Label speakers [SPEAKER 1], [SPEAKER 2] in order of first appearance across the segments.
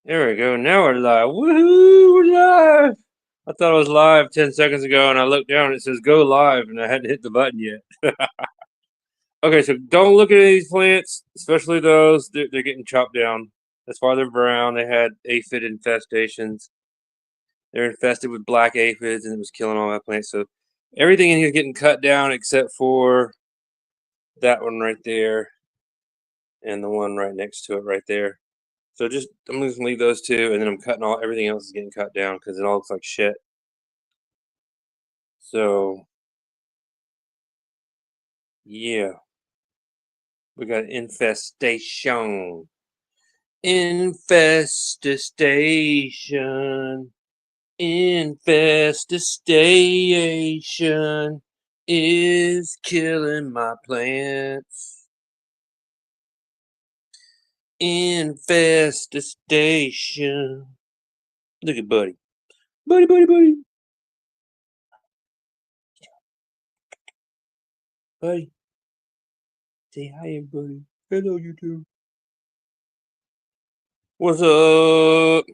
[SPEAKER 1] There we go. Now we're live. Woohoo! We're live. I thought I was live 10 seconds ago, and I looked down and it says go live, and I hadn't hit the button yet. Okay, so don't look at any of these plants, especially those. They're getting chopped down. That's why they're brown. They had aphid infestations. They're infested with black aphids, and it was killing all my plants. So everything in here is getting cut down except for that one right there and the one right next to it right there. So I'm just gonna leave those two, and then I'm cutting everything else is getting cut down because it all looks like shit. So yeah, we got infestation. Infestation. Infestation is killing my plants. Infestation. Look at Buddy. Buddy, buddy, buddy. Buddy. Say hi, everybody. Hello, YouTube. What's up?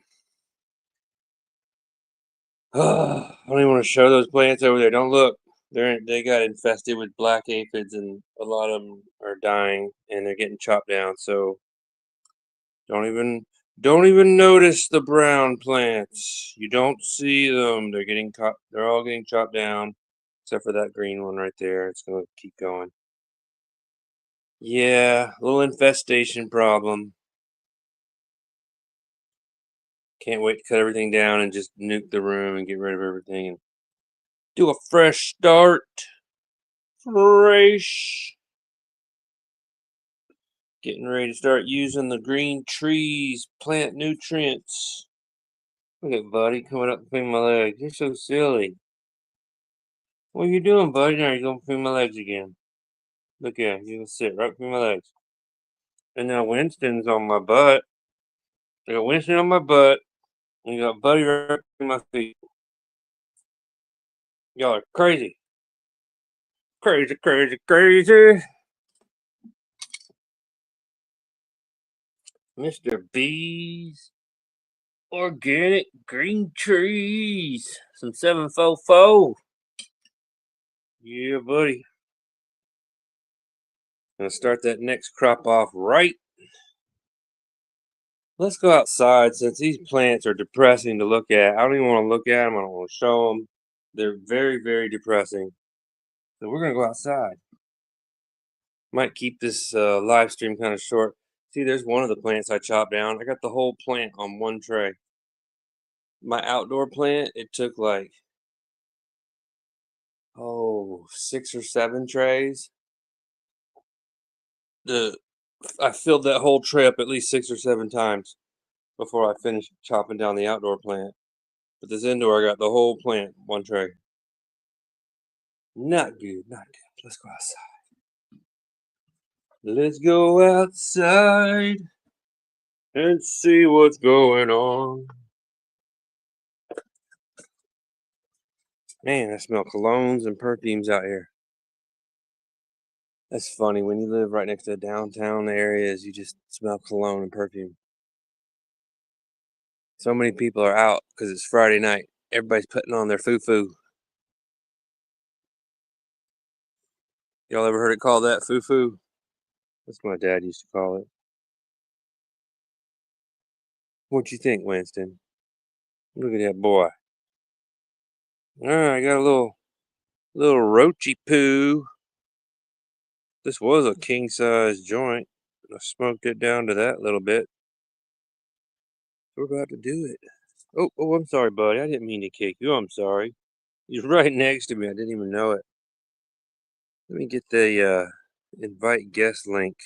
[SPEAKER 1] I don't even want to show those plants over there. Don't look. They got infested with black aphids, and a lot of them are dying, and they're getting chopped down. So don't even notice the brown plants. You don't see them. They're all getting chopped down, except for that green one right there. It's gonna keep going. Yeah, little infestation problem. Can't wait to cut everything down and just nuke the room and get rid of everything and do a fresh start. Fresh. Getting ready to start using the green trees, plant nutrients. Look at Buddy coming up between my legs. You're so silly. What are you doing, Buddy? Now you're going between my legs again. Look at him. You're going to sit right between my legs. And now Winston's on my butt. I got Winston on my butt. And you got Buddy right between my feet. Y'all are crazy. Crazy, crazy, crazy. Mr. B's Organic Green Trees. Some 744. Yeah, buddy. Gonna start that next crop off right. Let's go outside since these plants are depressing to look at. I don't even want to look at them. I don't want to show them. They're very, very depressing. So we're gonna go outside. Might keep this live stream kind of short. See, there's one of the plants I chopped down. I got the whole plant on one tray. My outdoor plant, it took like 6 or 7 trays. I filled that whole tray up at least 6 or 7 times before I finished chopping down the outdoor plant. But this indoor, I got the whole plant, one tray. Not good, not good. Let's go outside. Let's go outside and see what's going on. Man, I smell colognes and perfumes out here. That's funny. When you live right next to downtown areas, you just smell cologne and perfume. So many people are out because it's Friday night. Everybody's putting on their foo-foo. Y'all ever heard it called that, foo-foo? That's what my dad used to call it. What you think, Winston? Look at that boy. I got a little roachy poo. This was a king size joint. I smoked it down to that little bit. We're about to do it. Oh, I'm sorry, buddy. I didn't mean to kick you. I'm sorry. You're right next to me. I didn't even know it. Let me get the invite guest link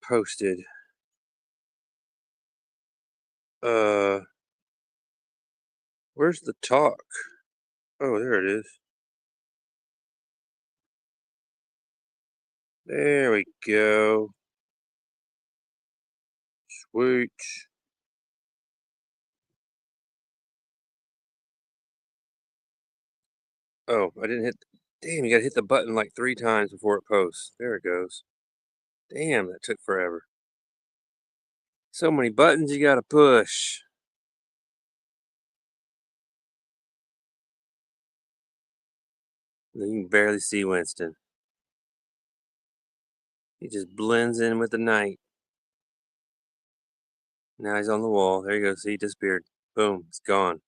[SPEAKER 1] posted. Where's the talk? Oh, there it is. There we go. Sweet. Oh, I didn't hit. Damn, you gotta hit the button like 3 times before it posts. There it goes. Damn, that took forever. So many buttons you gotta push. You can barely see Winston. He just blends in with the night. Now he's on the wall. There you go. See, he disappeared. Boom, it's gone.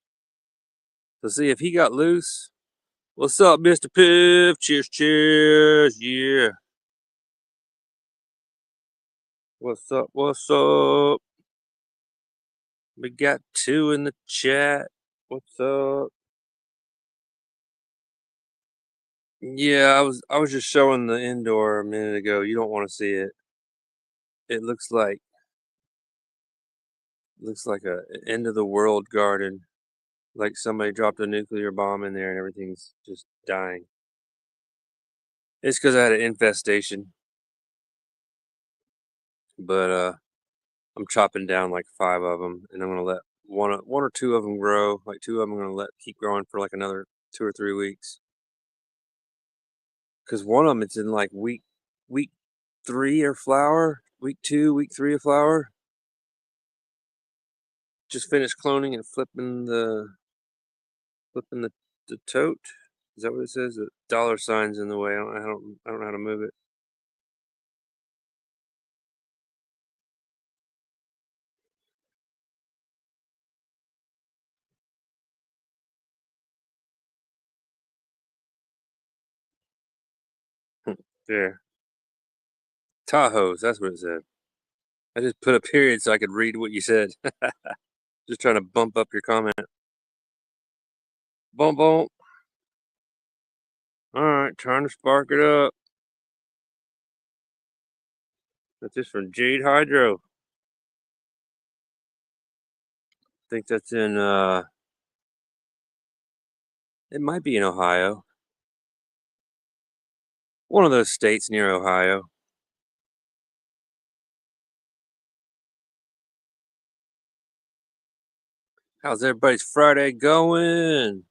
[SPEAKER 1] So see if he got loose. What's up, Mr. Piff? Cheers, cheers. Yeah. What's up? What's up? We got 2 in the chat. What's up? Yeah, I was just showing the indoor a minute ago. You don't want to see it. It looks like a end of the world garden. Like somebody dropped a nuclear bomb in there and everything's just dying. It's because I had an infestation. But I'm chopping down like 5 of them, and I'm gonna let one or 2 of them grow. Like 2 of them, I'm gonna let keep growing for like another 2 or 3 weeks. Because one of them, it's in like week 3 or flower. Week 2, week 3 of flower. Just finished cloning and flipping the tote. Is that what it says? The dollar sign's in the way. I don't know how to move it. There. Tahoes, that's what it said. I just put a period so I could read what you said. Just trying to bump up your comment. Bump bump. Alright, trying to spark it up. That's just from Jade Hydro. I think that's in it might be in Ohio. One of those states near Ohio. How's everybody's Friday going?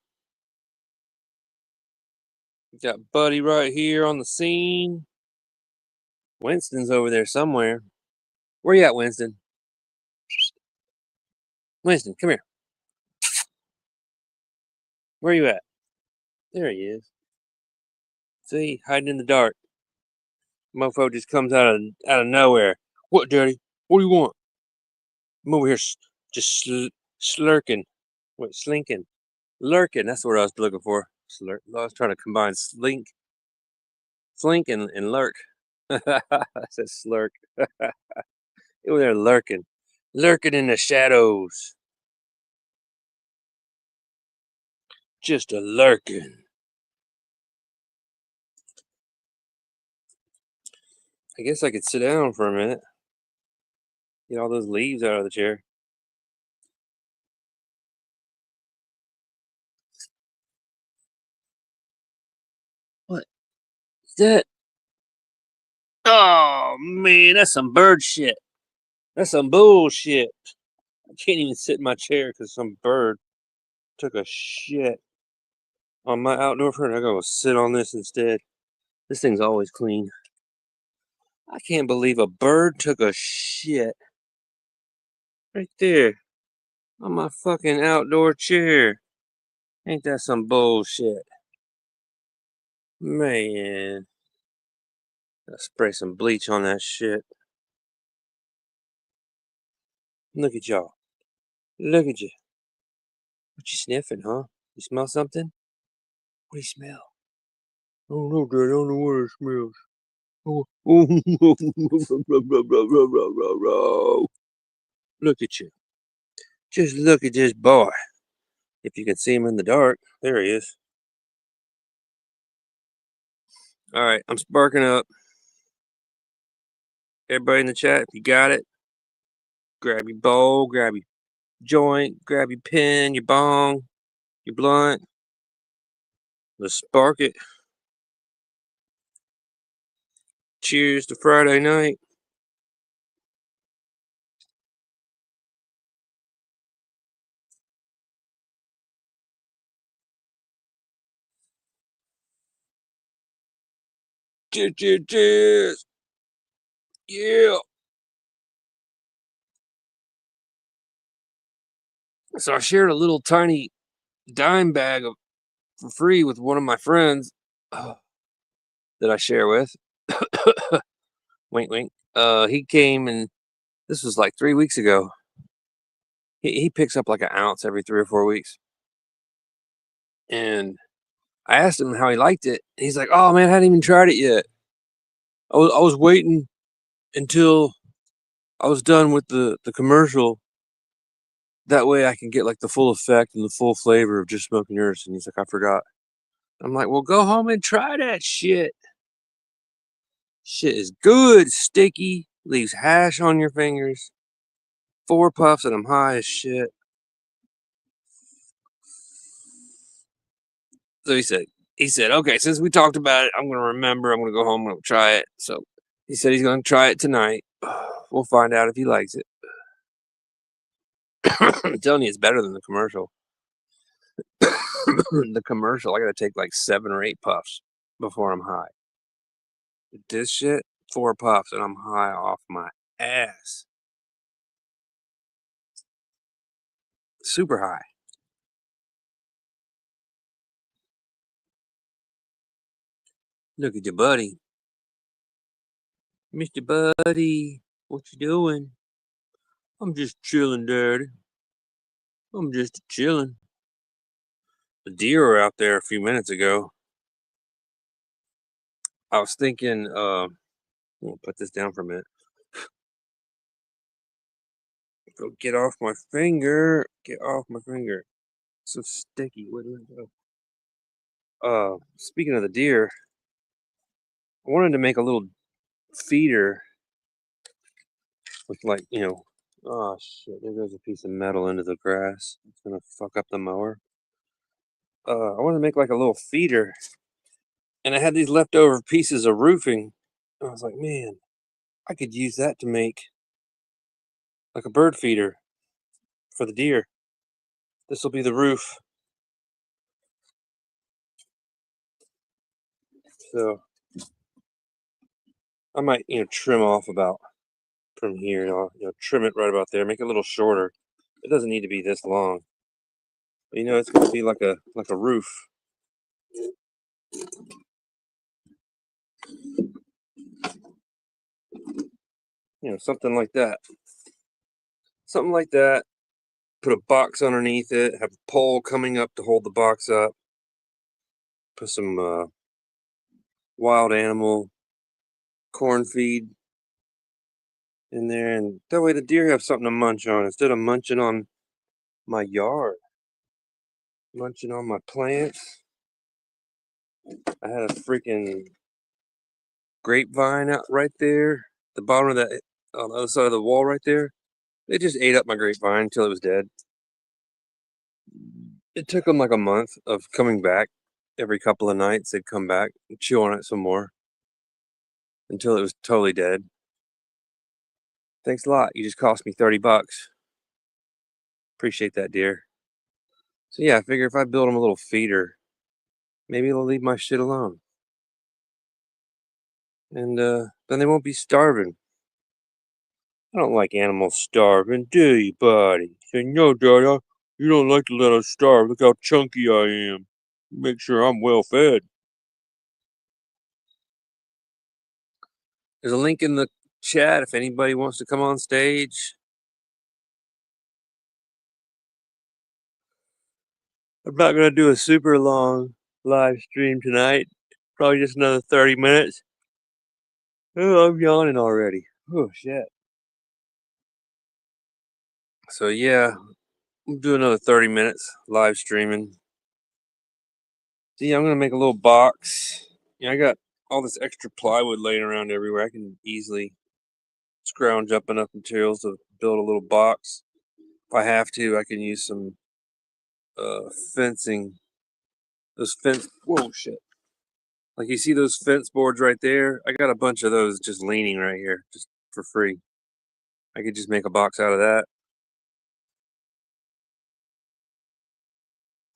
[SPEAKER 1] Got Buddy right here on the scene. Winston's over there somewhere. Where you at, Winston? Winston, come here. Where you at? There he is. See, hiding in the dark. Mofo just comes out of nowhere. What, Daddy? What do you want? I'm over here just slurking. What, slinking? Lurking. That's what I was looking for. Slurk. I was trying to combine slink and lurk. I said slurk. Over there lurking in the shadows. Just a lurking. I guess I could sit down for a minute. Get all those leaves out of the chair. What is that? Oh man, that's some bird shit. That's some bullshit. I can't even sit in my chair because some bird took a shit on my outdoor furniture. I'm gonna sit on this instead. This thing's always clean. I can't believe a bird took a shit right there on my fucking outdoor chair. Ain't that some bullshit? Man. Gotta spray some bleach on that shit. Look at y'all. Look at you. What you sniffing, huh? You smell something? What do you smell? I don't know, Dad. I don't know what it smells. Oh, look at you. Just look at this boy. If you can see him in the dark, there he is. All right, I'm sparking up. Everybody in the chat, if you got it, grab your bowl, grab your joint, grab your pen, your bong, your blunt. Let's spark it. Cheers to Friday night. Cheers, cheers, cheers. Yeah. So I shared a little tiny dime bag for free with one of my friends that I share with. Wink, wink. He came and this was like 3 weeks ago. He picks up like an ounce every 3 or 4 weeks. And I asked him how he liked it. He's like, "Oh man, I hadn't even tried it yet. I was waiting until I was done with the commercial. That way I can get like the full effect and the full flavor of just smoking yours." And he's like, "I forgot." I'm like, "Well, go home and try that shit. Shit is good, sticky, leaves hash on your fingers. 4 puffs and I'm high as shit." So he said, "Okay, since we talked about it, I'm gonna remember. I'm gonna go home and I'm gonna try it." So he said he's gonna try it tonight. We'll find out if he likes it. I'm telling you, it's better than the commercial. The commercial, I gotta take like 7 or 8 puffs before I'm high. This shit, 4 puffs and I'm high off my ass. Super high. Look at your buddy. Mr. Buddy, what you doing? I'm just chilling, Daddy. I'm just chilling. The deer were out there a few minutes ago. I was thinking, we'll put this down for a minute. Go get off my finger. Get off my finger. So sticky. Where do I go? Speaking of the deer, I wanted to make a little feeder with like, oh shit, there goes a piece of metal into the grass. It's gonna fuck up the mower. I want to make like a little feeder, and I had these leftover pieces of roofing. I was like, man, I could use that to make like a bird feeder for the deer. This will be the roof. So I might, trim off about from here, and I'll, trim it right about there, make it a little shorter. It doesn't need to be this long. But, it's gonna be like a roof. Something like that. Something like that. Put a box underneath it, have a pole coming up to hold the box up. Put some wild animal corn feed in there, and that way the deer have something to munch on instead of munching on my yard, munching on my plants. I had a freaking grapevine out right there, the bottom of that, on the other side of the wall right there. They just ate up my grapevine until it was dead. It took them like a month of coming back. Every couple of nights, they'd come back and chew on it some more until it was totally dead. Thanks a lot. You just cost me $30. Appreciate that, dear. So yeah, I figure if I build them a little feeder, maybe they'll leave my shit alone, and then they won't be starving. I don't like animals starving, do you, buddy? Say, no, Dad, you don't like to let us starve. Look how chunky I am. Make sure I'm well fed. There's a link in the chat if anybody wants to come on stage. I'm not going to do a super long live stream tonight. Probably just another 30 minutes. Oh, I'm yawning already. Oh, shit. So, yeah, I'm doing another 30 minutes live streaming. See, I'm going to make a little box. I got all this extra plywood laying around everywhere. I can easily scrounge up enough materials to build a little box. If I have to, I can use some fencing. Whoa, shit. Like you see those fence boards right there? I got a bunch of those just leaning right here, just for free. I could just make a box out of that.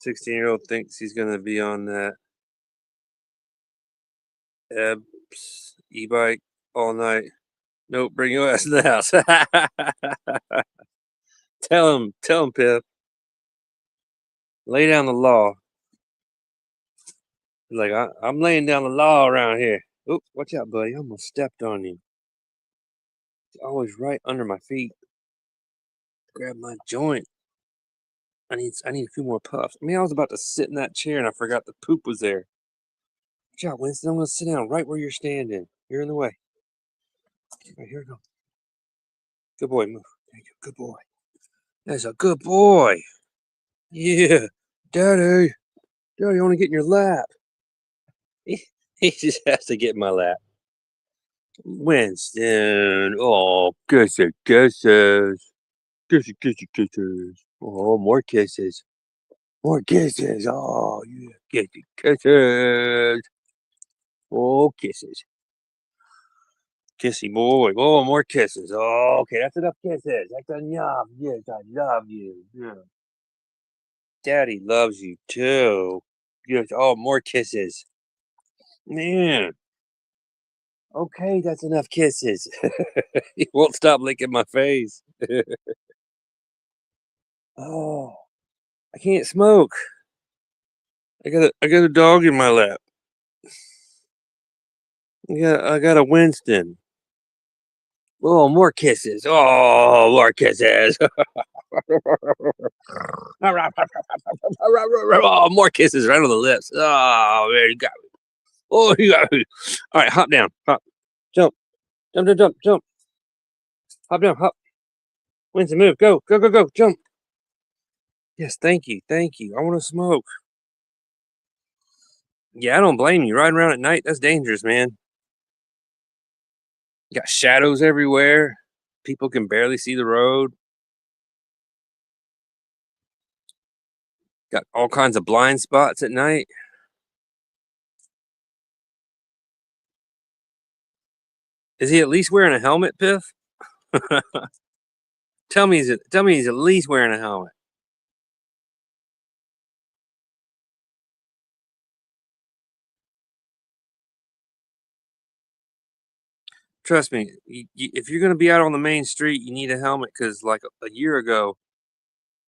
[SPEAKER 1] 16-year-old thinks he's going to be on that e-bike all night. Nope, bring your ass in the house. Tell him, Pip. Lay down the law. Like, I'm laying down the law around here. Oop, watch out, buddy. I almost stepped on you. It's always right under my feet. Grab my joint. I need a few more puffs. I was about to sit in that chair and I forgot the poop was there. Watch out, Winston. I'm going to sit down right where you're standing. You're in the way. Right, here we go. Good boy, move. There you go. Good boy. That's a good boy. Yeah. Daddy. Daddy, I want to get in your lap. He just has to get in my lap. Winston. Oh, kisses, kisses. Kisses, kisses, kisses. Oh, more kisses. More kisses. Oh, yeah. Kisses, kisses. Oh, kisses. Kissy boy. Oh, more kisses. Oh, okay. That's enough kisses. That's enough. Yes, I love you. Yeah. Daddy loves you too. Yes. Oh, more kisses. Man. Okay, that's enough kisses. He won't stop licking my face. Oh, I can't smoke. I got a dog in my lap. I got a Winston. Oh, more kisses. Oh, more kisses. Oh, more kisses right on the lips. Oh, man, you got me. Oh, you got me. All right, hop down. Hop. Jump. Jump, jump, jump, jump. Hop down, hop. Winston, move. Go, go, go, go. Jump. Yes, thank you. Thank you. I want to smoke. Yeah, I don't blame you. Riding around at night, that's dangerous, man. You got shadows everywhere. People can barely see the road. Got all kinds of blind spots at night. Is he at least wearing a helmet, Piff? Tell me he's at least wearing a helmet. Trust me, if you're going to be out on the main street, you need a helmet because, like a year ago,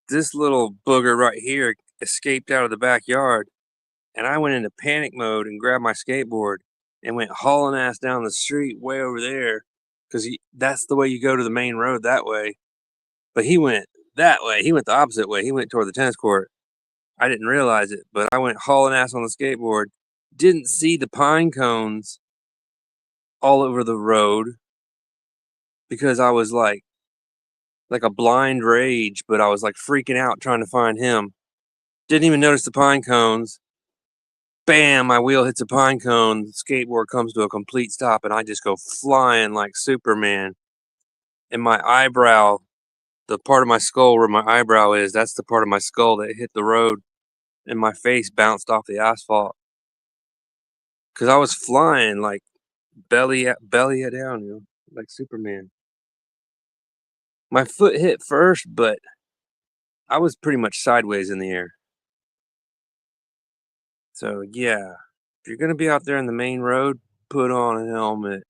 [SPEAKER 1] this little booger right here escaped out of the backyard, and I went into panic mode and grabbed my skateboard and went hauling ass down the street way over there because that's the way you go to the main road that way. But he went that way. He went the opposite way. He went toward the tennis court. I didn't realize it, but I went hauling ass on the skateboard. Didn't see the pine cones all over the road because I was like a blind rage, but I was like freaking out trying to find him. Didn't even notice the pine cones. Bam, my wheel hits a pine cone, the skateboard comes to a complete stop, and I just go flying like Superman. And my eyebrow, the part of my skull where my eyebrow is, that's the part of my skull that hit the road, and my face bounced off the asphalt. Because I was flying like belly down, like Superman. My foot hit first, but I was pretty much sideways in the air. So yeah, if you're gonna be out there in the main road, put on a helmet.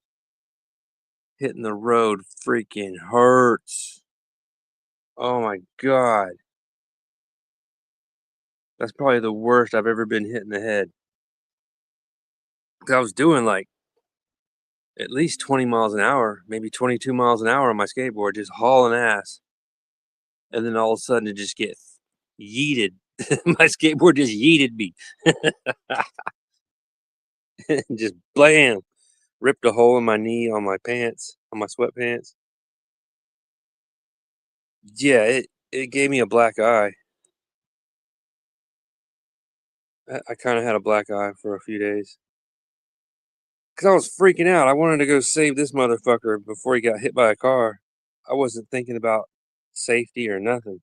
[SPEAKER 1] Hitting the road freaking hurts. Oh my god. That's probably the worst I've ever been hit in the head. 'Cause I was doing like at least 20 miles an hour, maybe 22 miles an hour on my skateboard, just hauling ass. And then all of a sudden it just gets yeeted. My skateboard just yeeted me. Just blam. Ripped a hole in my knee on my pants, on my sweatpants. Yeah, it gave me a black eye. I kind of had a black eye for a few days. Because I was freaking out. I wanted to go save this motherfucker before he got hit by a car. I wasn't thinking about safety or nothing.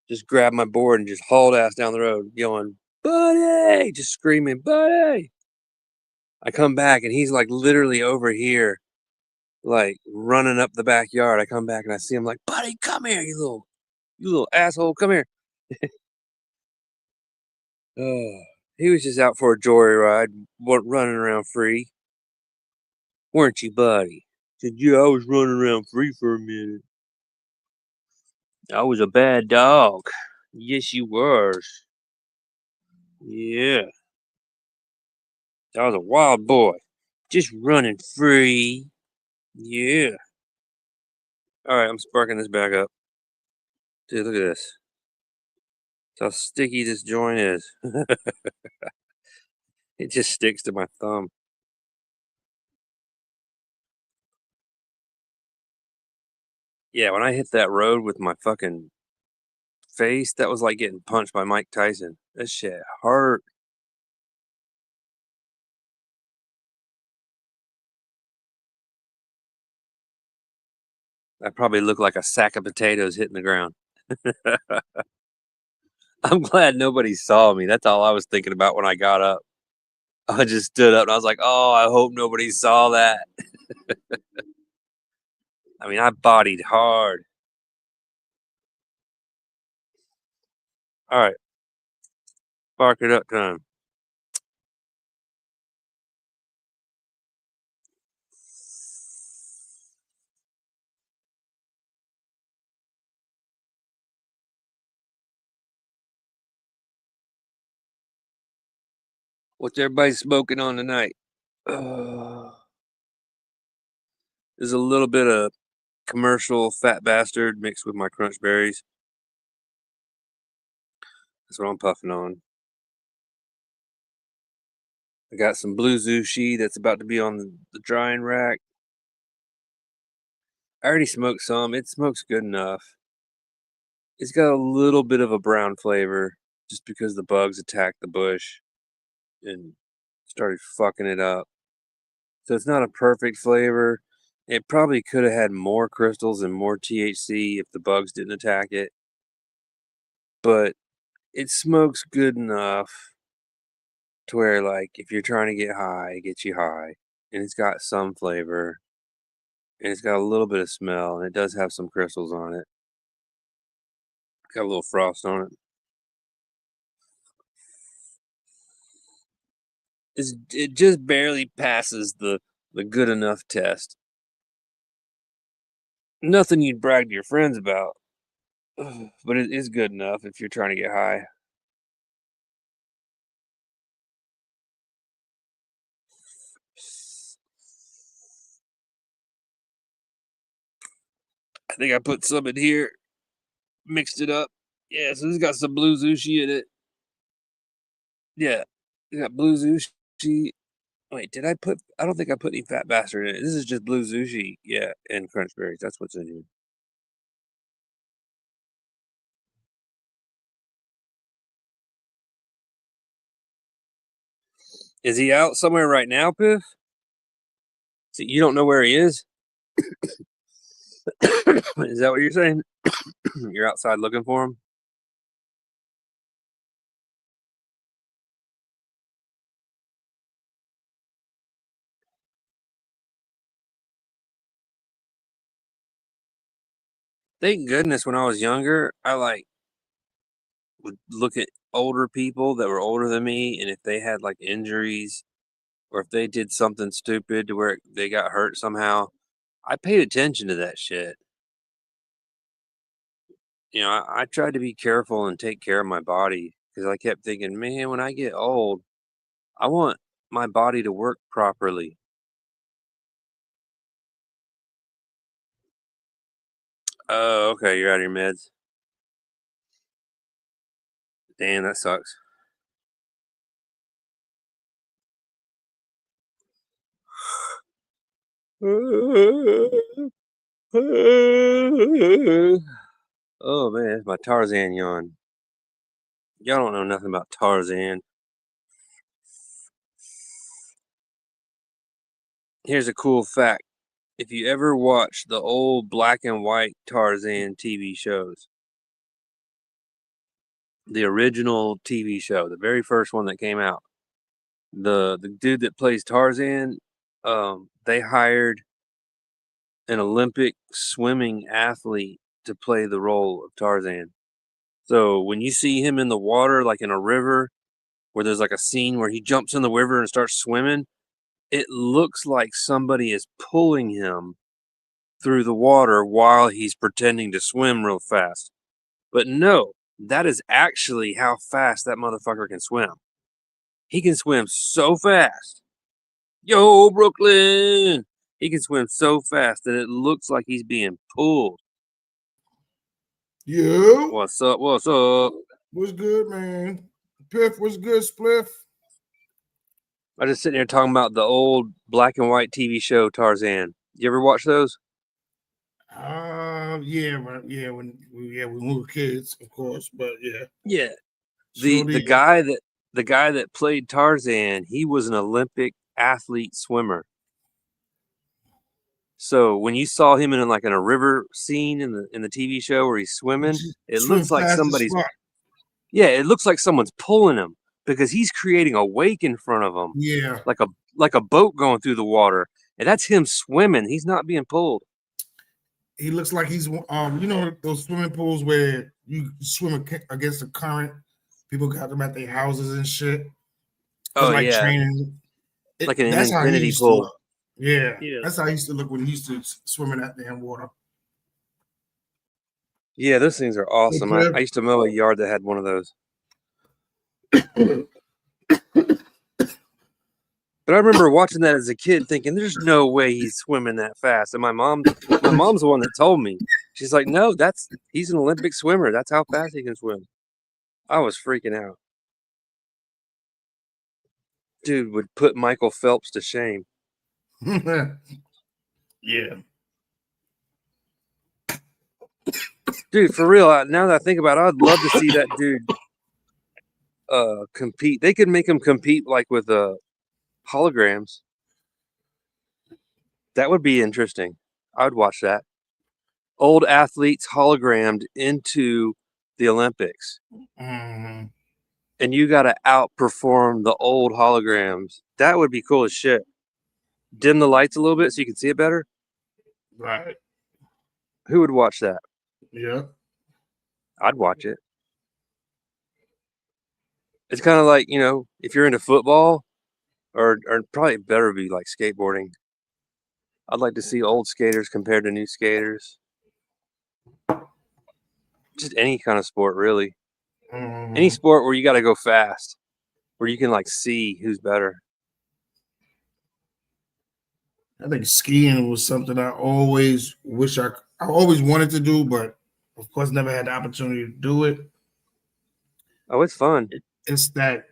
[SPEAKER 1] Just grabbed my board and just hauled ass down the road, yelling, "Buddy!" Just screaming, "Buddy!" I come back and he's like literally over here, like running up the backyard. I come back and I see him like, "Buddy, come here, you little asshole, come here." Oh, he was just out for a joyride, running around free. Weren't you, buddy? Said, "Yeah, I was running around free for a minute. I was a bad dog." Yes, you was. Yeah. I was a wild boy. Just running free. Yeah. Alright, I'm sparking this back up. Dude, look at this. That's how sticky this joint is. It just sticks to my thumb. Yeah, when I hit that road with my fucking face, that was like getting punched by Mike Tyson. That shit hurt. I probably looked like a sack of potatoes hitting the ground. I'm glad nobody saw me. That's all I was thinking about when I got up. I just stood up and I was like, oh, I hope nobody saw that. I mean, I bodied hard. All right, spark it up time. What's everybody smoking on tonight? There's a little bit of commercial fat bastard mixed with my crunch berries. That's what I'm puffing on. I got some blue sushi that's about to be on the drying rack. I already smoked some. It smokes good enough. It's got a little bit of a brown flavor just because the bugs attacked the bush and started fucking it up. So it's not a perfect flavor. It probably could have had more crystals and more THC if the bugs didn't attack it. But it smokes good enough to where, like, if you're trying to get high, it gets you high. And it's got some flavor. And it's got a little bit of smell. And it does have some crystals on it. Got a little frost on it. It just barely passes the good enough test. Nothing you'd brag to your friends about, but it is good enough if you're trying to get high. I think I put some in here, mixed it up. Yeah, so this got some blue sushi in it. Yeah, it got blue sushi. Wait, did I put? I don't think I put any fat bastard in it. This is just blue sushi. Yeah, and crunch berries. That's what's in here. Is he out somewhere right now, Piff? So you don't know where he is? Is that what you're saying? You're outside looking for him? Thank goodness when I was younger, I like would look at older people that were older than me, and if they had like injuries or if they did something stupid to where they got hurt somehow, I paid attention to that shit. I tried to be careful and take care of my body because I kept thinking, man, when I get old, I want my body to work properly. Oh, okay, you're out of your meds. Damn, that sucks. Oh man, it's my Tarzan yawn. Y'all don't know nothing about Tarzan. Here's a cool fact. If you ever watch the old black and white Tarzan TV shows, the original TV show, the very first one that came out, the dude that plays Tarzan, they hired an Olympic swimming athlete to play the role of Tarzan. So when you see him in the water, like in a river, where there's like a scene where he jumps in the river and starts swimming, it looks like somebody is pulling him through the water while he's pretending to swim real fast. But no, that is actually how fast that motherfucker can swim. He can swim so fast. Yo, Brooklyn! He can swim so fast that it looks like he's being pulled.
[SPEAKER 2] Yeah.
[SPEAKER 1] What's up? What's up?
[SPEAKER 2] What's good, man? Piff, what's good, Spliff?
[SPEAKER 1] I was just sitting here talking about the old black and white TV show Tarzan. You ever watch those?
[SPEAKER 2] Yeah, when we were kids, of course, but yeah.
[SPEAKER 1] Yeah. The guy that played Tarzan, he was an Olympic athlete swimmer. So when you saw him in a river scene in the TV show where he's swimming, it looks like somebody's it looks like someone's pulling him because he's creating a wake in front of him.
[SPEAKER 2] Yeah.
[SPEAKER 1] Like a boat going through the water. And that's him swimming. He's not being pulled.
[SPEAKER 2] He looks like he's those swimming pools where you swim against the current. People got them at their houses and shit.
[SPEAKER 1] Oh, like yeah.
[SPEAKER 2] Training.
[SPEAKER 1] Like an infinity pool.
[SPEAKER 2] Yeah. That's how he used to look when he used to swim in that damn water.
[SPEAKER 1] Yeah, those things are awesome. I used to mow a yard that had one of those. But I remember watching that as a kid thinking, there's no way he's swimming that fast. And my mom's the one that told me. She's like, no, he's an Olympic swimmer. That's how fast he can swim. I was freaking out. Dude would put Michael Phelps to shame.
[SPEAKER 2] Yeah.
[SPEAKER 1] Dude, for real, now that I think about it, I'd love to see that dude compete. They could make him compete like with holograms. That would be interesting. I would watch that. Old athletes hologrammed into the Olympics.
[SPEAKER 2] Mm-hmm.
[SPEAKER 1] And you got to outperform the old holograms. That would be cool as shit. Dim the lights a little bit so you can see it better.
[SPEAKER 2] Right.
[SPEAKER 1] Who would watch that?
[SPEAKER 2] Yeah.
[SPEAKER 1] I'd watch it. It's kind of like, if you're into football, or probably better be like skateboarding. I'd like to see old skaters compared to new skaters. Just any kind of sport, really.
[SPEAKER 2] Mm-hmm.
[SPEAKER 1] Any sport where you got to go fast, where you can see who's better.
[SPEAKER 2] I think skiing was something I always always wanted to do, but of course never had the opportunity to do it.
[SPEAKER 1] Oh, it's fun.
[SPEAKER 2] It's that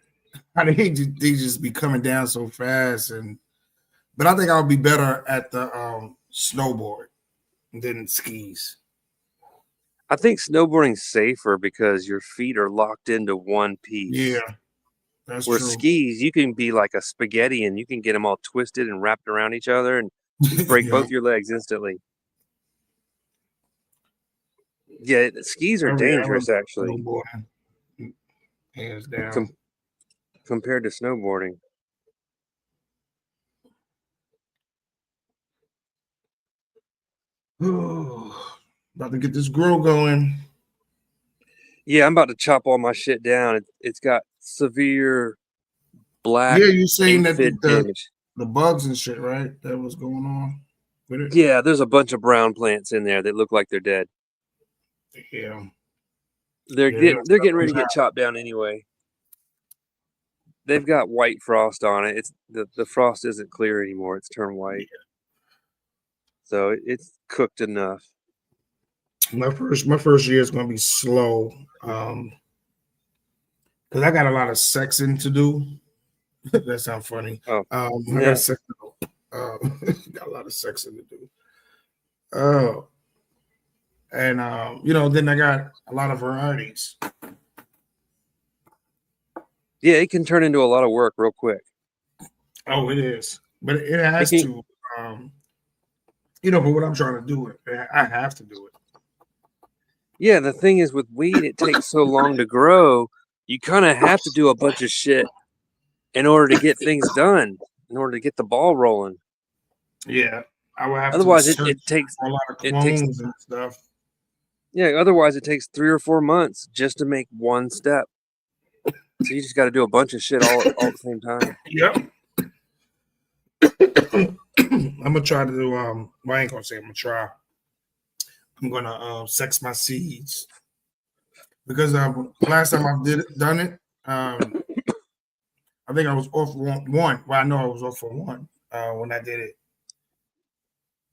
[SPEAKER 2] how they just be coming down so fast, but I think I'll be better at the snowboard than skis.
[SPEAKER 1] I think snowboarding's safer because your feet are locked into one piece.
[SPEAKER 2] Yeah, that's
[SPEAKER 1] Where
[SPEAKER 2] true.
[SPEAKER 1] Skis, you can be like a spaghetti and you can get them all twisted and wrapped around each other and break both your legs instantly. Yeah, skis are dangerous, actually.
[SPEAKER 2] Hands down.
[SPEAKER 1] Compared to snowboarding.
[SPEAKER 2] About to get this grill going.
[SPEAKER 1] Yeah, I'm about to chop all my shit down. It's got severe black.
[SPEAKER 2] Yeah, you're saying that
[SPEAKER 1] damage.
[SPEAKER 2] The bugs and shit, right? That was going on with it.
[SPEAKER 1] Yeah, there's a bunch of brown plants in there that look like they're dead.
[SPEAKER 2] Yeah.
[SPEAKER 1] They're getting ready to get chopped down anyway. They've got white frost on it. It's the frost isn't clear anymore. It's turned white. Yeah. So it's cooked enough.
[SPEAKER 2] My first year is going to be slow, because I got a lot of sexing to do. That sounds funny.
[SPEAKER 1] Oh,
[SPEAKER 2] I got got a lot of sexing to do. Oh, and then I got a lot of varieties.
[SPEAKER 1] Yeah, it can turn into a lot of work real quick.
[SPEAKER 2] Oh, it is, but it has to. For what I'm trying to do, I have to do it.
[SPEAKER 1] Yeah, the thing is with weed, it takes so long to grow. You kind of have to do a bunch of shit in order to get things done, in order to get the ball rolling.
[SPEAKER 2] Yeah, I would have.
[SPEAKER 1] Otherwise, it takes
[SPEAKER 2] a lot of clones and stuff.
[SPEAKER 1] Yeah, otherwise it takes 3 or 4 months just to make one step. So you just got to do a bunch of shit all at the same time.
[SPEAKER 2] Yep. I'm gonna try to do. I ain't gonna say I'm gonna try. I'm gonna sex my seeds because last time I've done it, I think I was off one. Well, I know I was off for one when I did it.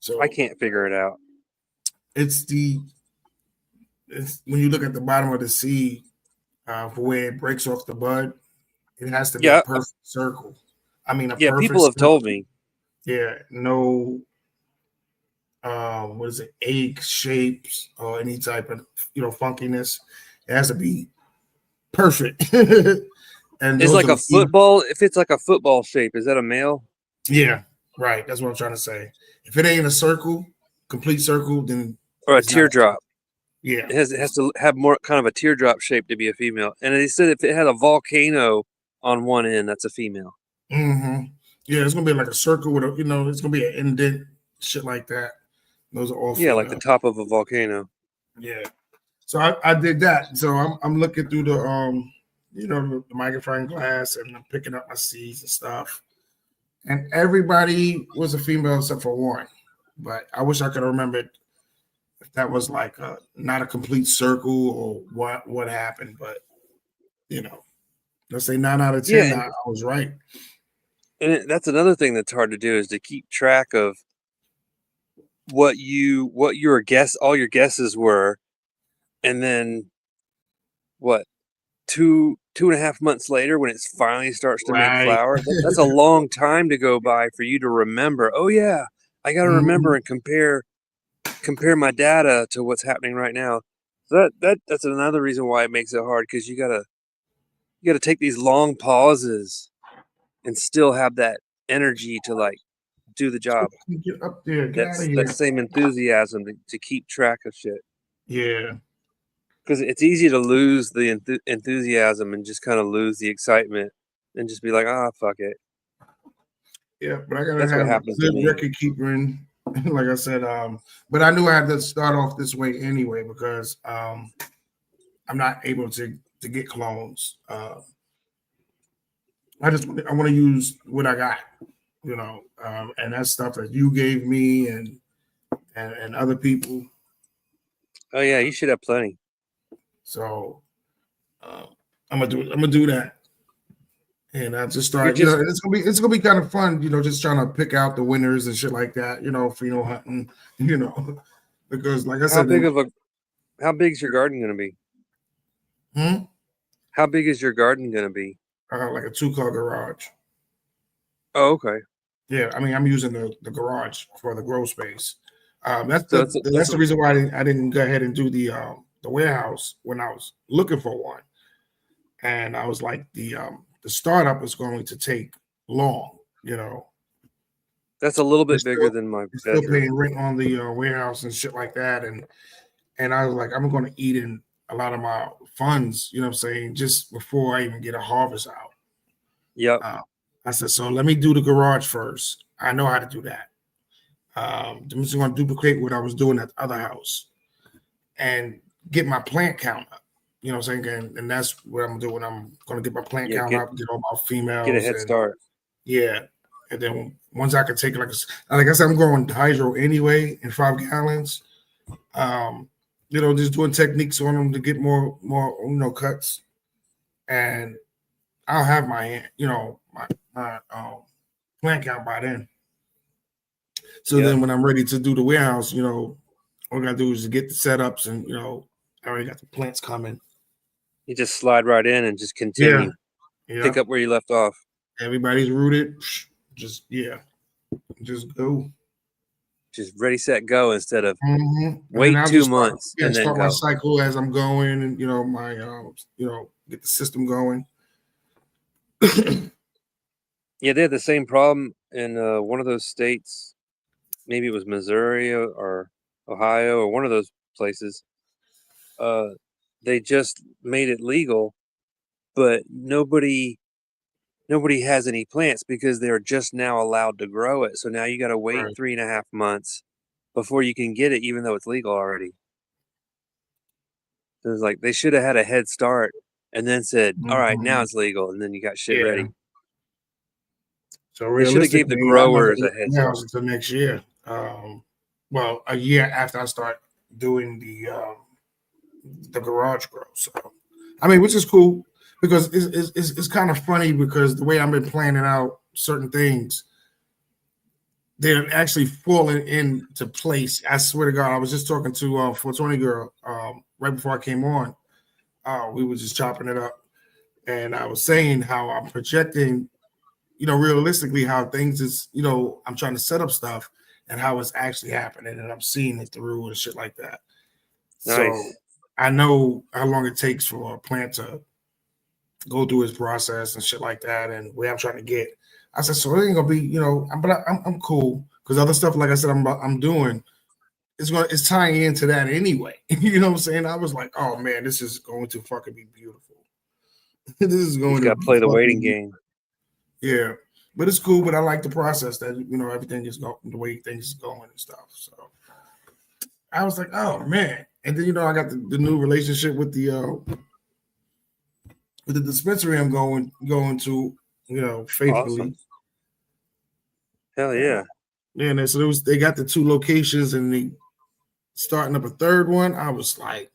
[SPEAKER 2] So
[SPEAKER 1] I can't figure it out.
[SPEAKER 2] it's when you look at the bottom of the seed for where it breaks off the bud, it has to be a
[SPEAKER 1] Yeah,
[SPEAKER 2] perfect circle. I mean, a
[SPEAKER 1] yeah.
[SPEAKER 2] perfect
[SPEAKER 1] People have
[SPEAKER 2] circle.
[SPEAKER 1] told me.
[SPEAKER 2] Yeah, no, what is it, egg shapes or any type of funkiness. It has to be perfect. And
[SPEAKER 1] Is
[SPEAKER 2] those
[SPEAKER 1] like
[SPEAKER 2] are
[SPEAKER 1] a
[SPEAKER 2] the
[SPEAKER 1] football. If it's like a football shape, is that a male
[SPEAKER 2] yeah, right. That's what I'm trying to say. If it ain't a circle, complete circle, then
[SPEAKER 1] or a
[SPEAKER 2] it's not.
[SPEAKER 1] teardrop?
[SPEAKER 2] Yeah.
[SPEAKER 1] It has to have more kind of a teardrop shape to be a female. And they said if it had a volcano on one end, that's a female.
[SPEAKER 2] Mm-hmm. Yeah, it's gonna be like a circle with it's gonna be an indent, shit like that. Those are all
[SPEAKER 1] Yeah, like the
[SPEAKER 2] female.
[SPEAKER 1] top of a volcano.
[SPEAKER 2] Yeah. So I did that. So I'm looking through the the magnifying glass and I'm picking up my seeds and stuff. And everybody was a female except for one. But I wish I could have remembered if that was like not a complete circle or what happened. But let's say 9 out of 10,
[SPEAKER 1] Yeah,
[SPEAKER 2] I was right.
[SPEAKER 1] and that's another thing that's hard to do is to keep track of what all your guesses were, and then what 2.5 months later when it finally starts to make
[SPEAKER 2] Right.
[SPEAKER 1] flower. That's a long time to go by for you to remember. Oh yeah, I got to remember
[SPEAKER 2] Mhm.
[SPEAKER 1] and compare my data to what's happening right now. So that's another reason why it makes it hard because you gotta take these long pauses and still have that energy to like do the job.
[SPEAKER 2] Get up there. Get out
[SPEAKER 1] That's
[SPEAKER 2] of
[SPEAKER 1] that
[SPEAKER 2] here.
[SPEAKER 1] same enthusiasm to keep track of shit.
[SPEAKER 2] Yeah.
[SPEAKER 1] Because it's easy to lose the enthusiasm and just kind of lose the excitement and just be like, ah, fuck it.
[SPEAKER 2] Yeah. But I gotta
[SPEAKER 1] That's what
[SPEAKER 2] have a
[SPEAKER 1] happens to
[SPEAKER 2] good
[SPEAKER 1] me.
[SPEAKER 2] record keeping. Like I said, but I knew I had to start off this way anyway because I'm not able to get clones. I want to use what I got, and that's stuff that you gave me and other people.
[SPEAKER 1] Oh yeah, you should have plenty.
[SPEAKER 2] So uh, I'm gonna do that, and I just
[SPEAKER 1] You're
[SPEAKER 2] start.
[SPEAKER 1] just
[SPEAKER 2] It's gonna be kind of fun. Just trying to pick out the winners and shit like that. Pheno hunting. Because like I
[SPEAKER 1] how
[SPEAKER 2] said,
[SPEAKER 1] big of a how big is your garden gonna be?
[SPEAKER 2] hmm?
[SPEAKER 1] How big is your garden gonna be?
[SPEAKER 2] I got like a 2-car garage.
[SPEAKER 1] Oh, okay.
[SPEAKER 2] Yeah, I mean I'm using the garage for the grow space. That's
[SPEAKER 1] So
[SPEAKER 2] that's the reason why I didn't go ahead and do the warehouse when I was looking for one. And I was like, the startup is going to take long.
[SPEAKER 1] that's a little
[SPEAKER 2] We're
[SPEAKER 1] bit bigger
[SPEAKER 2] still
[SPEAKER 1] than my
[SPEAKER 2] we're still
[SPEAKER 1] bedroom.
[SPEAKER 2] paying rent on the warehouse and shit like that, and I was like, I'm going to eat in a lot of my funds. You know what I'm saying? Just before I even get a harvest out.
[SPEAKER 1] Yep.
[SPEAKER 2] I said, so let me do the garage first. I know how to do that. I'm just going to duplicate what I was doing at the other house and get my plant count up. You know what I'm saying? And that's what I'm doing. I'm going to get my plant
[SPEAKER 1] Yeah.
[SPEAKER 2] count up, get all my
[SPEAKER 1] Get a
[SPEAKER 2] females,
[SPEAKER 1] head
[SPEAKER 2] and
[SPEAKER 1] start.
[SPEAKER 2] yeah. And then once I can take like I said, I'm growing hydro anyway in 5 gallons. Just doing techniques on them to get more cuts, and I'll have my plant count by then. So
[SPEAKER 1] Yep.
[SPEAKER 2] then when I'm ready to do the warehouse, all I gotta do is get the setups, and I already got the plants coming.
[SPEAKER 1] You just slide right in and just
[SPEAKER 2] Yeah,
[SPEAKER 1] continue.
[SPEAKER 2] yeah.
[SPEAKER 1] Pick up where you left off.
[SPEAKER 2] Everybody's rooted. Just go.
[SPEAKER 1] Just ready, set, go instead of
[SPEAKER 2] Mm-hmm. And then
[SPEAKER 1] wait
[SPEAKER 2] I'll
[SPEAKER 1] 2 months and then
[SPEAKER 2] start my
[SPEAKER 1] go.
[SPEAKER 2] cycle as I'm going, and my get the system going.
[SPEAKER 1] Yeah, they had the same problem in one of those states. Maybe it was Missouri or Ohio or one of those places. They just made it legal, but nobody has any plants because they're just now allowed to grow it. So now you got to wait
[SPEAKER 2] Right.
[SPEAKER 1] 3.5 months before you can get it, even though it's legal already. It was like they should have had a head start and then said, "All right, now
[SPEAKER 2] Mm-hmm.
[SPEAKER 1] it's legal," and then you got shit
[SPEAKER 2] Yeah.
[SPEAKER 1] ready.
[SPEAKER 2] So
[SPEAKER 1] They should have gave the
[SPEAKER 2] realistically, I'm not
[SPEAKER 1] growers
[SPEAKER 2] gonna
[SPEAKER 1] a
[SPEAKER 2] get
[SPEAKER 1] head
[SPEAKER 2] the
[SPEAKER 1] start.
[SPEAKER 2] house until next year. Well, a year after I start doing the garage grow. So, I mean, which is cool. because it's kind of funny because the way I've been planning out certain things, they're actually falling into place. I swear to God, I was just talking to 420 girl right before I came on. We were just chopping it up, and I was saying how I'm projecting, realistically how things is, I'm trying to set up stuff and how it's actually happening, and I'm seeing it through and shit like that. So
[SPEAKER 1] Nice.
[SPEAKER 2] I know how long it takes for a plant to go through its process and shit like that, and where I'm trying to get. I said, so it ain't gonna be, but I'm cool because other stuff, like I said, I'm doing. It's tying into that anyway. You know what I'm saying? I was like, oh man, this is going to fucking be beautiful. This is
[SPEAKER 1] You
[SPEAKER 2] going
[SPEAKER 1] just
[SPEAKER 2] to
[SPEAKER 1] got to play the waiting
[SPEAKER 2] fucking
[SPEAKER 1] game.
[SPEAKER 2] yeah. But it's cool. But I like the process that everything is going the way things is going and stuff. So I was like, oh man. And then I got the new relationship with the dispensary I'm going to, faithfully.
[SPEAKER 1] Awesome. Hell yeah.
[SPEAKER 2] And so they got the 2 locations and they starting up a third one. I was like,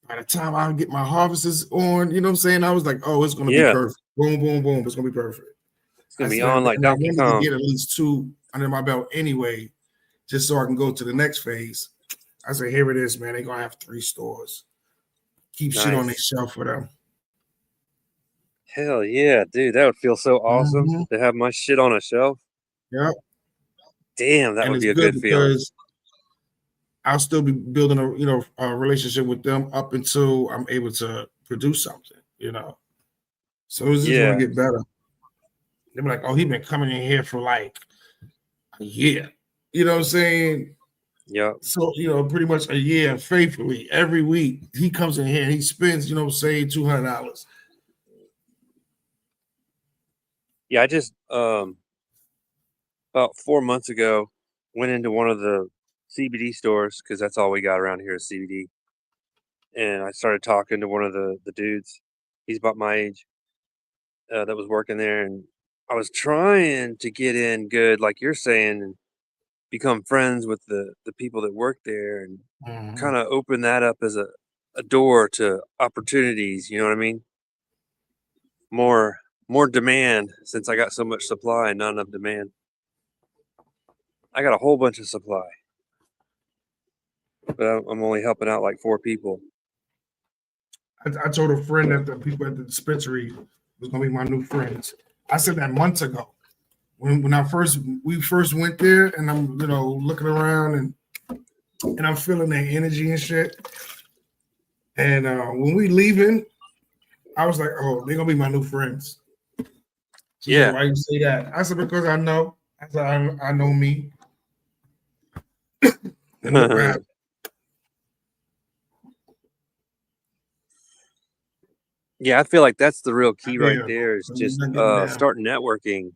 [SPEAKER 2] by the time I get my harvests on, you know what I'm saying? I was like, oh, it's gonna be
[SPEAKER 1] Yeah.
[SPEAKER 2] perfect. Boom, boom, boom. It's gonna be perfect.
[SPEAKER 1] It's
[SPEAKER 2] I
[SPEAKER 1] going to be
[SPEAKER 2] said,
[SPEAKER 1] on like
[SPEAKER 2] and I
[SPEAKER 1] Donkey
[SPEAKER 2] wanted to
[SPEAKER 1] Kong.
[SPEAKER 2] get at least 2 under my belt anyway, just so I can go to the next phase. I said, here it is, man. They're gonna have 3 stores. Keep shit on their
[SPEAKER 1] Nice.
[SPEAKER 2] shelf for them.
[SPEAKER 1] Hell yeah, dude. That would feel so awesome
[SPEAKER 2] Mm-hmm.
[SPEAKER 1] to have my shit on a shelf.
[SPEAKER 2] Yeah.
[SPEAKER 1] Damn, that
[SPEAKER 2] And
[SPEAKER 1] would
[SPEAKER 2] it's
[SPEAKER 1] be a
[SPEAKER 2] good
[SPEAKER 1] good feeling.
[SPEAKER 2] because I'll still be building a relationship with them up until I'm able to produce something. So it's just gonna
[SPEAKER 1] Yeah.
[SPEAKER 2] get better. They're like, oh, he been coming in here for like a year. You know what I'm saying?
[SPEAKER 1] Yep.
[SPEAKER 2] So, pretty much a year faithfully every week. He comes in here and he spends, say $200.
[SPEAKER 1] Yeah, I just about 4 months ago went into one of the CBD stores because that's all we got around here is CBD. And I started talking to one of the dudes. He's about my age. That was working there, and I was trying to get in good, like you're saying, and become friends with the people that work there, and
[SPEAKER 2] Mm-hmm.
[SPEAKER 1] kind of open that up as a door to opportunities. You know what I mean? More more demand since I got so much supply and not enough demand. I got a whole bunch of supply, but I'm only helping out like 4 people.
[SPEAKER 2] I told a friend that the people at the dispensary was gonna be my new friends. I said that months ago. When we first went there and I'm looking around and I'm feeling their energy and shit. And when we leaving, I was like, oh, they're gonna be my new friends. She's like,
[SPEAKER 1] Yeah.
[SPEAKER 2] why you say that? I said, because I know. I said, I know me. And look what happened.
[SPEAKER 1] Yeah, I feel like that's the real key right
[SPEAKER 2] Yeah.
[SPEAKER 1] there is
[SPEAKER 2] I'm
[SPEAKER 1] just
[SPEAKER 2] not getting down.
[SPEAKER 1] start networking.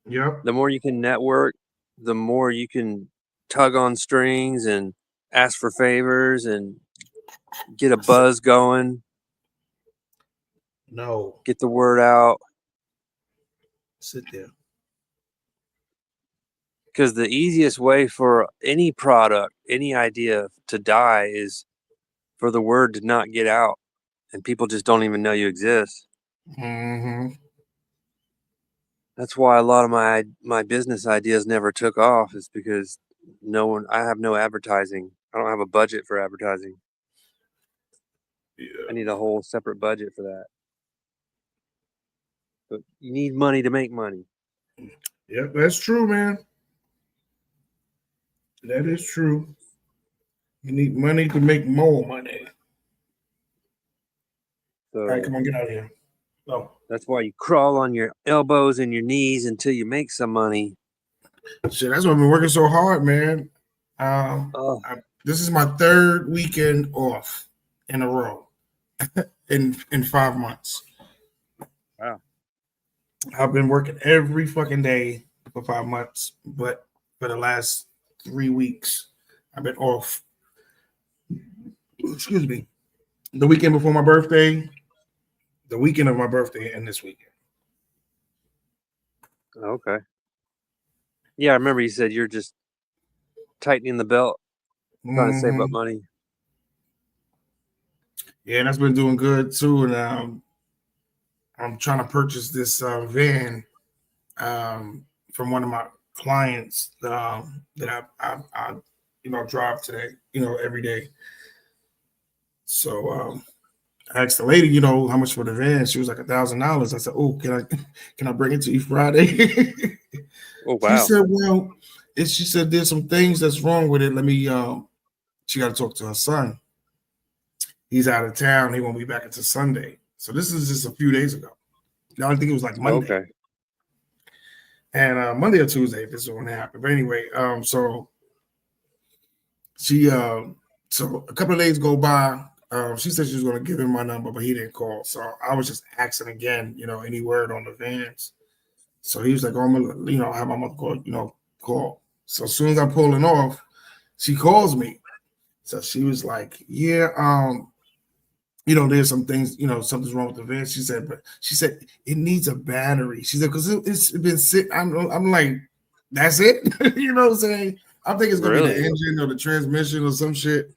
[SPEAKER 2] Yep.
[SPEAKER 1] The more you can network, the more you can tug on strings and ask for favors and get a buzz going,
[SPEAKER 2] No.
[SPEAKER 1] get the word out.
[SPEAKER 2] Sit there.
[SPEAKER 1] Because the easiest way for any product, any idea to die is for the word to not get out and people just don't even know you exist.
[SPEAKER 2] Mm-hmm.
[SPEAKER 1] That's why a lot of my business ideas never took off is because I have no advertising. I don't have a budget for advertising.
[SPEAKER 2] Yeah.
[SPEAKER 1] I need a whole separate budget for that. But you need money to make money.
[SPEAKER 2] Yep, that's true, man. That is true. You need money to make more money. All right,
[SPEAKER 1] So
[SPEAKER 2] come on, get out of here. No.
[SPEAKER 1] that's why you crawl on your elbows and your knees until you make some money.
[SPEAKER 2] Shit, that's why I've been working so hard, man.
[SPEAKER 1] Oh,
[SPEAKER 2] This is my 3rd weekend off in a row in 5 months.
[SPEAKER 1] wow.
[SPEAKER 2] I've been working every fucking day for 5 months, but for the last 3 weeks, I've been off. Excuse me. The weekend before my birthday, the weekend of my birthday, and this weekend.
[SPEAKER 1] Okay. Yeah, I remember you said you're just tightening the belt, trying to save up
[SPEAKER 2] Mm-hmm.
[SPEAKER 1] money.
[SPEAKER 2] Yeah, that's been doing good too. And I'm trying to purchase this van from one of my clients that I drive today, every day. So I asked the lady, how much for the van. She was like $1,000. I said, "Oh, can I bring it to you Friday?"
[SPEAKER 1] Oh
[SPEAKER 2] She
[SPEAKER 1] wow.
[SPEAKER 2] said, "Well," she said, "there's some things that's wrong with it. Let me." She got to talk to her son. He's out of town. He won't be back until Sunday. So this is just a few days ago. Now I think it was like Monday,
[SPEAKER 1] Okay.
[SPEAKER 2] and Monday or Tuesday. This is when it happened. But anyway, so she, so a couple of days go by. She said she was going to give him my number, but he didn't call. So I was just asking again, any word on the vans. So he was like, "Oh, I'm gonna, have my mother call, call." So as soon as I'm pulling off, she calls me. So she was like, "Yeah, there's some things, something's wrong with the van." She said, but she said it needs a battery. She said because it's been sitting. I'm like, that's it. You know what I'm saying? I think it's gonna be the
[SPEAKER 1] Really?
[SPEAKER 2] engine or the transmission or some shit.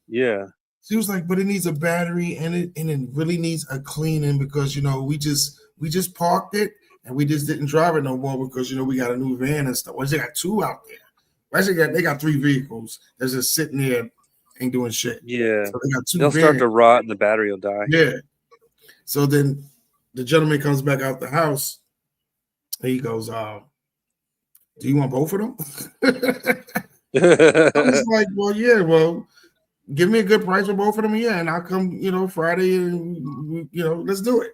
[SPEAKER 1] Yeah.
[SPEAKER 2] She was like, but it needs a battery and it really needs a cleaning because we just parked it and we just didn't drive it no more because we got a new van and stuff. Well, they got two out there. Actually, they got three vehicles that's just sitting there, ain't doing shit.
[SPEAKER 1] Yeah.
[SPEAKER 2] So they got two
[SPEAKER 1] They'll start
[SPEAKER 2] vans.
[SPEAKER 1] to rot and the battery will die.
[SPEAKER 2] Yeah. So then the gentleman comes back out the house and he goes, "Do you want both of them?" I was like, "Well, yeah, well, give me a good price for both of them, yeah, and I'll come, Friday, and let's do it."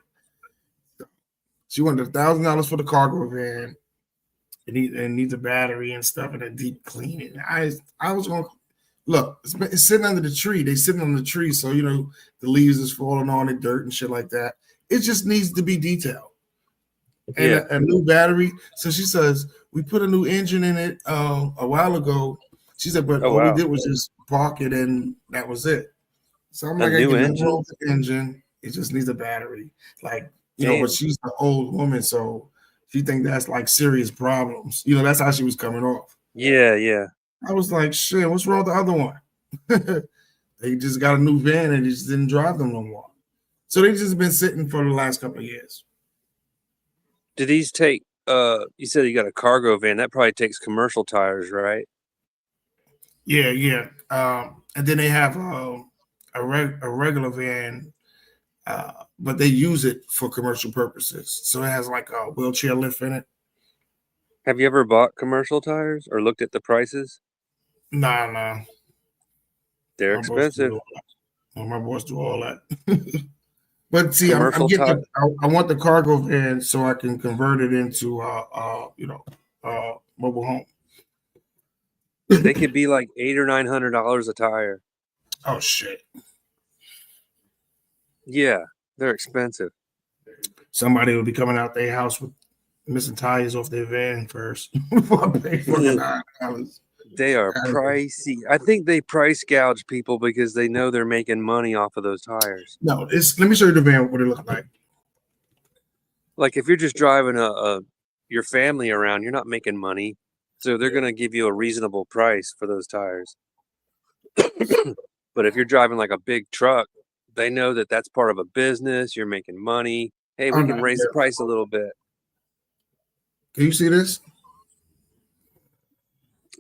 [SPEAKER 2] She wanted $1,000 for the cargo van. It needs a battery and stuff and a deep cleaning. I was going to look. It's sitting under the tree. They sitting on the tree, so the leaves is falling on it, dirt and shit like that. It just needs to be detailed and
[SPEAKER 1] Yeah.
[SPEAKER 2] a new battery. So she says we put a new engine in it a while ago. She said, but
[SPEAKER 1] Oh
[SPEAKER 2] all we
[SPEAKER 1] wow.
[SPEAKER 2] did was just park it and that was it. So I'm
[SPEAKER 1] A
[SPEAKER 2] like, I
[SPEAKER 1] new
[SPEAKER 2] get nothing
[SPEAKER 1] engine?
[SPEAKER 2] wrong with the engine. It just needs a battery. Like, but
[SPEAKER 1] Damn.
[SPEAKER 2] she's an old woman, so she think that's like serious problems. That's how she was coming off.
[SPEAKER 1] Yeah, yeah.
[SPEAKER 2] I was like, shit, what's wrong with the other one? They just got a new van and they just didn't drive them no more. So they just been sitting for the last couple of years.
[SPEAKER 1] Do these take you said you got a cargo van, that probably takes commercial tires, right?
[SPEAKER 2] Yeah, yeah. And then they have a regular van, but they use it for commercial purposes. So it has like a wheelchair lift in it.
[SPEAKER 1] Have you ever bought commercial tires or looked at the prices?
[SPEAKER 2] Nah, nah.
[SPEAKER 1] They're
[SPEAKER 2] My boys do
[SPEAKER 1] expensive.
[SPEAKER 2] all that. Well, my boys do all that. But see, I'm
[SPEAKER 1] Commercial
[SPEAKER 2] getting
[SPEAKER 1] tire,
[SPEAKER 2] I want the cargo van so I can convert it into mobile home.
[SPEAKER 1] they could be like $800 or $900 a tire.
[SPEAKER 2] Oh shit!
[SPEAKER 1] Yeah, they're expensive.
[SPEAKER 2] Somebody will be coming out their house with missing tires off their van first before I pay fucking $9.
[SPEAKER 1] They are pricey. I think they price gouge people because they know they're making money off of those tires.
[SPEAKER 2] No, let me show you the van. What it look like?
[SPEAKER 1] Like if you're just driving your family around, you're not making money. So they're going to give you a reasonable price for those tires. But if you're driving like a big truck, they know that that's part of a business. You're making money. Hey,
[SPEAKER 2] Oh
[SPEAKER 1] we
[SPEAKER 2] no,
[SPEAKER 1] can raise the
[SPEAKER 2] yeah.
[SPEAKER 1] price a little bit.
[SPEAKER 2] Can you see this?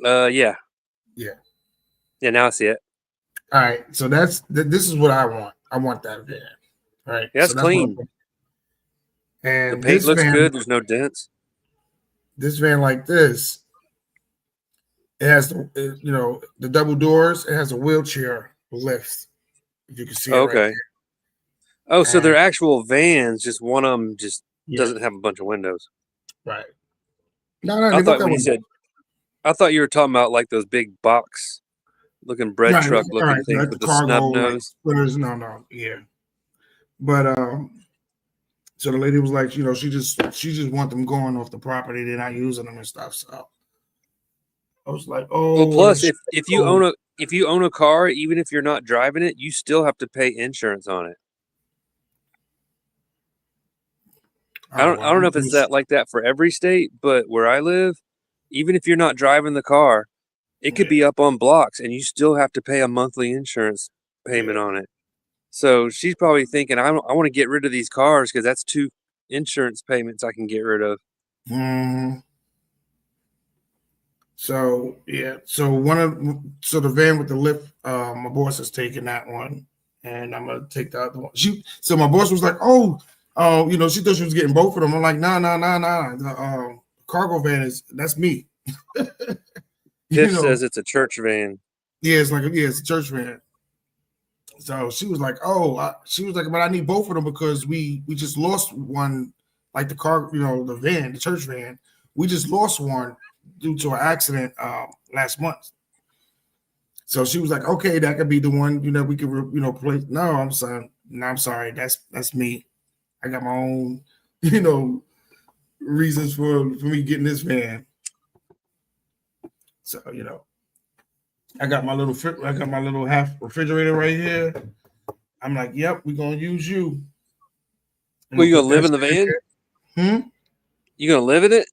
[SPEAKER 1] Yeah.
[SPEAKER 2] Yeah.
[SPEAKER 1] Yeah, now I see it.
[SPEAKER 2] All right. So this is what I want. I want that van. Right.
[SPEAKER 1] Yeah, it's
[SPEAKER 2] So that's what I'm
[SPEAKER 1] clean.
[SPEAKER 2] doing.
[SPEAKER 1] The
[SPEAKER 2] And
[SPEAKER 1] paint looks good. There's no dents.
[SPEAKER 2] this van like this, it has the double doors. It has a wheelchair lift. If you can see it right
[SPEAKER 1] Okay. Oh, so
[SPEAKER 2] there.
[SPEAKER 1] they're
[SPEAKER 2] And
[SPEAKER 1] actual vans. Just one of them just
[SPEAKER 2] yeah,
[SPEAKER 1] doesn't have a bunch of windows.
[SPEAKER 2] right. No,
[SPEAKER 1] I
[SPEAKER 2] they both
[SPEAKER 1] thought
[SPEAKER 2] got
[SPEAKER 1] when you
[SPEAKER 2] windows.
[SPEAKER 1] said, I thought you were talking about like those big box looking bread
[SPEAKER 2] Right.
[SPEAKER 1] truck
[SPEAKER 2] All
[SPEAKER 1] looking
[SPEAKER 2] right.
[SPEAKER 1] things
[SPEAKER 2] Like the
[SPEAKER 1] with the snub
[SPEAKER 2] cargo, like
[SPEAKER 1] nose.
[SPEAKER 2] splitters. No. Yeah. But so the lady was like, she just want them going off the property. They're not using them and stuff. So I was like,
[SPEAKER 1] Well,
[SPEAKER 2] oh,
[SPEAKER 1] plus
[SPEAKER 2] shit. Oh,
[SPEAKER 1] if you own a car, even if you're not driving it, you still have to pay insurance on it.
[SPEAKER 2] oh
[SPEAKER 1] I don't
[SPEAKER 2] well.
[SPEAKER 1] know if it's that like that for every state, but where I live, even if you're not driving the car, it could
[SPEAKER 2] Yeah,
[SPEAKER 1] be up on blocks and you still have to pay a monthly insurance payment
[SPEAKER 2] yeah.
[SPEAKER 1] on it. So she's probably thinking, I want to get rid of these cars because that's 2 insurance payments I can get rid of.
[SPEAKER 2] Mhm. So yeah, so the van with the lift, my boss is taking that one, and I'm gonna take the other one. So my boss was like, "Oh, she thought she was getting both of them." I'm like, "Nah, nah, nah, nah. The cargo van that's me."
[SPEAKER 1] Tiff
[SPEAKER 2] you know,
[SPEAKER 1] says it's a church van.
[SPEAKER 2] yeah, it's a church van. So she was like, "Oh," she was like, "But I need both of them because we just lost one, like the car, the van, the church van. We just lost one due to an accident last month." So she was like, "Okay, that could be the one. We could play." No, I'm sorry. No, I'm sorry. That's me. I got my own, reasons for me getting this van. So I got my little half refrigerator right here. I'm like, "Yep, we're gonna use you." I'm
[SPEAKER 1] Well,
[SPEAKER 2] gonna
[SPEAKER 1] you
[SPEAKER 2] put
[SPEAKER 1] gonna live
[SPEAKER 2] that
[SPEAKER 1] in the
[SPEAKER 2] shit in
[SPEAKER 1] van?
[SPEAKER 2] there.
[SPEAKER 1] You gonna live in it?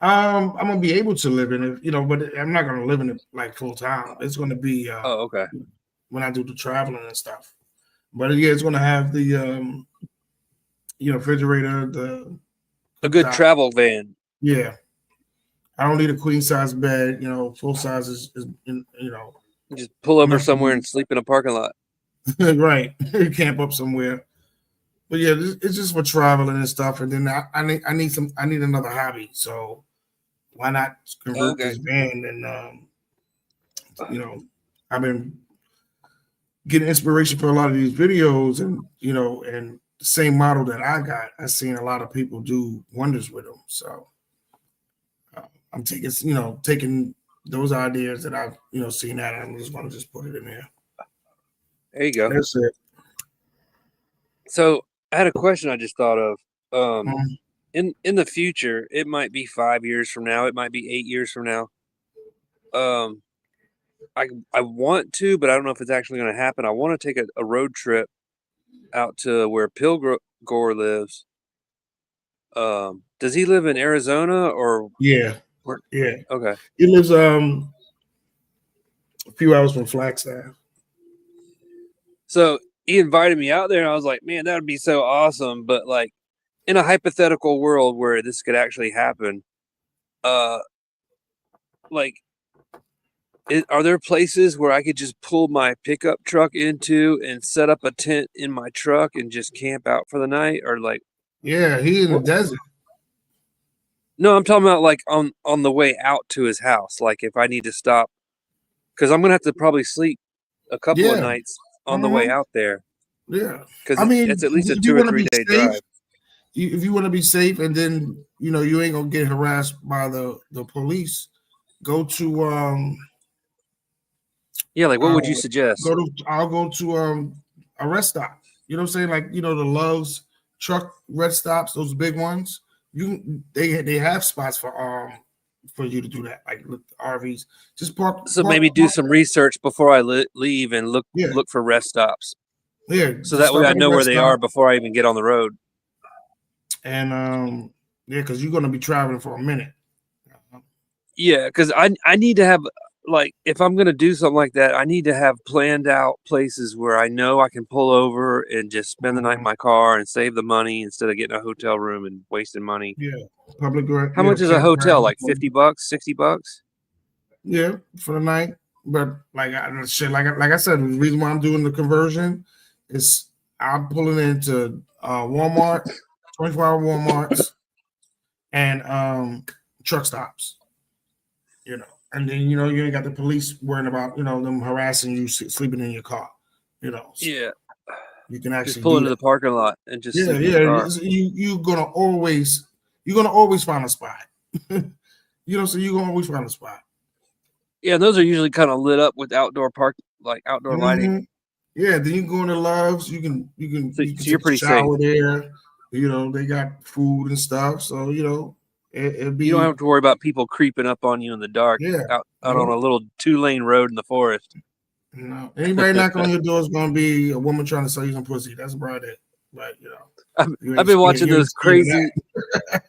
[SPEAKER 2] I'm gonna be able to live in it, but I'm not gonna live in it like full time. It's gonna be
[SPEAKER 1] Oh, okay.
[SPEAKER 2] when I do the traveling and stuff. But yeah, it's gonna have the refrigerator, the
[SPEAKER 1] A good
[SPEAKER 2] cooktop.
[SPEAKER 1] travel van.
[SPEAKER 2] Yeah, I don't need a queen size bed. Full size is
[SPEAKER 1] Just pull over
[SPEAKER 2] enough for
[SPEAKER 1] somewhere
[SPEAKER 2] me.
[SPEAKER 1] and sleep in a parking lot.
[SPEAKER 2] Right, camp up somewhere. But yeah, it's just for traveling and stuff. And then I need another hobby. So why not convert
[SPEAKER 1] Okay.
[SPEAKER 2] this van? And I've been getting inspiration for a lot of these videos, and and the same model that I got, I've seen a lot of people do wonders with them. So I'm taking those ideas that I've seen that, and I'm just going to just put it in there.
[SPEAKER 1] There you go.
[SPEAKER 2] That's it.
[SPEAKER 1] So I had a question I just thought of.
[SPEAKER 2] Mhm.
[SPEAKER 1] In the future, it might be 5 years from now, it might be 8 years from now. Um, I want to, but I don't know if it's actually going to happen. I want to take a road trip out to where Pilgor lives. Does he live in Arizona or
[SPEAKER 2] Yeah,
[SPEAKER 1] where?
[SPEAKER 2] yeah.
[SPEAKER 1] Okay.
[SPEAKER 2] He lives a few hours from Flagstaff.
[SPEAKER 1] So he invited me out there, and I was like, man, that would be so awesome. But like in a hypothetical world where this could actually happen, uh, like, are there places where I could just pull my pickup truck into and set up a tent in my truck and just camp out for the night, or like
[SPEAKER 2] Yeah, he in the
[SPEAKER 1] what?
[SPEAKER 2] desert.
[SPEAKER 1] No, I'm talking about like on the way out to his house. Like if I need to stop, because I'm gonna have to probably sleep a couple of
[SPEAKER 2] Yeah,
[SPEAKER 1] nights on the way
[SPEAKER 2] mhm,
[SPEAKER 1] out there,
[SPEAKER 2] yeah.
[SPEAKER 1] because
[SPEAKER 2] I mean,
[SPEAKER 1] it's at least a
[SPEAKER 2] if you
[SPEAKER 1] two or
[SPEAKER 2] want to
[SPEAKER 1] three
[SPEAKER 2] be
[SPEAKER 1] day
[SPEAKER 2] safe,
[SPEAKER 1] drive.
[SPEAKER 2] if you want to be safe, and then you ain't gonna get harassed by the police, go to
[SPEAKER 1] Yeah, like what
[SPEAKER 2] uh
[SPEAKER 1] would you suggest?
[SPEAKER 2] I'll go to a rest stop. You know what I'm saying? Like the Love's truck rest stops, those big ones. They have spots for you to do that. Like look, RVs, just
[SPEAKER 1] So maybe do some research before I leave and
[SPEAKER 2] Yeah,
[SPEAKER 1] look for rest stops,
[SPEAKER 2] yeah.
[SPEAKER 1] so
[SPEAKER 2] Just
[SPEAKER 1] that way
[SPEAKER 2] stop
[SPEAKER 1] I
[SPEAKER 2] at a
[SPEAKER 1] know where
[SPEAKER 2] rest
[SPEAKER 1] they
[SPEAKER 2] stop,
[SPEAKER 1] are before I even get on the road.
[SPEAKER 2] and yeah, because you're gonna be traveling for a minute.
[SPEAKER 1] Yeah, because I need to have, like, if I'm gonna do something like that, I need to have planned out places where I know I can pull over and just spend the night in
[SPEAKER 2] Mhm.
[SPEAKER 1] my car and save the money instead of getting a hotel room and wasting money.
[SPEAKER 2] Yeah,
[SPEAKER 1] How much is a hotel?
[SPEAKER 2] campground.
[SPEAKER 1] Like $50, $60?
[SPEAKER 2] Yeah, for the night. But like I said, the reason why I'm doing the conversion is I'm pulling into Walmart, 24-hour Walmarts, and truck stops. And then you ain't got the police worrying about them harassing you sleeping in your car. So
[SPEAKER 1] Yeah,
[SPEAKER 2] you can
[SPEAKER 1] just
[SPEAKER 2] actually
[SPEAKER 1] pull
[SPEAKER 2] do
[SPEAKER 1] into
[SPEAKER 2] that.
[SPEAKER 1] the parking lot and just
[SPEAKER 2] Yeah,
[SPEAKER 1] sleep in the
[SPEAKER 2] yeah.
[SPEAKER 1] car.
[SPEAKER 2] You're gonna always find a spot. So you're gonna always find a spot.
[SPEAKER 1] Yeah, and those are usually kind of lit up with outdoor lighting.
[SPEAKER 2] Hmm. Yeah, then you can go into Loves.
[SPEAKER 1] So,
[SPEAKER 2] You can
[SPEAKER 1] so you're
[SPEAKER 2] take a
[SPEAKER 1] pretty safe.
[SPEAKER 2] shower there. They got food and stuff. So it'd
[SPEAKER 1] You don't
[SPEAKER 2] be
[SPEAKER 1] have to worry about people creeping up on you in the dark
[SPEAKER 2] yeah.
[SPEAKER 1] out on a little 2-lane road in the forest.
[SPEAKER 2] Anybody knocking on your door is gonna be a woman trying to sell you some pussy. That's about it. But
[SPEAKER 1] I've been watching
[SPEAKER 2] you ain't
[SPEAKER 1] those
[SPEAKER 2] scared of that.
[SPEAKER 1] crazy.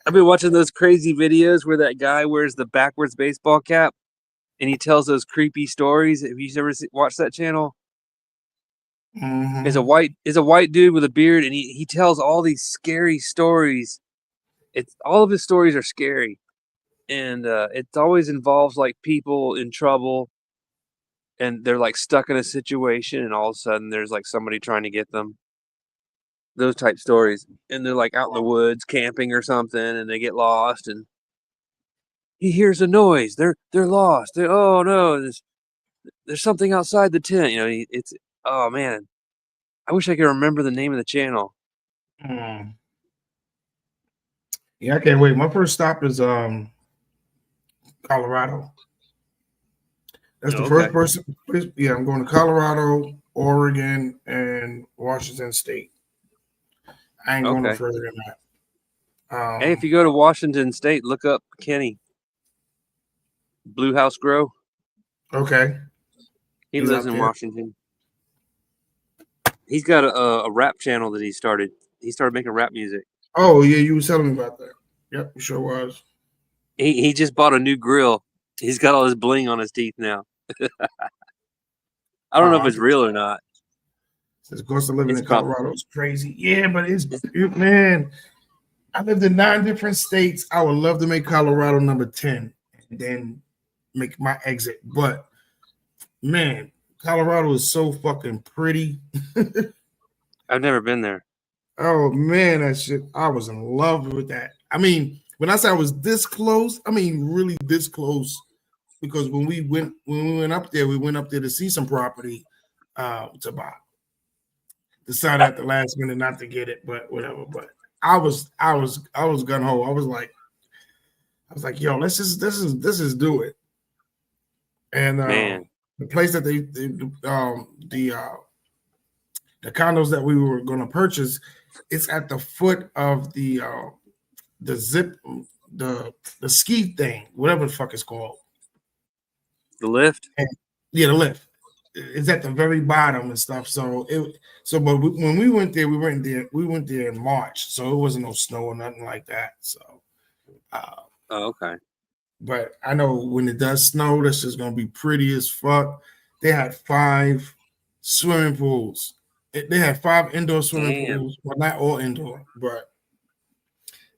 [SPEAKER 1] I've been watching those crazy videos where that guy wears the backwards baseball cap and he tells those creepy stories. Have you ever watched that channel?
[SPEAKER 2] Mm-hmm.
[SPEAKER 1] is a white dude with a beard, and he tells all these scary stories. It's all of his stories are scary, and it always involves like people in trouble, and they're like stuck in a situation, and all of a sudden there's like somebody trying to get them. Those type stories, and they're like out in the woods camping or something, and they get lost, and he hears a noise. They're lost. Oh no, there's something outside the tent. It's oh man, I wish I could remember the name of the channel.
[SPEAKER 2] Mm. Yeah, I can't wait. My first stop is Colorado. That's the
[SPEAKER 1] Okay.
[SPEAKER 2] first person. Yeah, I'm going to Colorado, Oregon, and Washington State. I ain't going no
[SPEAKER 1] Okay.
[SPEAKER 2] further than that.
[SPEAKER 1] Hey, if you go to Washington State, look up Kenny Blue House Grow.
[SPEAKER 2] Okay.
[SPEAKER 1] He
[SPEAKER 2] He's
[SPEAKER 1] lives
[SPEAKER 2] out
[SPEAKER 1] in
[SPEAKER 2] there.
[SPEAKER 1] Washington. He's got a rap channel that he started. He started making rap music.
[SPEAKER 2] Oh yeah, you was telling me about that. Yep, you sure was.
[SPEAKER 1] He just bought a new grill. He's got all his bling on his teeth now. I don't know if
[SPEAKER 2] Oh,
[SPEAKER 1] it's real or not.
[SPEAKER 2] the cost of living
[SPEAKER 1] It's
[SPEAKER 2] in
[SPEAKER 1] about
[SPEAKER 2] Colorado is crazy. Yeah, but man. I lived in 9 different states. I would love to make Colorado number 10 and then make my exit. But man, Colorado is so fucking pretty.
[SPEAKER 1] I've never been there.
[SPEAKER 2] Oh man, that shit. I was in love with that. I mean, when I say I was this close, I mean really this close. Because when we went up there, we went up there to see some property to buy. Decided at the last minute not to get it, but whatever. But I was gun ho. I was like, yo, let's just this is do it. And
[SPEAKER 1] Man,
[SPEAKER 2] the place that the condos that we were going to purchase, it's at the foot of the zip the ski thing, whatever the fuck it's called.
[SPEAKER 1] the lift.
[SPEAKER 2] And, yeah, the lift. It's at the very bottom and stuff. But when we went there, we went there in March, so it wasn't no snow or nothing like that. So,
[SPEAKER 1] Oh, okay.
[SPEAKER 2] but I know when it does snow, that's just gonna be pretty as fuck. They had 5 swimming pools. They had 5 indoor swimming
[SPEAKER 1] Damn.
[SPEAKER 2] pools. Well, not all indoor, but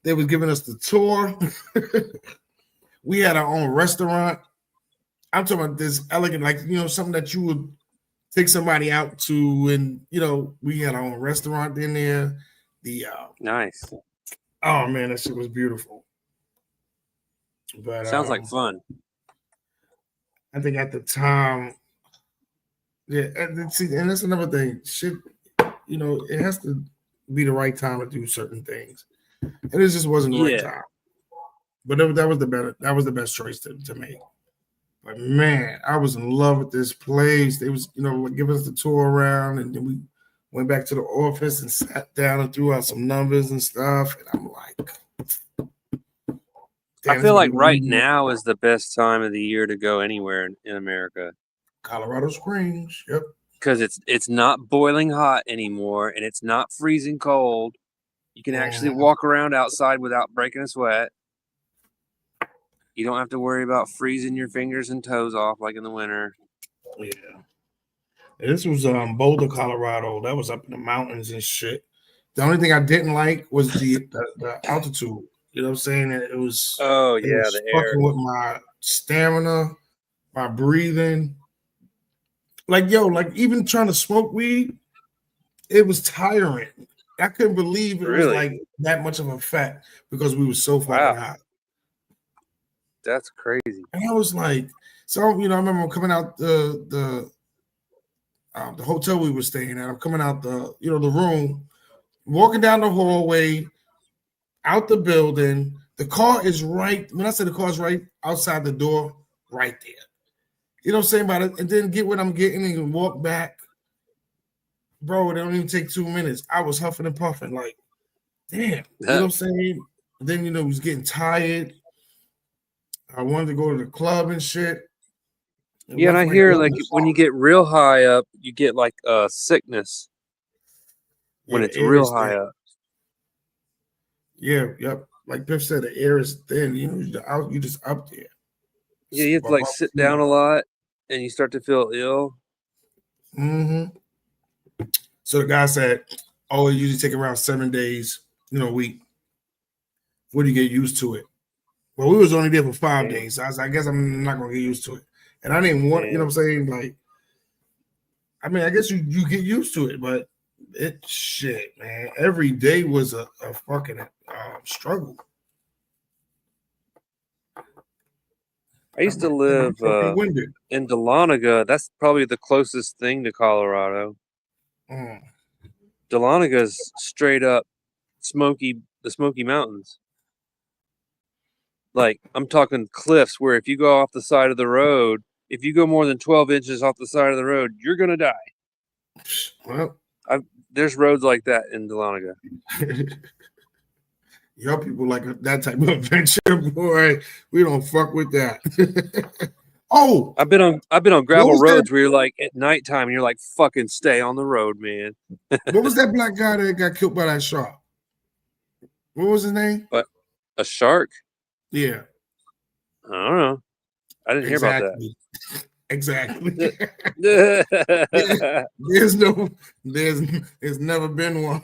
[SPEAKER 2] they was giving us the tour. We had our own restaurant. I'm talking about this elegant, like something that you would take somebody out to, and we had our own restaurant in there. The
[SPEAKER 1] Nice.
[SPEAKER 2] oh man, that shit was beautiful. But
[SPEAKER 1] Sounds like fun.
[SPEAKER 2] I think at the time, yeah, and see, and that's another thing. Shit, it has to be the right time to do certain things, and it just wasn't the right
[SPEAKER 1] Yeah.
[SPEAKER 2] time. But that was the best choice to make. But man, I was in love with this place. They was, giving us the tour around, and then we went back to the office and sat down and threw out some numbers and stuff. And I'm like,
[SPEAKER 1] I feel like right now is the best time of the year to go anywhere in America.
[SPEAKER 2] Colorado Springs. Yep.
[SPEAKER 1] Because it's not boiling hot anymore, and it's not freezing cold. You can actually walk around outside without breaking a sweat. You don't have to worry about freezing your fingers and toes off like in the winter.
[SPEAKER 2] Yeah. This was Boulder, Colorado. That was up in the mountains and shit. The only thing I didn't like was the altitude. You know what I'm saying? It was
[SPEAKER 1] the air.
[SPEAKER 2] fucking with my stamina, my breathing. Like even trying to smoke weed, it was tiring. I couldn't believe it was like that much of an effect because we were so fucking hot.
[SPEAKER 1] That's crazy.
[SPEAKER 2] And I was like, so I remember coming out the hotel we were staying at. I'm coming out the room, walking down the hallway, out the building. The car is right. When I say the car is right outside the door, right there. You know what I'm saying about it? And then get what I'm getting and walk back. Bro, it don't even take 2 minutes. I was huffing and puffing, like, damn. You know what I'm saying? And then, was getting tired. I wanted to go to the club and shit.
[SPEAKER 1] Yeah, and I hear like when you get real high up, you get like sickness when it's real high up.
[SPEAKER 2] Yeah, yep. Like Biff said, the air is thin. You just up there.
[SPEAKER 1] Yeah, you have to like sit down a lot, and you start to feel ill.
[SPEAKER 2] Mm-hmm. So the guy said, "Oh, it usually take around 7 days, a week, before you get used to it." Well, we was only there for 5 days. So I was like, I guess I'm not gonna get used to it. And I didn't want, you know what I'm saying? Like, I mean, I guess you get used to it, but it shit, man. Every day was a fucking struggle.
[SPEAKER 1] I used to live in Dahlonega. That's probably the closest thing to Colorado. Dahlonega straight up the Smoky Mountains. Like, I'm talking cliffs where if you go off the side of the road, if you go more than 12 inches off the side of the road, you're going to die.
[SPEAKER 2] Well,
[SPEAKER 1] there's roads like that in Dahlonega.
[SPEAKER 2] Y'all people like that type of adventure, boy. We don't fuck with that. Oh,
[SPEAKER 1] I've been on gravel roads where you're like at nighttime and you're like, fucking stay on the road, man.
[SPEAKER 2] What was that black guy that got killed by that shark? What was his name?
[SPEAKER 1] What? A shark?
[SPEAKER 2] Yeah.
[SPEAKER 1] I don't know. I didn't hear about that.
[SPEAKER 2] Exactly. There's never been one.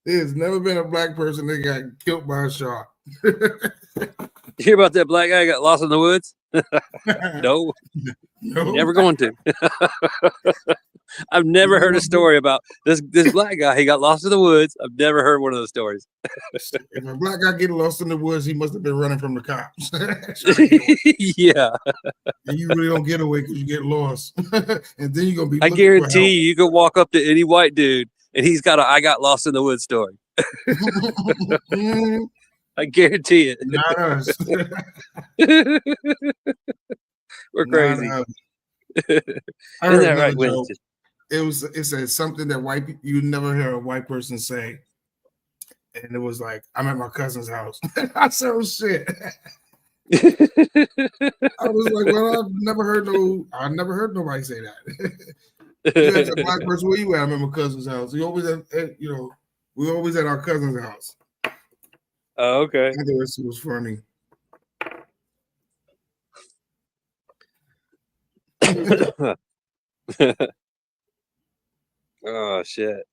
[SPEAKER 2] There's never been a black person that got killed by a shark.
[SPEAKER 1] You hear about that black guy got lost in the woods? No. Never going to. I've never heard a story about this black guy. He got lost in the woods. I've never heard one of those stories.
[SPEAKER 2] If a black guy get lost in the woods, he must have been running from the cops.
[SPEAKER 1] Yeah.
[SPEAKER 2] And you really don't get away because you get lost. And then you're going to be.
[SPEAKER 1] I guarantee you could walk up to any white dude and he's got I got lost in the woods story. I guarantee it.
[SPEAKER 2] Not us.
[SPEAKER 1] We're crazy.
[SPEAKER 2] I heard that right, Winston? It said something that you never hear a white person say, and it was like, "I'm at my cousin's house." I said, "Oh shit." I was like, "Well, I never heard nobody say that." You ask a black person, "Where you at?" "I'm at my cousin's house." We always we always at our cousin's house.
[SPEAKER 1] Oh, okay.
[SPEAKER 2] I thought this was funny.
[SPEAKER 1] Oh shit.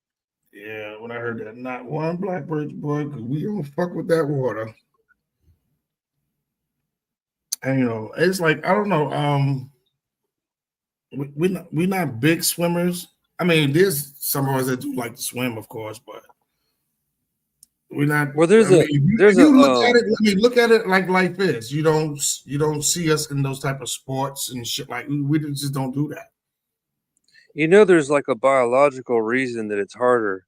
[SPEAKER 2] Yeah, when I heard that, not one black person, boy, because we don't fuck with that water. And it's like, I don't know. We're not big swimmers. I mean, there's some of us that do like to swim, of course, but we're not.
[SPEAKER 1] Well,
[SPEAKER 2] look at it like life is. You don't see us in those type of sports and shit. Like we just don't do that.
[SPEAKER 1] There's like a biological reason that it's harder.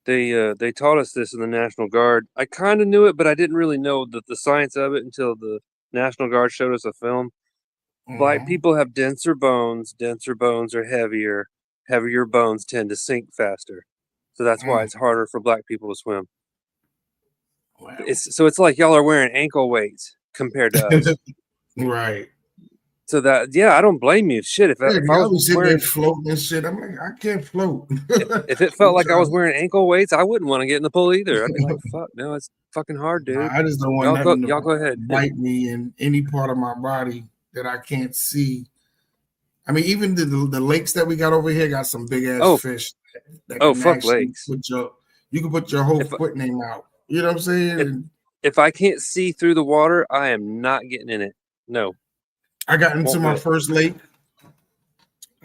[SPEAKER 1] They taught us this in the National Guard. I kind of knew it, but I didn't really know the science of it until the National Guard showed us a film. Black people have denser bones. Denser bones are heavier. Heavier bones tend to sink faster. So that's why it's harder for black people to swim. Wow. It's like y'all are wearing ankle weights compared to us.
[SPEAKER 2] Right.
[SPEAKER 1] So I don't blame you. Shit, if I
[SPEAKER 2] was sitting there floating and shit, I'm like, I can't float.
[SPEAKER 1] if it felt like I was wearing ankle weights, I wouldn't want to get in the pool either. I'd be like, fuck, no, it's fucking hard, dude.
[SPEAKER 2] I just don't want
[SPEAKER 1] y'all go ahead.
[SPEAKER 2] Bite me in any part of my body that I can't see. I mean, even the lakes that we got over here got some big ass fish.
[SPEAKER 1] Fuck lakes.
[SPEAKER 2] You can put your whole foot name out. You know what I'm saying?
[SPEAKER 1] If I can't see through the water, I am not getting in it. No.
[SPEAKER 2] I got into my first lake.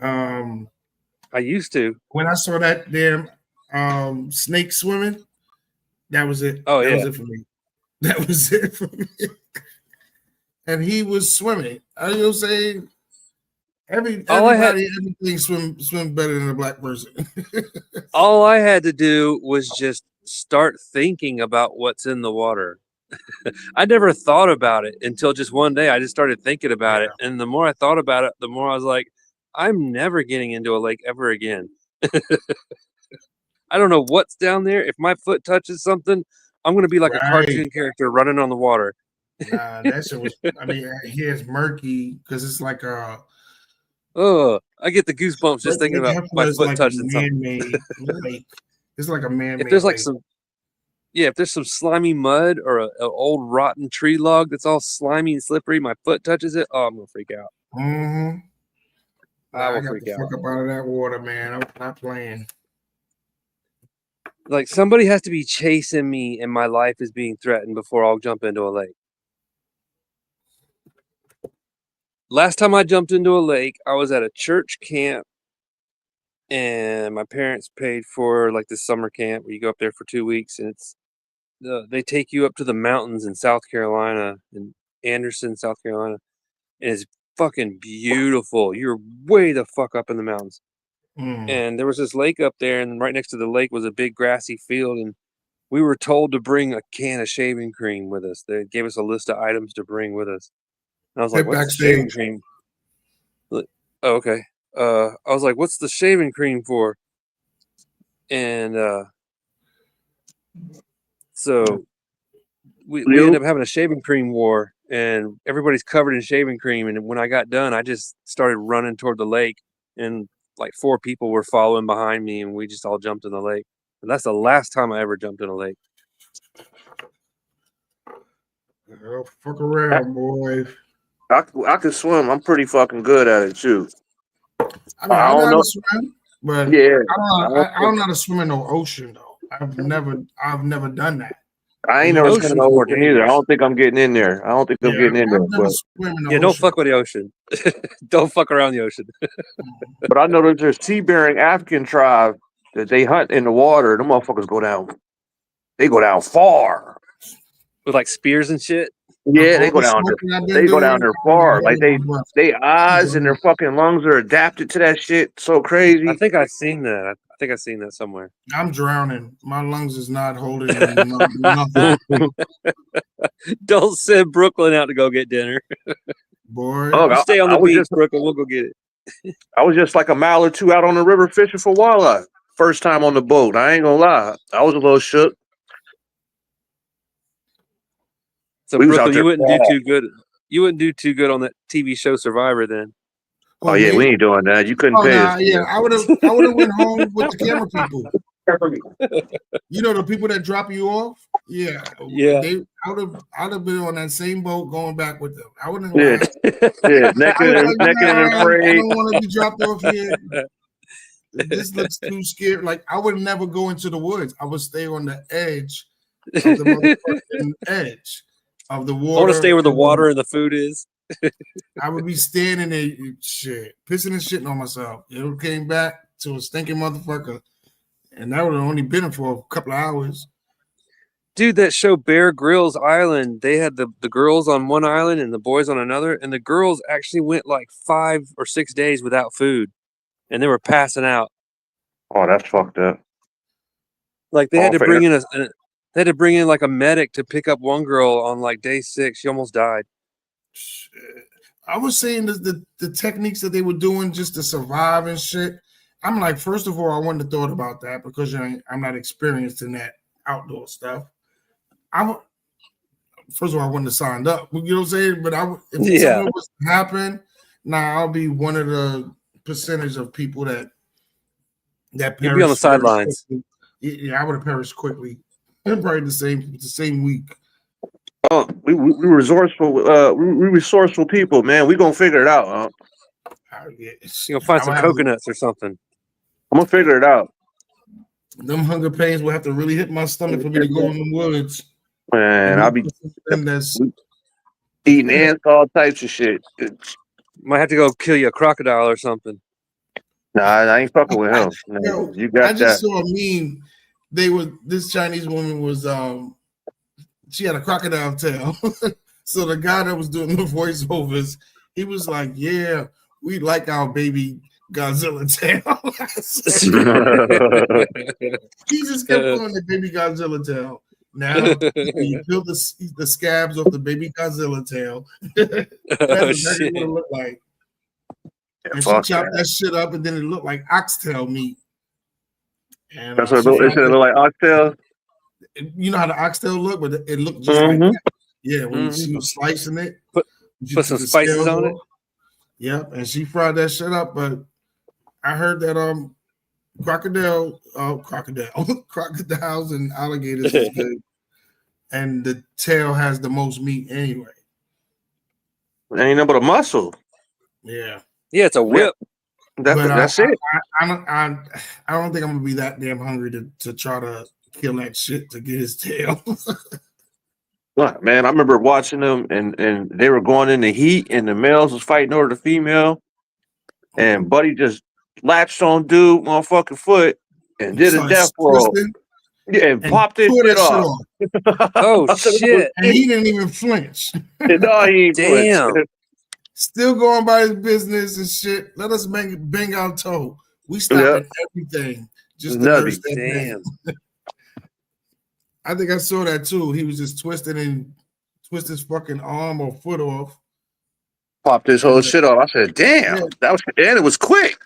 [SPEAKER 1] I used to.
[SPEAKER 2] When I saw that damn snake swimming, that was it.
[SPEAKER 1] Oh,
[SPEAKER 2] that was it for me. That was it for me. And he was swimming. I know saying everything swim better than a black person.
[SPEAKER 1] All I had to do was just start thinking about what's in the water. I never thought about it until just one day. I just started thinking about it. And the more I thought about it, the more I was like, I'm never getting into a lake ever again. I don't know what's down there. If my foot touches something, I'm going to be like a cartoon character running on the water.
[SPEAKER 2] Nah, that shit was, here it's murky because it's like I
[SPEAKER 1] get the goosebumps just thinking about my foot touching something.
[SPEAKER 2] It's like a man-made.
[SPEAKER 1] If there's some slimy mud or an old rotten tree log that's all slimy and slippery, my foot touches it. Oh, I'm gonna freak out. I
[SPEAKER 2] Nah, I
[SPEAKER 1] will
[SPEAKER 2] got
[SPEAKER 1] freak
[SPEAKER 2] the
[SPEAKER 1] out.
[SPEAKER 2] fuck up out of that water, man. I'm not playing.
[SPEAKER 1] Like somebody has to be chasing me, and my life is being threatened before I'll jump into a lake. Last time I jumped into a lake, I was at a church camp, and my parents paid for like this summer camp where you go up there for 2 weeks, and they take you up to the mountains in South Carolina, in Anderson, South Carolina, and it's fucking beautiful. You're way the fuck up in the mountains. And there was this lake up there, and right next to the lake was a big grassy field, and we were told to bring a can of shaving cream with us. They gave us a list of items to bring with us. And I was like,
[SPEAKER 2] Hit
[SPEAKER 1] what's the shaving
[SPEAKER 2] backstage.
[SPEAKER 1] cream? Oh, okay. I was like, what's the shaving cream for? And so we ended up having a shaving cream war, and everybody's covered in shaving cream. And when I got done, I just started running toward the lake, and like 4 people were following behind me, and we just all jumped in the lake. And that's the last time I ever jumped in a lake.
[SPEAKER 2] Oh, fuck around, boy.
[SPEAKER 3] I can swim. I'm pretty fucking good at it too.
[SPEAKER 2] I mean, I know how to swim, but
[SPEAKER 3] Yeah,
[SPEAKER 2] I don't know how to swim in no ocean though. I've never done that.
[SPEAKER 3] I ain't never swim in the ocean either. I don't think I'm getting in there. I don't think I'm getting in there.
[SPEAKER 2] I've never swim in the ocean.
[SPEAKER 1] Don't fuck with the ocean. Don't fuck around the ocean.
[SPEAKER 3] But I know there's a sea-bearing African tribe that they hunt in the water. Them motherfuckers go down. They go down far.
[SPEAKER 1] With like spears and shit.
[SPEAKER 3] Yeah, they go down there. They go down there far. Like they eyes and their fucking lungs are adapted to that shit. So crazy.
[SPEAKER 1] I think I've seen that. I think I've seen that somewhere.
[SPEAKER 2] I'm drowning. My lungs is not holding nothing.
[SPEAKER 1] Don't send Brooklyn out to go get dinner.
[SPEAKER 2] Boy,
[SPEAKER 3] you
[SPEAKER 1] stay on the beach, Brooklyn. We'll go get it.
[SPEAKER 3] I was just like a mile or two out on the river fishing for wildlife. First time on the boat. I ain't gonna lie. I was a little shook.
[SPEAKER 1] So Brooklyn, you wouldn't do too good. You wouldn't do too good on that TV show Survivor then.
[SPEAKER 3] Oh yeah, we ain't doing that. You couldn't pay us.
[SPEAKER 2] Yeah, I would have went home with the camera people. You know the people that drop you off? Yeah. I'd have been on that same boat going back with them. I wouldn't lie.
[SPEAKER 3] Yeah, naked and afraid.
[SPEAKER 2] I don't want to be dropped off here. This looks too scary. Like I would never go into the woods. I would stay on the edge of the motherfucking edge of the water.
[SPEAKER 1] I want to stay where the water and the food is.
[SPEAKER 2] I would be standing there, shit, pissing and shitting on myself. It came back to a stinking motherfucker, and that would have only been for a couple of hours.
[SPEAKER 1] Dude, that show Bear Grylls Island, they had the girls on one island and the boys on another, and the girls actually went like 5 or 6 days without food, and they were passing out.
[SPEAKER 3] Oh, that's fucked up.
[SPEAKER 1] Like they had to bring in they had to bring in like a medic to pick up one girl on like day 6. She almost died.
[SPEAKER 2] Shit. I was saying the techniques that they were doing just to survive and shit. I'm like, first of all, I wouldn't have thought about that because I'm not experienced in that outdoor stuff. First of all, I wouldn't have signed up. You know what I'm saying? But if something was to happen, I'll be one of the percentage of people that perish.
[SPEAKER 1] You'd be on the sidelines.
[SPEAKER 2] Yeah, I would have perished quickly. Probably the same week.
[SPEAKER 3] Oh, we resourceful. We resourceful people, man. We gonna figure it out.
[SPEAKER 1] You gonna find some coconuts or something.
[SPEAKER 3] I'm gonna figure it out.
[SPEAKER 2] Them hunger pains will have to really hit my stomach for me to go in the woods.
[SPEAKER 3] Man, I'll be eating ants, all types of shit.
[SPEAKER 1] Might have to go kill you a crocodile or something.
[SPEAKER 3] Nah, I ain't fucking with him. No, you got
[SPEAKER 2] I just saw a meme. This Chinese woman was she had a crocodile tail. So the guy that was doing the voiceovers, he was like, "Yeah, we like our baby Godzilla tail." He just kept calling the baby Godzilla tail. Now you peel the scabs off the baby Godzilla tail. That's exactly what it looked like. And she chopped that shit up, and then it looked like oxtail meat. And
[SPEAKER 3] that's what it look like oxtail.
[SPEAKER 2] You know how the oxtail look, but it looked just like that. Yeah, when she was slicing it,
[SPEAKER 1] put some spices on it.
[SPEAKER 2] Yep, and she fried that shit up. But I heard that crocodiles and alligators is good, and the tail has the most meat anyway.
[SPEAKER 3] Ain't nothing but a muscle.
[SPEAKER 2] Yeah.
[SPEAKER 1] Yeah, it's a whip.
[SPEAKER 2] But
[SPEAKER 3] That's it.
[SPEAKER 2] I don't think I'm gonna be that damn hungry to try to kill that shit to get his tail.
[SPEAKER 3] Look, man, I remember watching them, and they were going in the heat, and the males was fighting over the female, and Buddy just latched on dude motherfucking foot and
[SPEAKER 2] He
[SPEAKER 3] did a
[SPEAKER 2] started
[SPEAKER 3] death roll.
[SPEAKER 2] twisting
[SPEAKER 3] Yeah, and
[SPEAKER 2] and
[SPEAKER 3] popped his
[SPEAKER 2] tore
[SPEAKER 3] shit
[SPEAKER 2] that shit
[SPEAKER 3] off.
[SPEAKER 2] off,
[SPEAKER 1] Oh
[SPEAKER 3] I said, "Oh,
[SPEAKER 1] shit!
[SPEAKER 2] and he didn't even flinch.
[SPEAKER 3] no, he ain't flinched."
[SPEAKER 1] Damn!
[SPEAKER 2] Still going by his business and shit. Let us bang our toe. We
[SPEAKER 3] Yep,
[SPEAKER 2] stopping everything just to nurse
[SPEAKER 3] nutty.
[SPEAKER 2] that
[SPEAKER 1] Damn!
[SPEAKER 2] man. I think I saw that too. He was just twisting and twist his fucking arm or foot off.
[SPEAKER 3] Popped his whole shit off. I said,
[SPEAKER 2] Yeah,
[SPEAKER 3] "Damn, that was," and it was quick.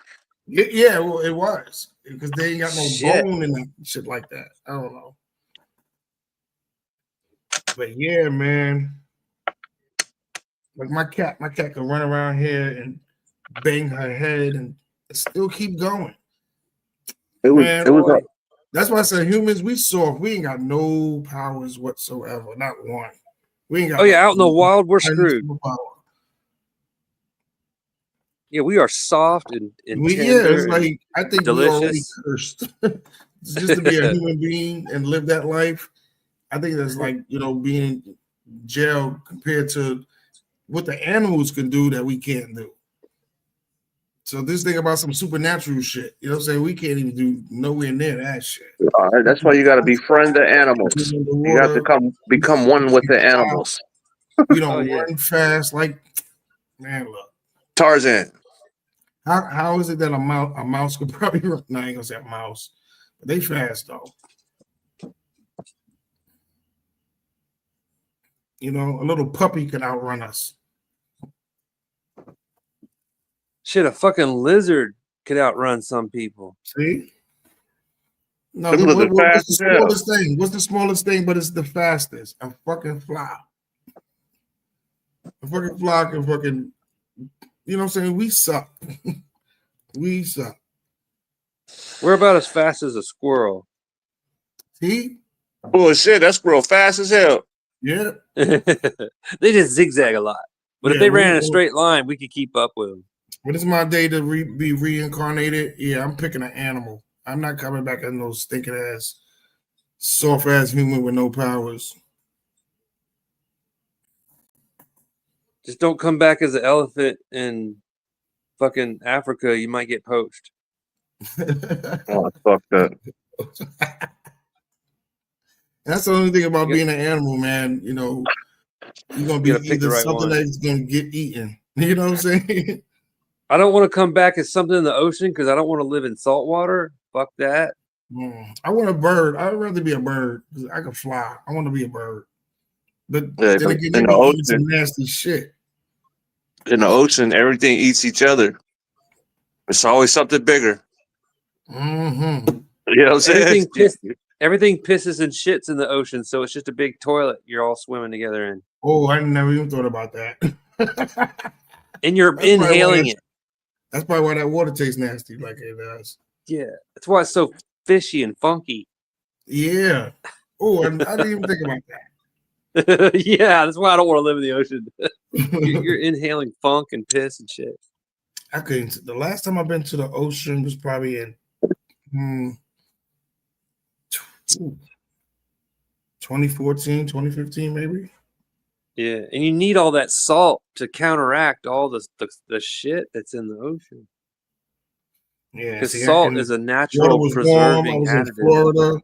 [SPEAKER 2] yeah, well, it was because they ain't got no
[SPEAKER 1] Shit!
[SPEAKER 2] bone in that shit like that. I don't know, but yeah, man. Like my cat can run around here and bang her head and still keep going, man.
[SPEAKER 3] It was.
[SPEAKER 1] Boy.
[SPEAKER 2] That's why I said humans, we soft. We ain't got no powers whatsoever. Not one. We ain't got
[SPEAKER 1] Oh yeah,
[SPEAKER 2] like
[SPEAKER 1] out in the wild, we're
[SPEAKER 2] tiny
[SPEAKER 1] screwed.
[SPEAKER 2] superpower.
[SPEAKER 1] Yeah, we are soft and
[SPEAKER 2] Yeah, it's
[SPEAKER 1] tender and
[SPEAKER 2] like I think we already
[SPEAKER 1] delicious.
[SPEAKER 2] cursed just to be a human being and live that life. I think that's like being jailed compared to what the animals can do that we can't do. So this thing about some supernatural shit, you know what I'm saying? We can't even do nowhere near that shit.
[SPEAKER 3] That's why you got to befriend the
[SPEAKER 2] Live
[SPEAKER 3] animals.
[SPEAKER 2] in the
[SPEAKER 3] You have to
[SPEAKER 2] water,
[SPEAKER 3] become one with the
[SPEAKER 2] fly.
[SPEAKER 3] animals.
[SPEAKER 2] We
[SPEAKER 1] Oh
[SPEAKER 2] don't
[SPEAKER 1] yeah.
[SPEAKER 2] run fast. Like, man, look.
[SPEAKER 3] Tarzan.
[SPEAKER 2] How is it that a mouse could probably run? No, I ain't gonna say a mouse, but they fast though. A little puppy could outrun us.
[SPEAKER 1] Shit, a fucking lizard could outrun some people.
[SPEAKER 2] See? No,
[SPEAKER 3] Them lizards
[SPEAKER 2] what's
[SPEAKER 3] fast
[SPEAKER 2] the
[SPEAKER 3] as hell.
[SPEAKER 2] smallest thing? What's the smallest thing, but it's the fastest? A fucking fly. A fucking fly can fucking, you know what I'm saying? We suck. We suck.
[SPEAKER 1] We're about as fast as a squirrel.
[SPEAKER 2] See?
[SPEAKER 3] Bullshit, that's real fast as hell.
[SPEAKER 2] Yeah.
[SPEAKER 1] They just zigzag a lot. But if
[SPEAKER 2] Yeah,
[SPEAKER 1] they ran in a straight line, we could keep up with them.
[SPEAKER 2] When it's my day to be reincarnated, yeah, I'm picking an animal. I'm not coming back as no stinking ass, soft ass human with no powers.
[SPEAKER 1] Just don't come back as an elephant in fucking Africa. You might get poached.
[SPEAKER 3] Oh, fuck that.
[SPEAKER 2] That's the only thing about being an animal, man. You're gonna be
[SPEAKER 1] You gotta pick the
[SPEAKER 2] either
[SPEAKER 1] right
[SPEAKER 2] something
[SPEAKER 1] one.
[SPEAKER 2] that's gonna get eaten. You know what I'm saying?
[SPEAKER 1] I don't want to come back as something in the ocean because I don't want to live in salt water. Fuck that.
[SPEAKER 2] I want a bird. I'd rather be a bird because I can fly. I want to be a bird. But
[SPEAKER 3] Yeah,
[SPEAKER 2] then again,
[SPEAKER 3] in
[SPEAKER 2] they
[SPEAKER 3] the
[SPEAKER 2] be eating some
[SPEAKER 3] ocean,
[SPEAKER 2] nasty shit.
[SPEAKER 3] everything eats each other. It's always something bigger.
[SPEAKER 2] Mm-hmm.
[SPEAKER 3] You know what I'm saying?
[SPEAKER 1] Everything pisses and shits in the ocean, so it's just a big toilet you're all swimming together in.
[SPEAKER 2] Oh, I never even thought about that.
[SPEAKER 1] And you're
[SPEAKER 2] That's probably
[SPEAKER 1] inhaling it.
[SPEAKER 2] That's probably why that water tastes nasty like it does.
[SPEAKER 1] Yeah. That's why it's so fishy and funky.
[SPEAKER 2] Yeah. Oh, I didn't even think about that.
[SPEAKER 1] Yeah, that's why I don't want to live in the ocean. You're inhaling funk and piss and shit.
[SPEAKER 2] I couldn't. The last time I've been to the ocean was probably in 2014, 2015, maybe.
[SPEAKER 1] Yeah, and you need all that salt to counteract all the shit that's in the ocean.
[SPEAKER 2] Yeah,
[SPEAKER 1] because salt is a
[SPEAKER 2] water
[SPEAKER 1] natural
[SPEAKER 2] was warm. I
[SPEAKER 1] preserving
[SPEAKER 2] was in
[SPEAKER 1] additive.
[SPEAKER 2] Florida,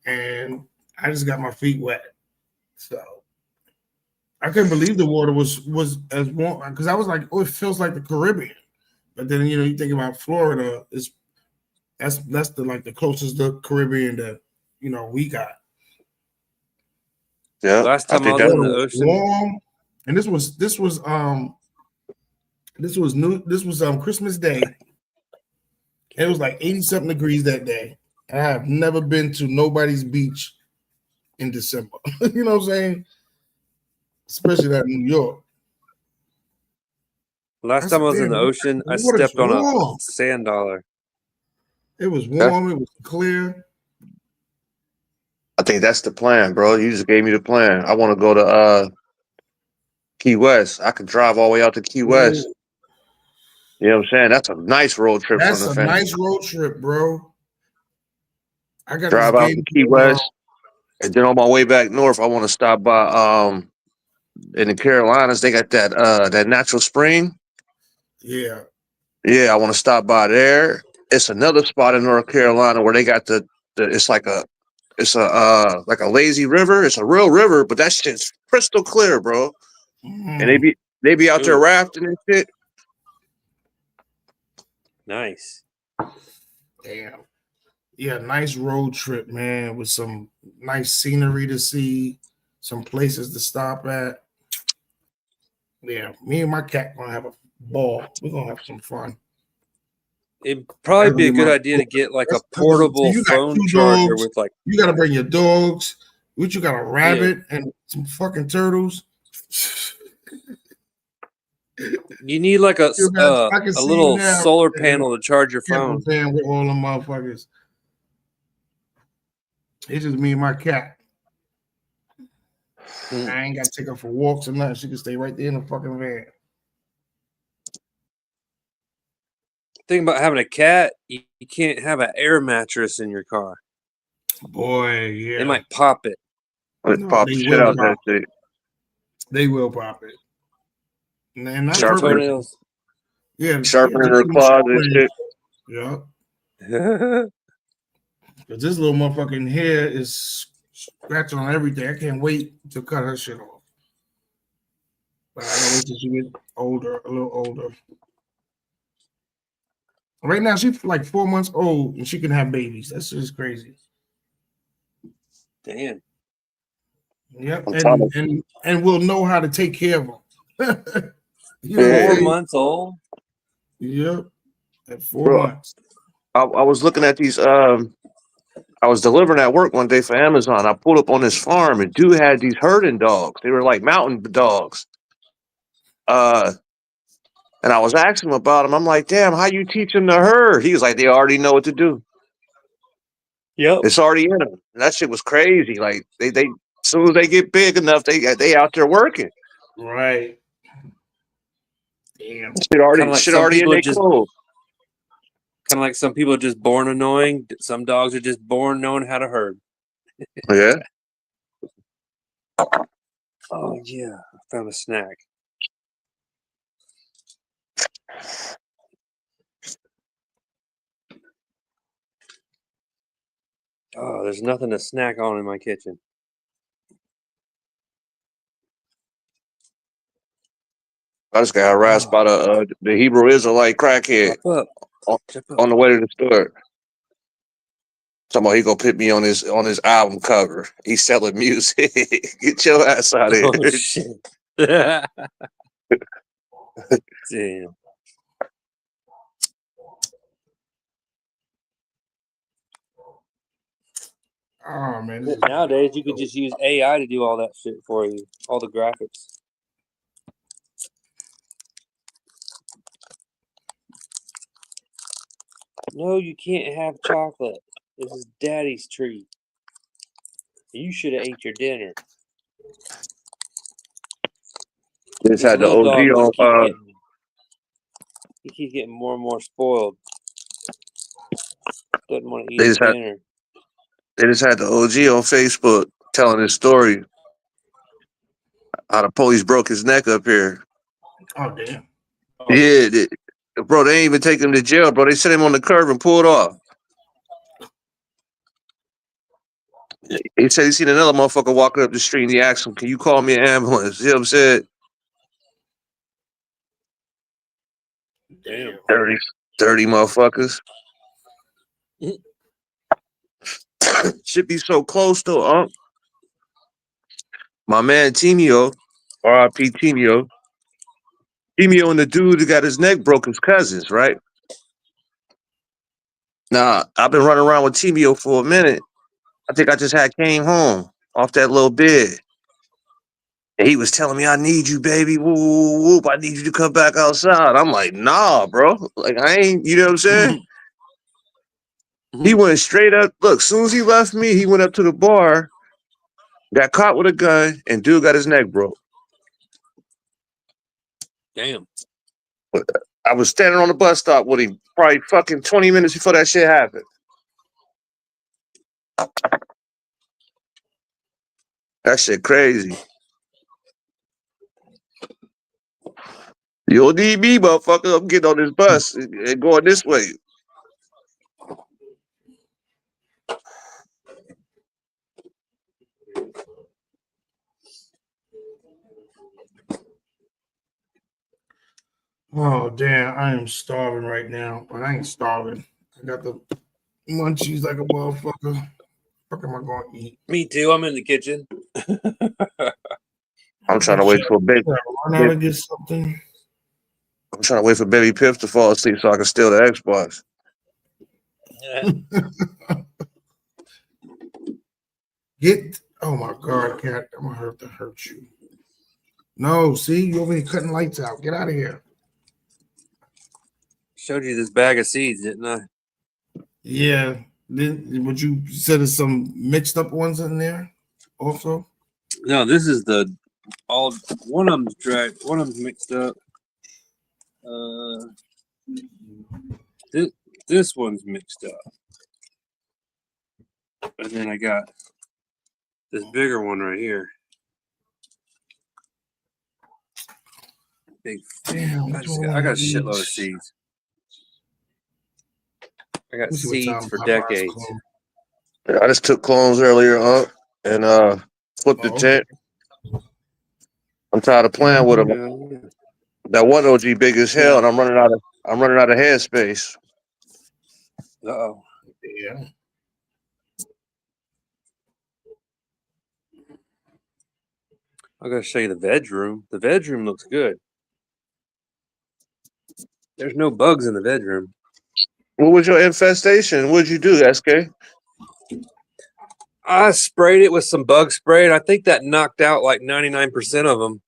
[SPEAKER 2] and I just got my feet wet. So I couldn't believe the water was as warm because I was like, oh, it feels like the Caribbean. But then you think about Florida, that's the closest to the Caribbean that we got.
[SPEAKER 3] Yeah,
[SPEAKER 1] Last time I was in the ocean,
[SPEAKER 2] warm, and this was Christmas Day. It was like 80-something degrees that day. And I have never been to nobody's beach in December. You know what I'm saying? Especially that New York.
[SPEAKER 1] last time I was in the ocean, I stepped on a sand dollar.
[SPEAKER 2] It was warm. It was clear.
[SPEAKER 3] I think that's the plan, bro. You just gave me the plan. I want to go to Key West. I could drive all the way out to Key West. You know what I'm saying? That's a nice road trip from
[SPEAKER 2] That's
[SPEAKER 3] the
[SPEAKER 2] a
[SPEAKER 3] family.
[SPEAKER 2] nice road trip, bro. I got this
[SPEAKER 3] Drive out to
[SPEAKER 2] game
[SPEAKER 3] Key
[SPEAKER 2] called
[SPEAKER 3] West, and then on my way back north, I want to stop by in the Carolinas. They got that natural spring.
[SPEAKER 2] yeah.
[SPEAKER 3] Yeah, I want to stop by there. It's another spot in North Carolina where they got the it's like a like a lazy river. It's a real river, but that shit's crystal clear, bro. And
[SPEAKER 2] Mm,
[SPEAKER 3] they be out there
[SPEAKER 1] Ooh,
[SPEAKER 3] rafting and shit.
[SPEAKER 1] nice.
[SPEAKER 2] damn. Yeah, nice road trip, man, with some nice scenery to see, some places to stop at. Yeah, me and my cat gonna have a ball. We're gonna have some fun.
[SPEAKER 1] It'd
[SPEAKER 2] I
[SPEAKER 1] probably
[SPEAKER 2] gotta
[SPEAKER 1] be a
[SPEAKER 2] get
[SPEAKER 1] good
[SPEAKER 2] my
[SPEAKER 1] idea to get like a
[SPEAKER 2] so
[SPEAKER 1] portable
[SPEAKER 2] you got
[SPEAKER 1] phone
[SPEAKER 2] two
[SPEAKER 1] charger
[SPEAKER 2] dogs.
[SPEAKER 1] with like
[SPEAKER 2] You gotta bring your dogs. What you got a
[SPEAKER 1] yeah.
[SPEAKER 2] rabbit and some fucking turtles.
[SPEAKER 1] You need like
[SPEAKER 2] I can
[SPEAKER 1] a
[SPEAKER 2] see you
[SPEAKER 1] little
[SPEAKER 2] now.
[SPEAKER 1] solar panel to charge your
[SPEAKER 2] Camper
[SPEAKER 1] phone.
[SPEAKER 2] van with all them motherfuckers. It's just me and my cat.
[SPEAKER 1] Mm.
[SPEAKER 2] I ain't got to take her for walks or nothing. She can stay right there in the fucking van.
[SPEAKER 1] Thing about having a cat, you can't have an air mattress in your car.
[SPEAKER 2] Boy, yeah.
[SPEAKER 1] They might pop it.
[SPEAKER 3] Let's
[SPEAKER 2] No,
[SPEAKER 3] pop
[SPEAKER 2] they
[SPEAKER 3] the shit
[SPEAKER 2] will
[SPEAKER 3] out that
[SPEAKER 2] pop.
[SPEAKER 3] shit.
[SPEAKER 2] They will pop it. And not
[SPEAKER 1] Get the
[SPEAKER 3] Sharpening,
[SPEAKER 2] purpose.
[SPEAKER 1] toenails.
[SPEAKER 2] Yeah,
[SPEAKER 3] sharpening
[SPEAKER 2] they
[SPEAKER 3] her
[SPEAKER 2] should be
[SPEAKER 3] claws and
[SPEAKER 2] sharpening.
[SPEAKER 3] shit.
[SPEAKER 2] Yeah. Because this little motherfucking hair is scratching on everything. I can't wait to cut her shit off. But I gotta wait till she get older, a little older. Right now, she's like 4 months old and she can have babies. That's just crazy.
[SPEAKER 1] Damn.
[SPEAKER 2] Yep,
[SPEAKER 3] I'm trying to,
[SPEAKER 2] and we'll know how to take care of them. You know what I'm
[SPEAKER 3] yeah,
[SPEAKER 1] 4
[SPEAKER 2] saying?
[SPEAKER 1] months old?
[SPEAKER 2] Yep, at 4
[SPEAKER 3] bro.
[SPEAKER 2] months.
[SPEAKER 3] I was looking at these. I was delivering at work one day for Amazon. I pulled up on this farm, and dude had these herding dogs. They were like mountain dogs. Uh, and I was asking him about them. I'm like, damn, how you teach them to herd? He was like, they already know what to do.
[SPEAKER 1] Yep.
[SPEAKER 3] It's already in them. And that shit was crazy. Like as soon as they get big enough, they out there working.
[SPEAKER 2] Right. Damn.
[SPEAKER 1] Kind of like
[SPEAKER 3] Shit
[SPEAKER 1] some
[SPEAKER 3] already in
[SPEAKER 1] people are
[SPEAKER 3] their
[SPEAKER 1] just
[SPEAKER 3] clothes.
[SPEAKER 1] kind of like some people are just born annoying. Some dogs are just born knowing how to herd.
[SPEAKER 3] Yeah.
[SPEAKER 1] Oh yeah, I found a snack. Oh, there's nothing to snack on in my kitchen.
[SPEAKER 3] I just got harassed by the Hebrew Israelite crackhead
[SPEAKER 1] Jump up,
[SPEAKER 3] on,
[SPEAKER 1] jump up.
[SPEAKER 3] on the way to the store. Talking about he gonna put me on his album cover. He's selling music. Get your ass out of
[SPEAKER 1] Oh
[SPEAKER 3] here.
[SPEAKER 1] shit! Damn.
[SPEAKER 2] Oh man, this is
[SPEAKER 1] Nowadays, you could just use AI to do all that shit for you, all the graphics. No, you can't have chocolate. This is Daddy's treat. You should have ate your dinner.
[SPEAKER 3] Just
[SPEAKER 1] This
[SPEAKER 3] had the
[SPEAKER 1] little
[SPEAKER 3] OG
[SPEAKER 1] dog
[SPEAKER 3] on.
[SPEAKER 1] just keeps getting more and more spoiled. Doesn't want to eat
[SPEAKER 3] They
[SPEAKER 1] his
[SPEAKER 3] just had
[SPEAKER 1] dinner.
[SPEAKER 3] they just had the OG on Facebook telling his story how the police broke his neck up here.
[SPEAKER 2] oh damn.
[SPEAKER 1] Oh,
[SPEAKER 3] Yeah, bro, they ain't even take him to jail, bro. They set him on the curb and pulled off. He said he seen another motherfucker walking up the street and he asked him, "Can you call me an ambulance?" You know what I'm saying?
[SPEAKER 1] damn.
[SPEAKER 3] Dirty, dirty motherfuckers. Should be so close though, My man Timio, R.I.P. Timio. Timio and the dude who got his neck broke his cousins, right? Now, I've been running around with Timio for a minute. I think I just had came home off that little bed. And he was telling me, I need you, baby. Whoop, whoop, whoop. I need you to come back outside. I'm like, nah, bro. Like, I ain't, you know what I'm saying? He went straight up. Look, as soon as he left me, he went up to the bar, got caught with a gun, and dude got his neck broke.
[SPEAKER 1] Damn.
[SPEAKER 3] I was standing on the bus stop with him probably fucking 20 minutes before that shit happened. That shit crazy. You don't need me, motherfucker. I'm getting on this bus and going this way.
[SPEAKER 2] Oh damn, I am starving right now. But I ain't starving. I got the munchies like a motherfucker. What am I gonna eat?
[SPEAKER 1] Me too. I'm in the kitchen.
[SPEAKER 3] I'm trying to wait for baby.
[SPEAKER 2] Run out and get something.
[SPEAKER 3] I'm trying to wait for Baby Piff to fall asleep so I can steal the Xbox.
[SPEAKER 2] Oh my god, cat! I'm gonna hurt you. No, see, you over here cutting lights out. Get out of here.
[SPEAKER 1] Showed you this bag of seeds, didn't I?
[SPEAKER 2] Yeah. Would you said there's some mixed up ones in there also?
[SPEAKER 1] No, this is all. One of them's dry. One of them's mixed up. This one's mixed up, and then I got this bigger one right here. Big.
[SPEAKER 2] Damn,
[SPEAKER 1] I got a shitload of seeds. I got seeds for decades.
[SPEAKER 3] Yeah, I just took clones earlier up and flipped the tent. I'm tired of playing with them.
[SPEAKER 1] Yeah.
[SPEAKER 3] That one OG big as hell, and I'm running out of headspace.
[SPEAKER 1] Uh-oh.
[SPEAKER 2] Yeah.
[SPEAKER 1] I gotta show you the veg room. The veg room looks good. There's no bugs in the veg room.
[SPEAKER 3] What was your infestation? What'd you do, SK?
[SPEAKER 1] I sprayed it with some bug spray, and I think that knocked out like 99% of them.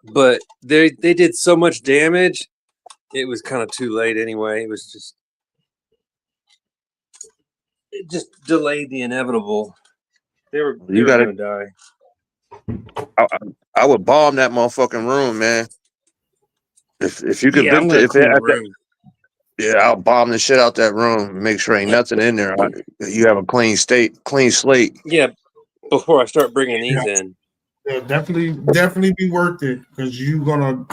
[SPEAKER 1] But they did so much damage, it was kind of too late anyway. It just delayed the inevitable. They were gonna die.
[SPEAKER 3] I would bomb that motherfucking room, man. If you could
[SPEAKER 1] I'm gonna clean the room.
[SPEAKER 3] Yeah, I'll bomb the shit out that room. Make sure ain't nothing in there. You have a clean slate.
[SPEAKER 1] Yeah, before I start bringing these in.
[SPEAKER 2] Yeah, definitely be worth it because you're gonna,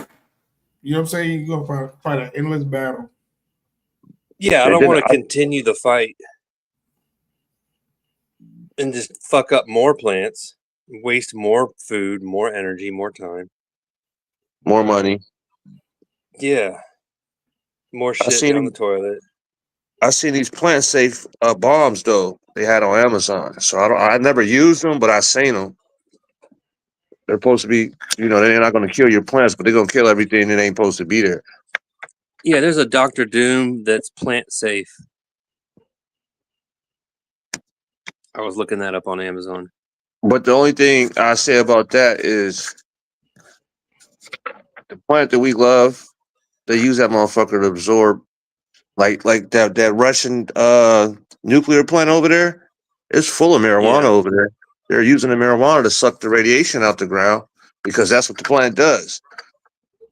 [SPEAKER 2] you know what I'm saying? You're gonna fight an endless battle.
[SPEAKER 1] Yeah, I don't want to continue the fight and just fuck up more plants, waste more food, more energy, more time,
[SPEAKER 3] more money.
[SPEAKER 1] Yeah, more shit down the toilet.
[SPEAKER 3] I seen these plant safe bombs though they had on Amazon. So I never used them, but I seen them. They're supposed to be, they're not going to kill your plants, but they're going to kill everything that ain't supposed to be there.
[SPEAKER 1] Yeah, there's a Dr. Doom that's plant safe. I was looking that up on Amazon.
[SPEAKER 3] But the only thing I say about that is the plant that we love, they use that motherfucker to absorb, like that Russian nuclear plant over there. It's full of marijuana over there. They're using the marijuana to suck the radiation out the ground because that's what the plant does.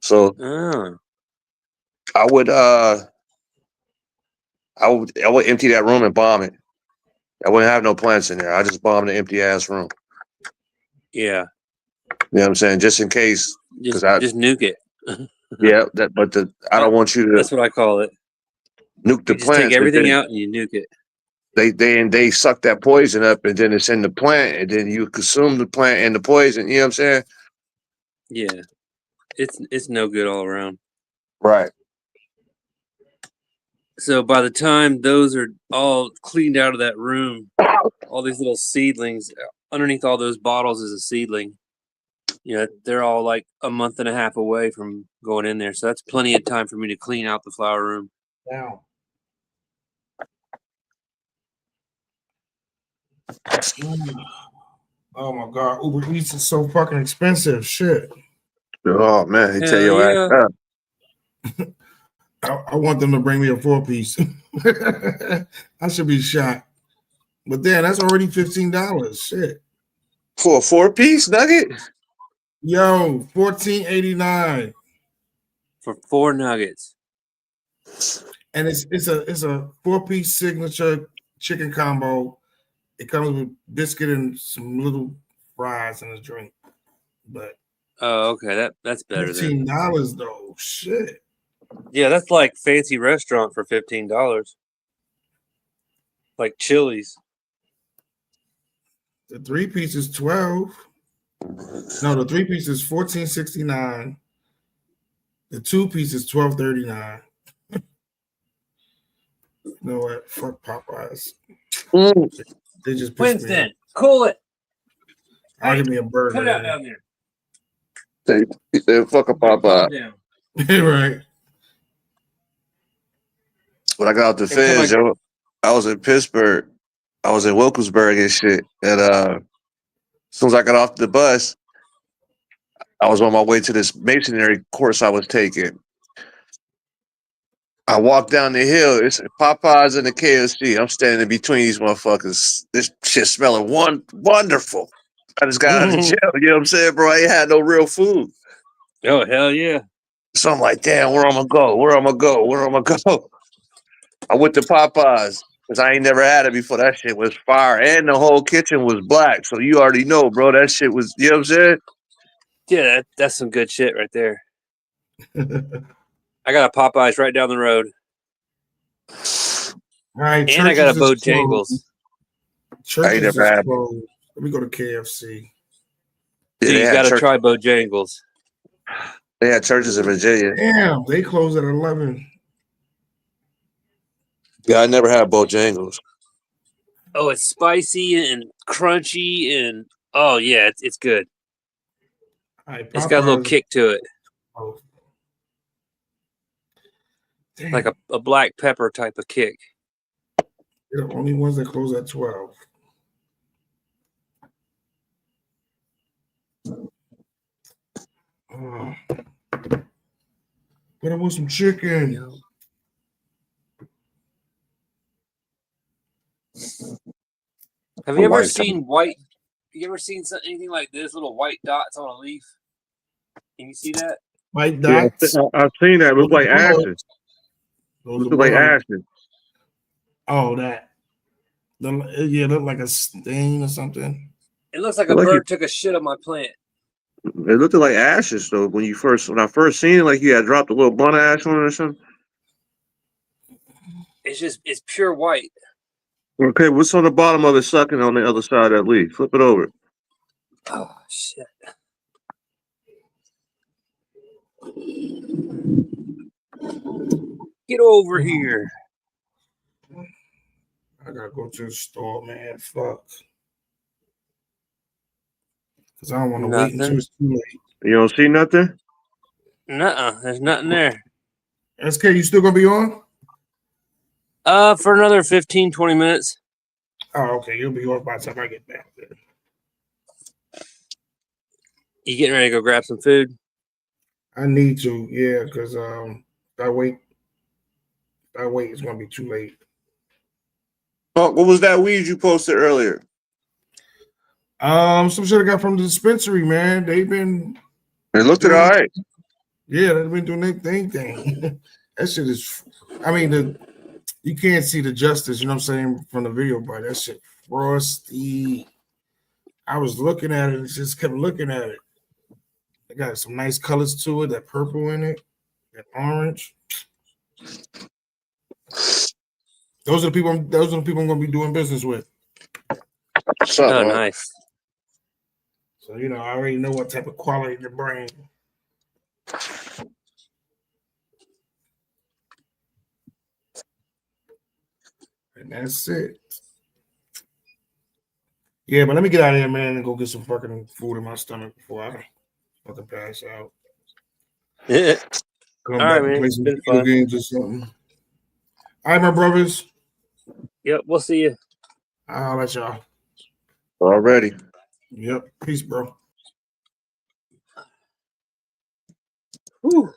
[SPEAKER 3] So I would empty that room and bomb it. I wouldn't have no plants in there. I just bomb the empty ass room.
[SPEAKER 1] Yeah.
[SPEAKER 3] You know what I'm saying? Just in case.
[SPEAKER 1] Just nuke it.
[SPEAKER 3] Yeah, I don't want you to.
[SPEAKER 1] That's what I call it.
[SPEAKER 3] Nuke the
[SPEAKER 1] you just take everything out and you nuke it.
[SPEAKER 3] They suck that poison up and then it's in the plant and then you consume the plant and the poison. You know what I'm saying?
[SPEAKER 1] Yeah, it's no good all around.
[SPEAKER 3] Right.
[SPEAKER 1] So by the time those are all cleaned out of that room, all these little seedlings underneath all those bottles is a seedling. They're all like a month and a half away from going in there. So that's plenty of time for me to clean out the flower room.
[SPEAKER 2] Wow. Oh my God, Uber Eats is so fucking expensive. Shit.
[SPEAKER 3] Oh man, they tell your ass up.
[SPEAKER 2] I want them to bring me a 4-piece. I should be shot. But then that's already $15. Shit.
[SPEAKER 3] For a 4-piece nugget?
[SPEAKER 2] Yo, $14.89.
[SPEAKER 1] for 4 nuggets.
[SPEAKER 2] And it's a 4-piece signature chicken combo. It comes with biscuit and some little fries and a drink. But
[SPEAKER 1] Oh, okay, that's better than.
[SPEAKER 2] $15 though. Shit.
[SPEAKER 1] Yeah, that's like fancy restaurant for $15. Like Chili's.
[SPEAKER 2] The 3-piece is 12. No, the 3-piece is $14.69. The 2-piece is $12.39. You know what? Fuck Popeyes. They just pissed me
[SPEAKER 1] Winston,
[SPEAKER 2] off.
[SPEAKER 1] cool it.
[SPEAKER 2] I'll give me a burger.
[SPEAKER 1] Put it out down there.
[SPEAKER 3] They fuck a Popeye.
[SPEAKER 1] Down.
[SPEAKER 2] Right.
[SPEAKER 3] When I got out the feds, yo, I was in Pittsburgh. I was in Wilkesburg and shit. And as soon as I got off the bus, I was on my way to this masonry course I was taking. I walked down the hill. It's Popeyes and the KFC. I'm standing between these motherfuckers. This shit smelling wonderful. I just got out of jail. You know what I'm saying, bro? I ain't had no real food.
[SPEAKER 1] Oh, hell yeah.
[SPEAKER 3] So I'm like, damn, where I'm gonna go? Where I'm gonna go? Where I'm gonna go? I went to Popeyes because I ain't never had it before. That shit was fire. And the whole kitchen was black. So you already know, bro. That shit was, you know what I'm saying?
[SPEAKER 1] Yeah, that's some good shit right there. I got a Popeyes right down the road.
[SPEAKER 2] All right,
[SPEAKER 1] and I got a Bojangles.
[SPEAKER 3] I ain't never had.
[SPEAKER 2] Let me go to KFC.
[SPEAKER 1] Yeah, you got to try Bojangles.
[SPEAKER 3] They had churches in Virginia.
[SPEAKER 2] Damn, they close at 11.
[SPEAKER 3] Yeah, I never had Bojangles.
[SPEAKER 1] Oh, it's spicy and crunchy and oh yeah, it's good.
[SPEAKER 2] Right,
[SPEAKER 1] it's got a little kick to it.
[SPEAKER 2] Oh.
[SPEAKER 1] Like a black pepper type of kick.
[SPEAKER 2] They're the only ones that close at 12. But I want some chicken.
[SPEAKER 1] Have you ever seen white? You ever seen anything like this? Little white dots on a leaf. Can you see that?
[SPEAKER 2] White dots.
[SPEAKER 3] Yeah, I've seen that. It looks like ashes.
[SPEAKER 2] Those
[SPEAKER 3] look like ashes.
[SPEAKER 2] Oh, that. Yeah, look like a stain or something.
[SPEAKER 1] It looks like a bird took a shit on my plant.
[SPEAKER 3] It looked like ashes though when I first seen it, like you had dropped a little blunt ash on it or something.
[SPEAKER 1] It's pure white.
[SPEAKER 3] Okay, what's on the bottom of it sucking on the other side of that leaf? Flip it over.
[SPEAKER 1] Oh shit. Get over here.
[SPEAKER 2] I gotta go to the store, man. Fuck. Because I don't want to wait until it's too late.
[SPEAKER 3] You don't see nothing?
[SPEAKER 1] Nuh-uh. There's nothing there.
[SPEAKER 2] SK, you still gonna be on?
[SPEAKER 1] For another 15, 20 minutes.
[SPEAKER 2] Oh, okay. You'll be on by the time I get back there.
[SPEAKER 1] You getting ready to go grab some food?
[SPEAKER 2] I need to, yeah, because that wait is gonna be too late.
[SPEAKER 3] Oh, what was that weed you posted earlier?
[SPEAKER 2] Some shit I got from the dispensary, man. They've been.
[SPEAKER 3] It looked all right.
[SPEAKER 2] Yeah, they've been doing their thing. That shit is. I mean, you can't see the justice, you know what I'm saying, from the video, but that shit frosty. I was looking at it and just kept looking at it. They got some nice colors to it. That purple in it, that orange. Those are the people I'm gonna be doing business with.
[SPEAKER 1] Oh, nice.
[SPEAKER 2] So I already know what type of quality to bring. And that's it. Yeah, but let me get out of here, man, and go get some fucking food in my stomach before I fucking pass out.
[SPEAKER 1] Yeah.
[SPEAKER 2] Come back and play some video games or something. All right, my brothers.
[SPEAKER 1] Yep, we'll see you.
[SPEAKER 2] I'll let y'all.
[SPEAKER 3] Already.
[SPEAKER 2] Yep. Peace, bro.
[SPEAKER 1] Whew.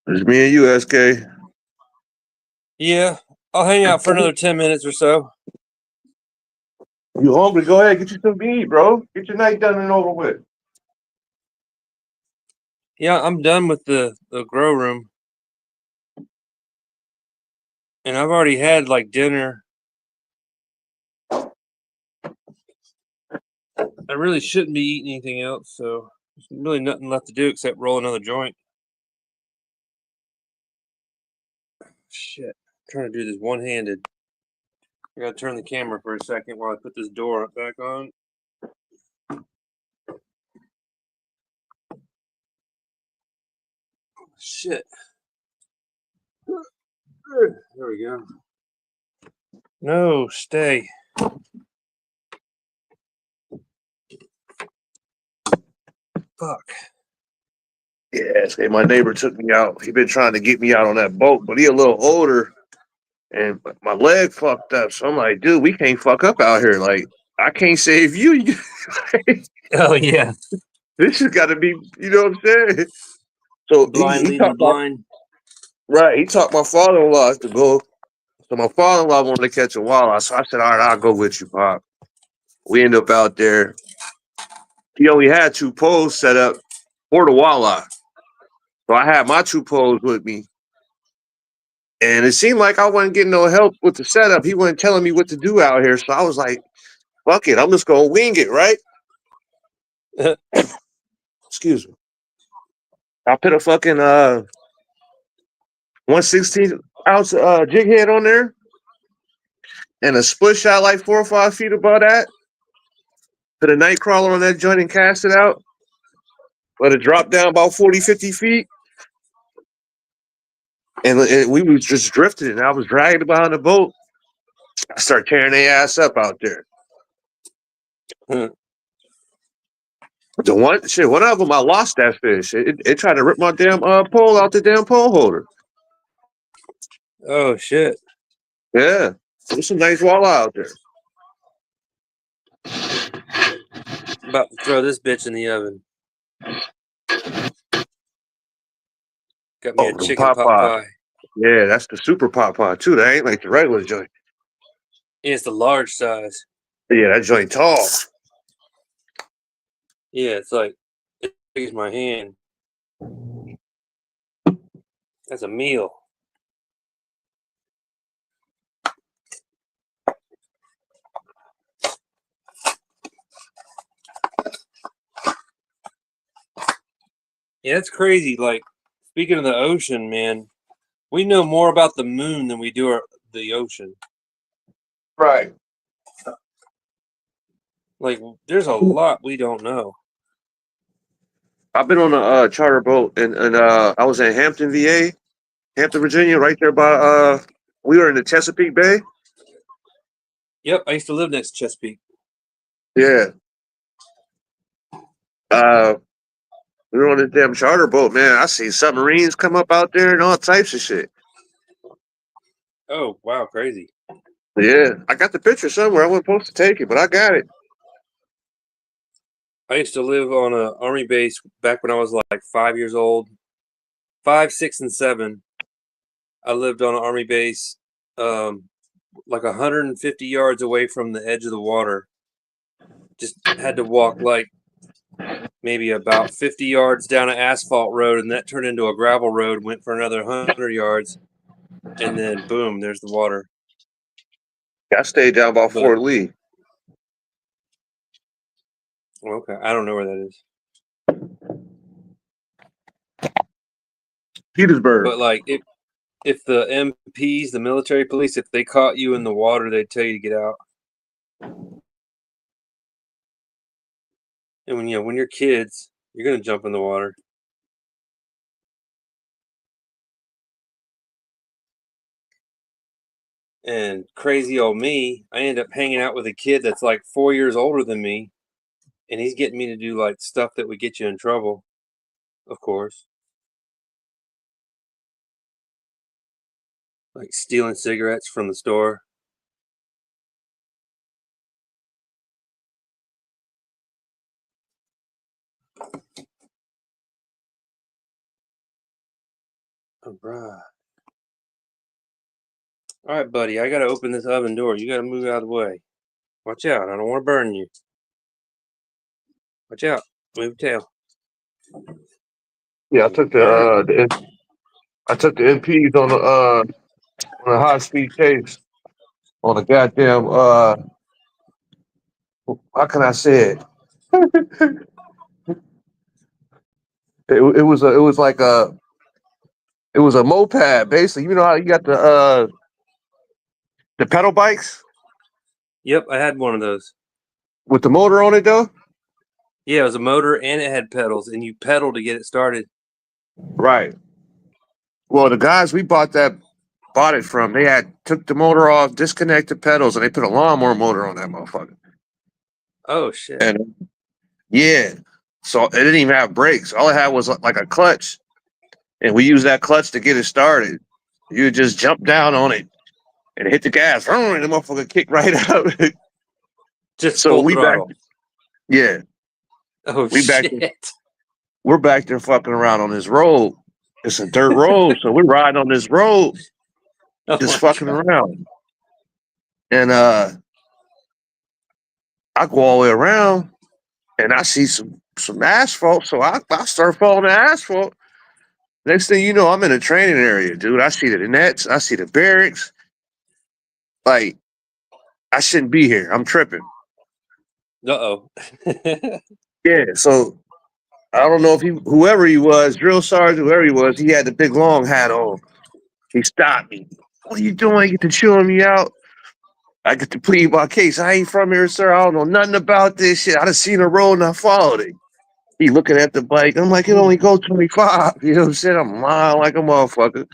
[SPEAKER 3] It's me and you, SK.
[SPEAKER 1] Yeah, I'll hang out for another 10 minutes or so.
[SPEAKER 3] You hungry? Go ahead, get you something to eat, bro. Get your night done and over with.
[SPEAKER 1] Yeah, I'm done with the grow room. And I've already had like dinner. I really shouldn't be eating anything else, so there's really nothing left to do except roll another joint. Shit. I'm trying to do this one-handed. I gotta turn the camera for a second while I put this door back on. Shit. There we go. No, stay. Fuck.
[SPEAKER 3] Yeah, say my neighbor took me out. He been trying to get me out on that boat, but he a little older, and my leg fucked up. So I'm like, dude, we can't fuck up out here. Like, I can't save you.
[SPEAKER 1] Oh yeah.
[SPEAKER 3] This has got to be, you know what I'm saying? So
[SPEAKER 1] Blind
[SPEAKER 3] he
[SPEAKER 1] leading the
[SPEAKER 3] talked my
[SPEAKER 1] blind.
[SPEAKER 3] right. He talked my father-in-law to go. So my father-in-law wanted to catch a walleye. So I said, all right, I'll go with you, Pop. We end up out there. He only had 2 poles set up for the walleye. So I had my 2 poles with me. And it seemed like I wasn't getting no help with the setup. He wasn't telling me what to do out here. So I was like, fuck it. I'm just going to wing it, right? Excuse me. I put a fucking 1/16 ounce jig head on there and a split shot like 4 or 5 feet above that. Put a night crawler on that joint and cast it out. Let it drop down about 40, 50 feet. And we was just drifting, and I was dragging behind the boat. I started tearing their ass up out there. One of them, I lost that fish. It tried to rip my damn pole out the damn pole holder.
[SPEAKER 1] Oh shit.
[SPEAKER 3] Yeah, there's some nice walleye out there.
[SPEAKER 1] About to throw this bitch in the oven. Got me a
[SPEAKER 3] The
[SPEAKER 1] chicken pot
[SPEAKER 3] Popeye.
[SPEAKER 1] pie.
[SPEAKER 3] Yeah, that's the super Popeye too. That ain't like the regular joint.
[SPEAKER 1] It's the large size.
[SPEAKER 3] Yeah, that joint tall.
[SPEAKER 1] Yeah, it's like as big as my hand. That's a meal. Yeah, it's crazy. Like, speaking of the ocean, man, we know more about the moon than we do the ocean.
[SPEAKER 3] Right.
[SPEAKER 1] Like, there's a lot we don't know.
[SPEAKER 3] I've been on a charter boat, and I was in Hampton, VA, Hampton, Virginia, right there by we were in the Chesapeake Bay.
[SPEAKER 1] Yep, I used to live next to Chesapeake.
[SPEAKER 3] Yeah. We were on this damn charter boat, man. I see submarines come up out there and all types of shit.
[SPEAKER 1] Oh, wow, crazy.
[SPEAKER 3] Yeah, I got the picture somewhere. I wasn't supposed to take it, but I got it.
[SPEAKER 1] I used to live on an army base back when I was like 5 years old. 5, 6, and 7. I lived on an army base like 150 yards away from the edge of the water. Just had to walk like maybe about 50 yards down an asphalt road, and that turned into a gravel road, went for another 100 yards, and then boom, there's the water.
[SPEAKER 3] I stayed down by
[SPEAKER 1] But
[SPEAKER 3] Fort Lee.
[SPEAKER 1] okay, I don't know where that is.
[SPEAKER 3] Petersburg.
[SPEAKER 1] But like if the MPs, the military police, if they caught you in the water, they'd tell you to get out. And when you're kids, you're gonna jump in the water. And crazy old me, I end up hanging out with a kid that's like 4 years older than me, and he's getting me to do like stuff that would get you in trouble, of course. Like stealing cigarettes from the store. All right. All right, buddy, I got to open this oven door. You got to move out of the way. Watch out. I don't want to burn you. Watch out. Move tail.
[SPEAKER 3] Yeah, I took I took the MPs on a high speed chase on a goddamn how can I say it? It was it was a moped basically. You know how you got the pedal bikes
[SPEAKER 1] Yep, I had one of those.
[SPEAKER 3] with the motor on it though?
[SPEAKER 1] Yeah, it was a motor and it had pedals, and you pedal to get it started.
[SPEAKER 3] Right. Well, the guys we bought it from, they had took the motor off, disconnected pedals, and they put a lawnmower motor on that motherfucker.
[SPEAKER 1] Oh shit!
[SPEAKER 3] And yeah, so it didn't even have brakes. All it had was like a clutch, and we used that clutch to get it started. You would just jump down on it and hit the gas, and the motherfucker kicked right out.
[SPEAKER 1] Just
[SPEAKER 3] So
[SPEAKER 1] full
[SPEAKER 3] we back,
[SPEAKER 1] throttle.
[SPEAKER 3] yeah,
[SPEAKER 1] Oh
[SPEAKER 3] we back there.
[SPEAKER 1] shit!
[SPEAKER 3] We're back there fucking around on this road. It's a dirt road, so we're riding on this road,
[SPEAKER 1] Oh
[SPEAKER 3] just
[SPEAKER 1] my
[SPEAKER 3] fucking
[SPEAKER 1] god!
[SPEAKER 3] around. And I go all the way around, and I see some asphalt, so I start falling the asphalt. Next thing you know, I'm in a training area, dude. I see the nets, I see the barracks. Like I shouldn't be here. I'm tripping.
[SPEAKER 1] Uh oh.
[SPEAKER 3] Yeah, so I don't know if whoever he was, drill sergeant, whoever he was, he had the big long hat on. He stopped me. What are you doing? You get to chewing me out. I get to plead my case. I ain't from here, sir. I don't know nothing about this shit. I done seen the road and I followed it. He looking at the bike. I'm like, it only go 25. You know what I'm saying? I'm lying like a motherfucker.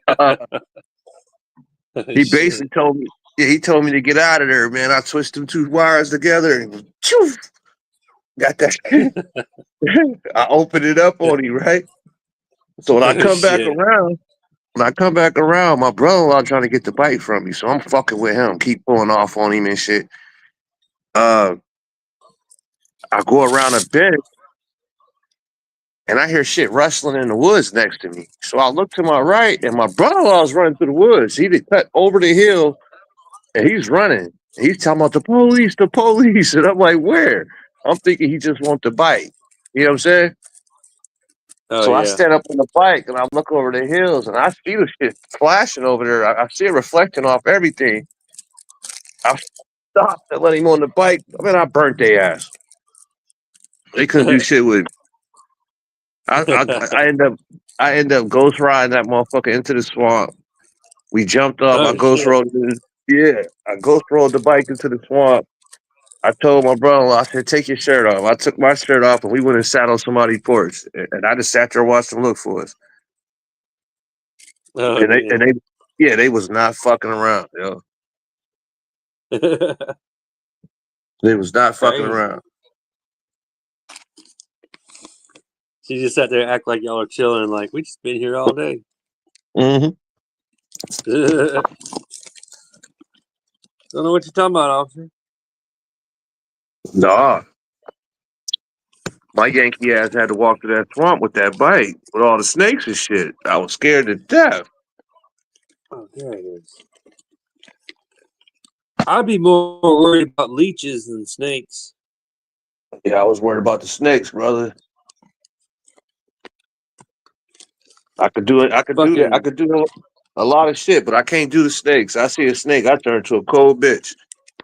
[SPEAKER 3] Uh, he basically
[SPEAKER 1] Shit.
[SPEAKER 3] told me, yeah, he told me to get out of there, man. I twisted them two wires together and choo, got that. I opened it up on him, right? So
[SPEAKER 1] Oh shit.
[SPEAKER 3] when I come back around, my brother-in-law trying to get the bike from me. So I'm fucking with him, keep pulling off on him and shit. Uh, I go around a bend and I hear shit rustling in the woods next to me. So I look to my right and my brother-in-law's running through the woods. He did cut over the hill and he's running. He's talking about the police, the police. And I'm like, where? I'm thinking he just wants the bike. You know what I'm saying?
[SPEAKER 1] Oh
[SPEAKER 3] So I
[SPEAKER 1] yeah.
[SPEAKER 3] stand up on the bike and I look over the hills and I see the shit flashing over there. I see it reflecting off everything. I stopped and let him on the bike. I mean, I burnt their ass. They couldn't do shit with me. I, I, I end up I end up ghost riding that motherfucker into the swamp. We jumped off.
[SPEAKER 1] Oh shit.
[SPEAKER 3] I ghost rolled the bike into the swamp. I told my brother-in-law, I said, take your shirt off. I took my shirt off and we went and sat on somebody's porch. And I just sat there and watched them look for us.
[SPEAKER 1] Oh
[SPEAKER 3] And
[SPEAKER 1] damn.
[SPEAKER 3] they was not fucking around, yo. They was not fucking
[SPEAKER 1] Crazy.
[SPEAKER 3] around.
[SPEAKER 1] She just sat there and act like y'all are chilling, like we just been here all day.
[SPEAKER 3] Mm-hmm.
[SPEAKER 1] Don't know what you're talking about, officer.
[SPEAKER 3] Nah. My Yankee ass had to walk through that swamp with that bike with all the snakes and shit. I was scared to death.
[SPEAKER 1] Oh, there it is. I'd be more worried about leeches than snakes.
[SPEAKER 3] Yeah, I was worried about the snakes, brother. I could do it. I
[SPEAKER 1] Fucking
[SPEAKER 3] could do a lot of shit, but I can't do the snakes. I see a snake, I turn to a cold bitch.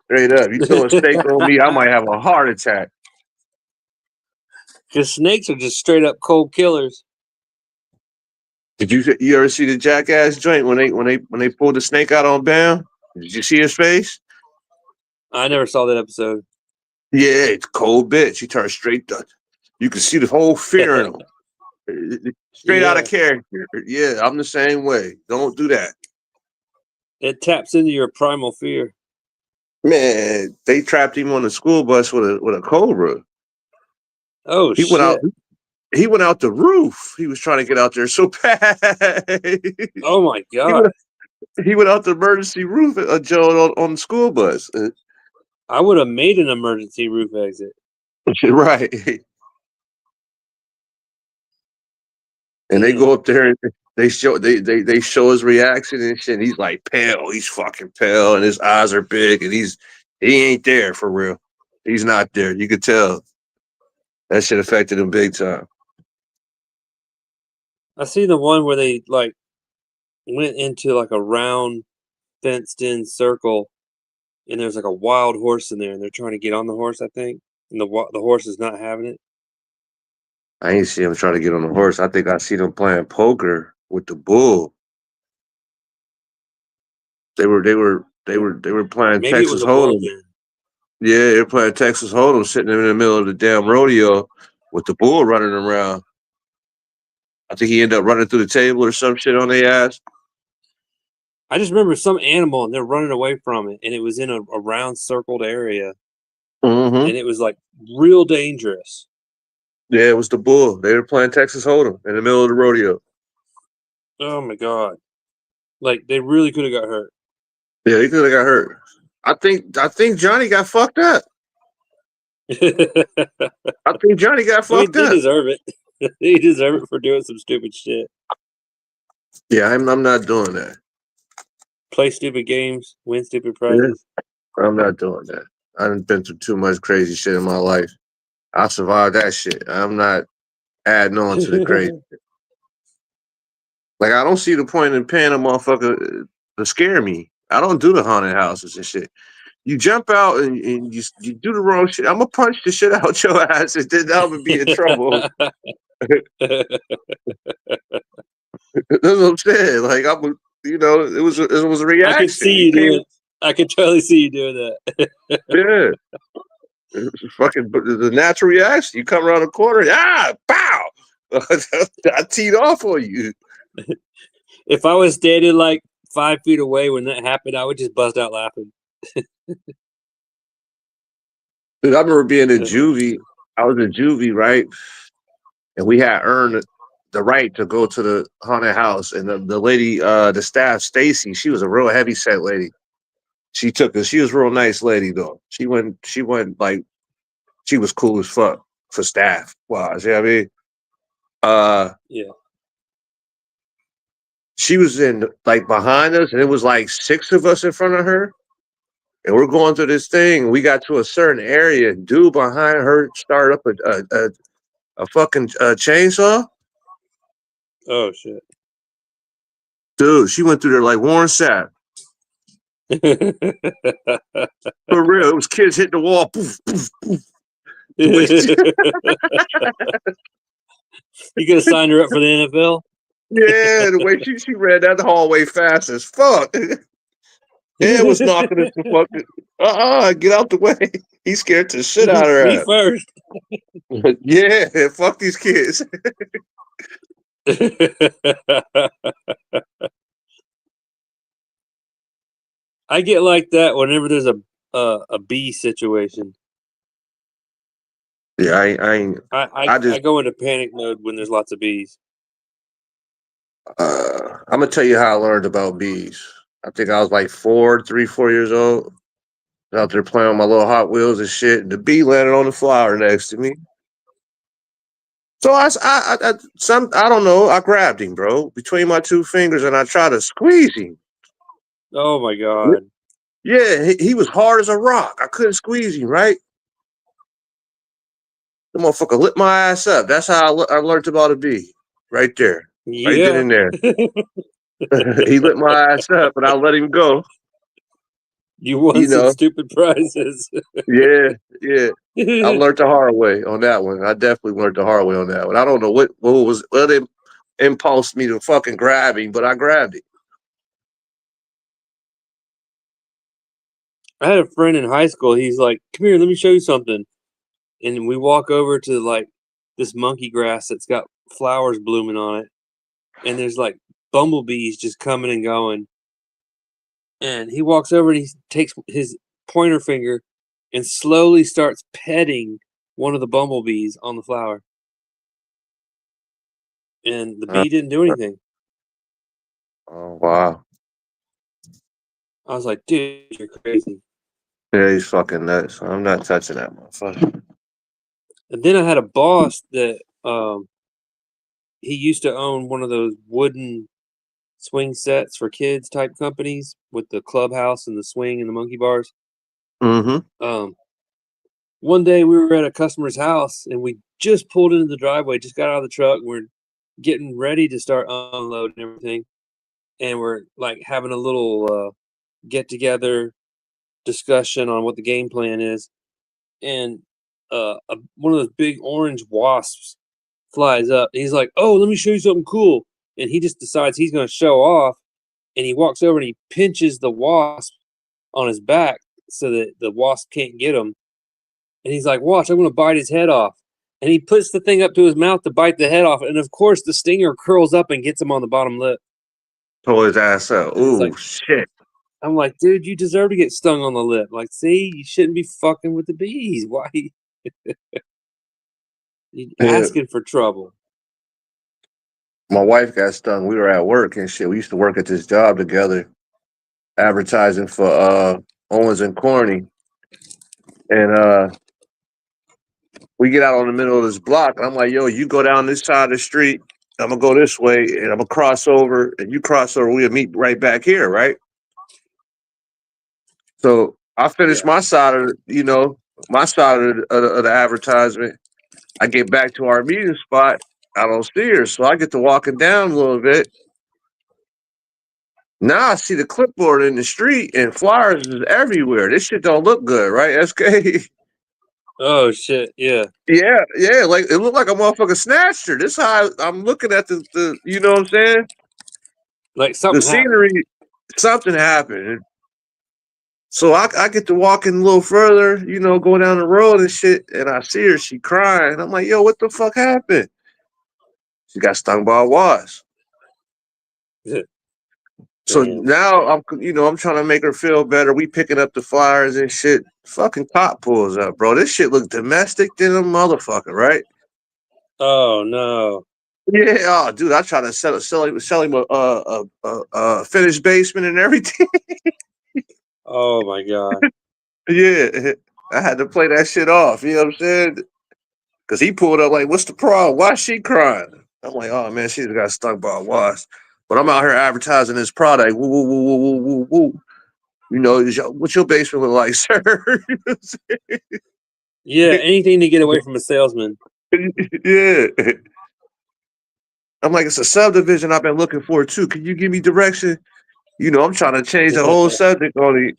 [SPEAKER 3] Straight up. You throw a snake on me, I might have a heart attack.
[SPEAKER 1] because snakes are just straight up cold killers.
[SPEAKER 3] Did you ever see the Jackass joint when they pulled the snake out on Bam? Did you see his face?
[SPEAKER 1] I never saw that episode.
[SPEAKER 3] Yeah, it's cold bitch. He turned straight up. You can see the whole fear in him. Straight out of
[SPEAKER 1] Yeah,
[SPEAKER 3] character. Yeah, I'm the same way. Don't do that.
[SPEAKER 1] it taps into your primal fear.
[SPEAKER 3] Man, they trapped him on the school bus with a cobra.
[SPEAKER 1] Oh
[SPEAKER 3] He went out.
[SPEAKER 1] shit!
[SPEAKER 3] He went out the roof. He was trying to get out there so bad.
[SPEAKER 1] Oh my
[SPEAKER 3] he
[SPEAKER 1] god!
[SPEAKER 3] went. He went out the emergency roof, Joe, on the school bus.
[SPEAKER 1] I would have made an emergency roof exit.
[SPEAKER 3] Right. And they
[SPEAKER 1] Damn.
[SPEAKER 3] go up there and they show his reaction and shit. And he's like pale. He's fucking pale, and his eyes are big, and he ain't there for real. He's not there. You could tell. That shit affected him big time.
[SPEAKER 1] I seen the one where they like went into like a round fenced in circle, and there's like a wild horse in there, and they're trying to get on the horse, I think, and the horse is not having it.
[SPEAKER 3] I ain't see him trying to get on the horse. I think I see them playing poker with the bull. They were playing
[SPEAKER 1] Maybe it was
[SPEAKER 3] Texas
[SPEAKER 1] a bull
[SPEAKER 3] Hold'em.
[SPEAKER 1] then.
[SPEAKER 3] Yeah, they're playing Texas Hold'em, sitting in the middle of the damn rodeo with the bull running around. I think he ended up running through the table or some shit on their ass.
[SPEAKER 1] I just remember some animal, and they're running away from it, and it was in a round circled area,
[SPEAKER 3] Mm-hmm.
[SPEAKER 1] and it was like real dangerous.
[SPEAKER 3] Yeah, it was the bull. They were playing Texas Hold'em in the middle of the rodeo.
[SPEAKER 1] Oh my god! Like they really could have got hurt.
[SPEAKER 3] Yeah, he could have got hurt. I think Johnny got fucked up. I think Johnny got
[SPEAKER 1] I mean,
[SPEAKER 3] fucked
[SPEAKER 1] they
[SPEAKER 3] up.
[SPEAKER 1] deserve it. They deserve it for doing some stupid shit.
[SPEAKER 3] Yeah, I'm not doing that.
[SPEAKER 1] Play stupid games, win stupid
[SPEAKER 3] Yeah,
[SPEAKER 1] prizes.
[SPEAKER 3] I'm not doing that. I've been through too much crazy shit in my life. I survived that shit. I'm not adding on to the crazy. Like, I don't see the point in paying a motherfucker to scare me. I don't do the haunted houses and shit. You jump out and you do the wrong shit. I'm gonna punch the shit out your ass, and then I'm gonna be in trouble. That's what I'm saying. Like, it was a
[SPEAKER 1] I could
[SPEAKER 3] reaction.
[SPEAKER 1] see
[SPEAKER 3] You
[SPEAKER 1] you
[SPEAKER 3] came,
[SPEAKER 1] doing. I could totally see you doing that.
[SPEAKER 3] yeah. It's fucking the natural reaction. You come around the corner, pow! I teed off on you.
[SPEAKER 1] If I was standing like 5 feet away when that happened, I would just bust out laughing.
[SPEAKER 3] Dude, I remember being in
[SPEAKER 1] Uh-uh.
[SPEAKER 3] juvie. I was in juvie, right? And we had earned the right to go to the haunted house. And the lady, the staff, Stacy, she was a real heavy set lady. She took us. She was a real nice lady though. She went like she was cool as fuck for staff wise. Yeah, I mean, uh,
[SPEAKER 1] Yeah.
[SPEAKER 3] she was in like behind us, and it was like 6 of us in front of her. And we're going through this thing. We got to a certain area. Dude behind her started up a fucking chainsaw.
[SPEAKER 1] Oh shit.
[SPEAKER 3] Dude, she went through there like Warren Sapp. For real, it was kids hitting the wall. Poof, poof, poof. The way
[SPEAKER 1] You could have signed her up for the NFL.
[SPEAKER 3] yeah, the way she ran down the hallway fast as fuck. And was knocking us the fucking get out the way. He scared the shit out of
[SPEAKER 1] Me
[SPEAKER 3] her.
[SPEAKER 1] first.
[SPEAKER 3] Yeah, fuck these kids.
[SPEAKER 1] I get like that whenever there's a bee situation.
[SPEAKER 3] Yeah, I ain't. I
[SPEAKER 1] I
[SPEAKER 3] just
[SPEAKER 1] go into panic mode when there's lots of bees.
[SPEAKER 3] I'm gonna tell you how I learned about bees. I think I was like 4 years old. Out there playing with my little Hot Wheels and shit, and the bee landed on the flower next to me. So I don't know. I grabbed him, bro, between my two fingers, and I tried to squeeze him.
[SPEAKER 1] Oh my god.
[SPEAKER 3] Yeah, he was hard as a rock. I couldn't squeeze him, right? The motherfucker lit my ass up. That's how I learned about a bee. Right there. Right then
[SPEAKER 1] Yeah.
[SPEAKER 3] and there. He lit my ass up, and I let him go.
[SPEAKER 1] You won
[SPEAKER 3] You
[SPEAKER 1] some
[SPEAKER 3] know?
[SPEAKER 1] stupid prizes.
[SPEAKER 3] Yeah, yeah. I learned the hard way on that one. I definitely learned the hard way on that one. I don't know what impulsed me to fucking grab him, but I grabbed him.
[SPEAKER 1] I had a friend in high school. He's like, "Come here, let me show you something." And we walk over to like this monkey grass that's got flowers blooming on it, and there's like bumblebees just coming and going. And he walks over and he takes his pointer finger and slowly starts petting one of the bumblebees on the flower. And the
[SPEAKER 3] Uh,
[SPEAKER 1] bee didn't do anything.
[SPEAKER 3] oh wow.
[SPEAKER 1] I was like, dude, you're crazy.
[SPEAKER 3] Yeah, he's fucking nuts. I'm not touching that motherfucker.
[SPEAKER 1] And then I had a boss that he used to own one of those wooden swing sets for kids type companies with the clubhouse and the swing and the monkey bars.
[SPEAKER 3] Mm-hmm.
[SPEAKER 1] Um, one day we were at a customer's house and we just pulled into the driveway, just got out of the truck. And we're getting ready to start unloading everything. And we're like having a little get together discussion on what the game plan is. And one of those big orange wasps flies up. And he's like, "Oh, let me show you something cool." And he just decides he's going to show off. And he walks over and he pinches the wasp on his back so that the wasp can't get him. And he's like, "Watch, I'm going to bite his head off." And he puts the thing up to his mouth to bite the head off. And of course, the stinger curls up and gets him on the bottom lip.
[SPEAKER 3] Pull his ass up.
[SPEAKER 1] And
[SPEAKER 3] Ooh, shit.
[SPEAKER 1] I'm like, dude, you deserve to get stung on the lip. Like, see, you shouldn't be fucking with the bees. Why? You asking for trouble.
[SPEAKER 3] My wife got stung. We were at work and shit. We used to work at this job together, advertising for Owens and Corny. And we get out on the middle of this block, and I'm like, "Yo, you go down this side of the street. I'm gonna go this way, and I'm gonna cross over, and you cross over. We'll meet right back here, right?" So I finished my side of my side of the advertisement. I get back to our meeting spot. I don't see her, so I get to walking down a little bit. Now I see the clipboard in the street and flyers is everywhere. This shit don't look good, right, SK?
[SPEAKER 1] Oh shit, yeah.
[SPEAKER 3] Yeah, like it looked like a motherfucker snatched her. This how I'm looking at the you know what I'm saying?
[SPEAKER 1] Like
[SPEAKER 3] The
[SPEAKER 1] something happened.
[SPEAKER 3] scenery, something happened. So I get to walking a little further, go down the road and shit, and I see her, she crying. I'm like, "Yo, what the fuck happened?" She got stung by a wasp. So
[SPEAKER 1] Damn.
[SPEAKER 3] now I'm trying to make her feel better. We picking up the flyers and shit. Fucking cop pulls up, bro. This shit look domestic than a motherfucker, right?
[SPEAKER 1] Oh no.
[SPEAKER 3] Yeah, oh, dude, I try to sell him a finished basement and everything.
[SPEAKER 1] Oh my god.
[SPEAKER 3] Yeah, I had to play that shit off. You know what I'm saying? Because he pulled up like, "What's the problem? Why is she crying?" I'm like, "Oh man, she just got stung by a wasp." But I'm out here advertising this product. Woo, woo, woo, woo, woo, woo. What's your basement look like, sir? You know what I'm saying?
[SPEAKER 1] Yeah, anything to get away from a salesman.
[SPEAKER 3] Yeah. I'm like, "It's a subdivision I've been looking for too. Can you give me direction?" I'm trying to change the whole subject on it.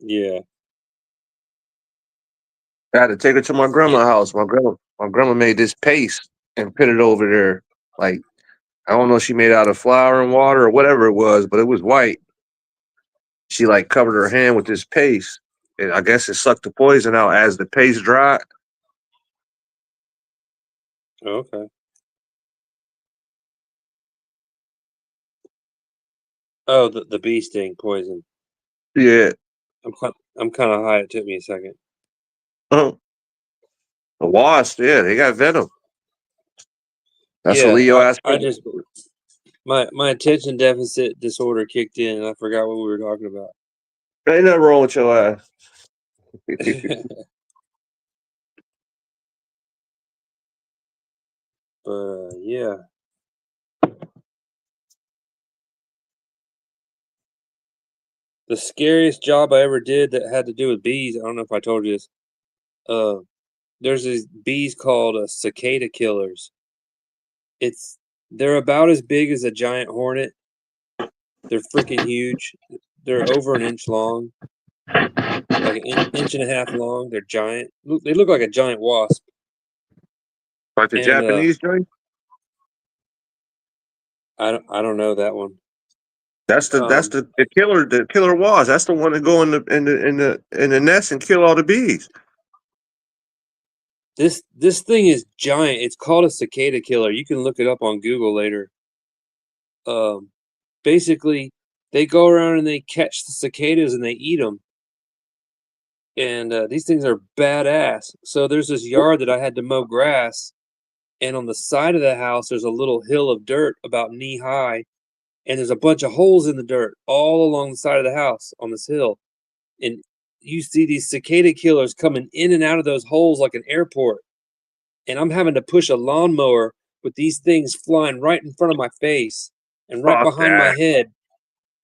[SPEAKER 1] Yeah.
[SPEAKER 3] I had to take her to my grandma's house. My grandma made this paste and put it over there. Like, I don't know if she made it out of flour and water or whatever it was, but it was white. She like covered her hand with this paste. And I guess it sucked the poison out as the paste dried.
[SPEAKER 1] Okay. Oh, the bee sting poison.
[SPEAKER 3] Yeah.
[SPEAKER 1] I'm kind of high. It took me a second.
[SPEAKER 3] The wasp, yeah, they got venom. That's what
[SPEAKER 1] Yeah,
[SPEAKER 3] Leo asked
[SPEAKER 1] I
[SPEAKER 3] me.
[SPEAKER 1] just my attention deficit disorder kicked in, and I forgot what we were talking about.
[SPEAKER 3] Ain't nothing wrong with your ass.
[SPEAKER 1] But yeah. The scariest job I ever did that had to do with bees. I don't know if I told you this. There's these bees called cicada killers. They're about as big as a giant hornet. They're freaking huge. They're over an inch long, like an inch and a half long. They're giant. They look like a giant wasp.
[SPEAKER 3] Like the
[SPEAKER 1] And
[SPEAKER 3] Japanese joint?
[SPEAKER 1] I don't know that one.
[SPEAKER 3] That's the killer wasp. That's the one that go in the nest and kill all the bees.
[SPEAKER 1] This thing is giant. It's called a cicada killer. You can look it up on Google later. Basically, they go around and they catch the cicadas and they eat them. And these things are badass. So there's this yard that I had to mow grass, and on the side of the house there's a little hill of dirt about knee high, and there's a bunch of holes in the dirt all along the side of the house on this hill. And you see these cicada killers coming in and out of those holes like an airport. And I'm having to push a lawnmower with these things flying right in front of my face and right
[SPEAKER 3] Fuck
[SPEAKER 1] behind my
[SPEAKER 3] that.
[SPEAKER 1] head.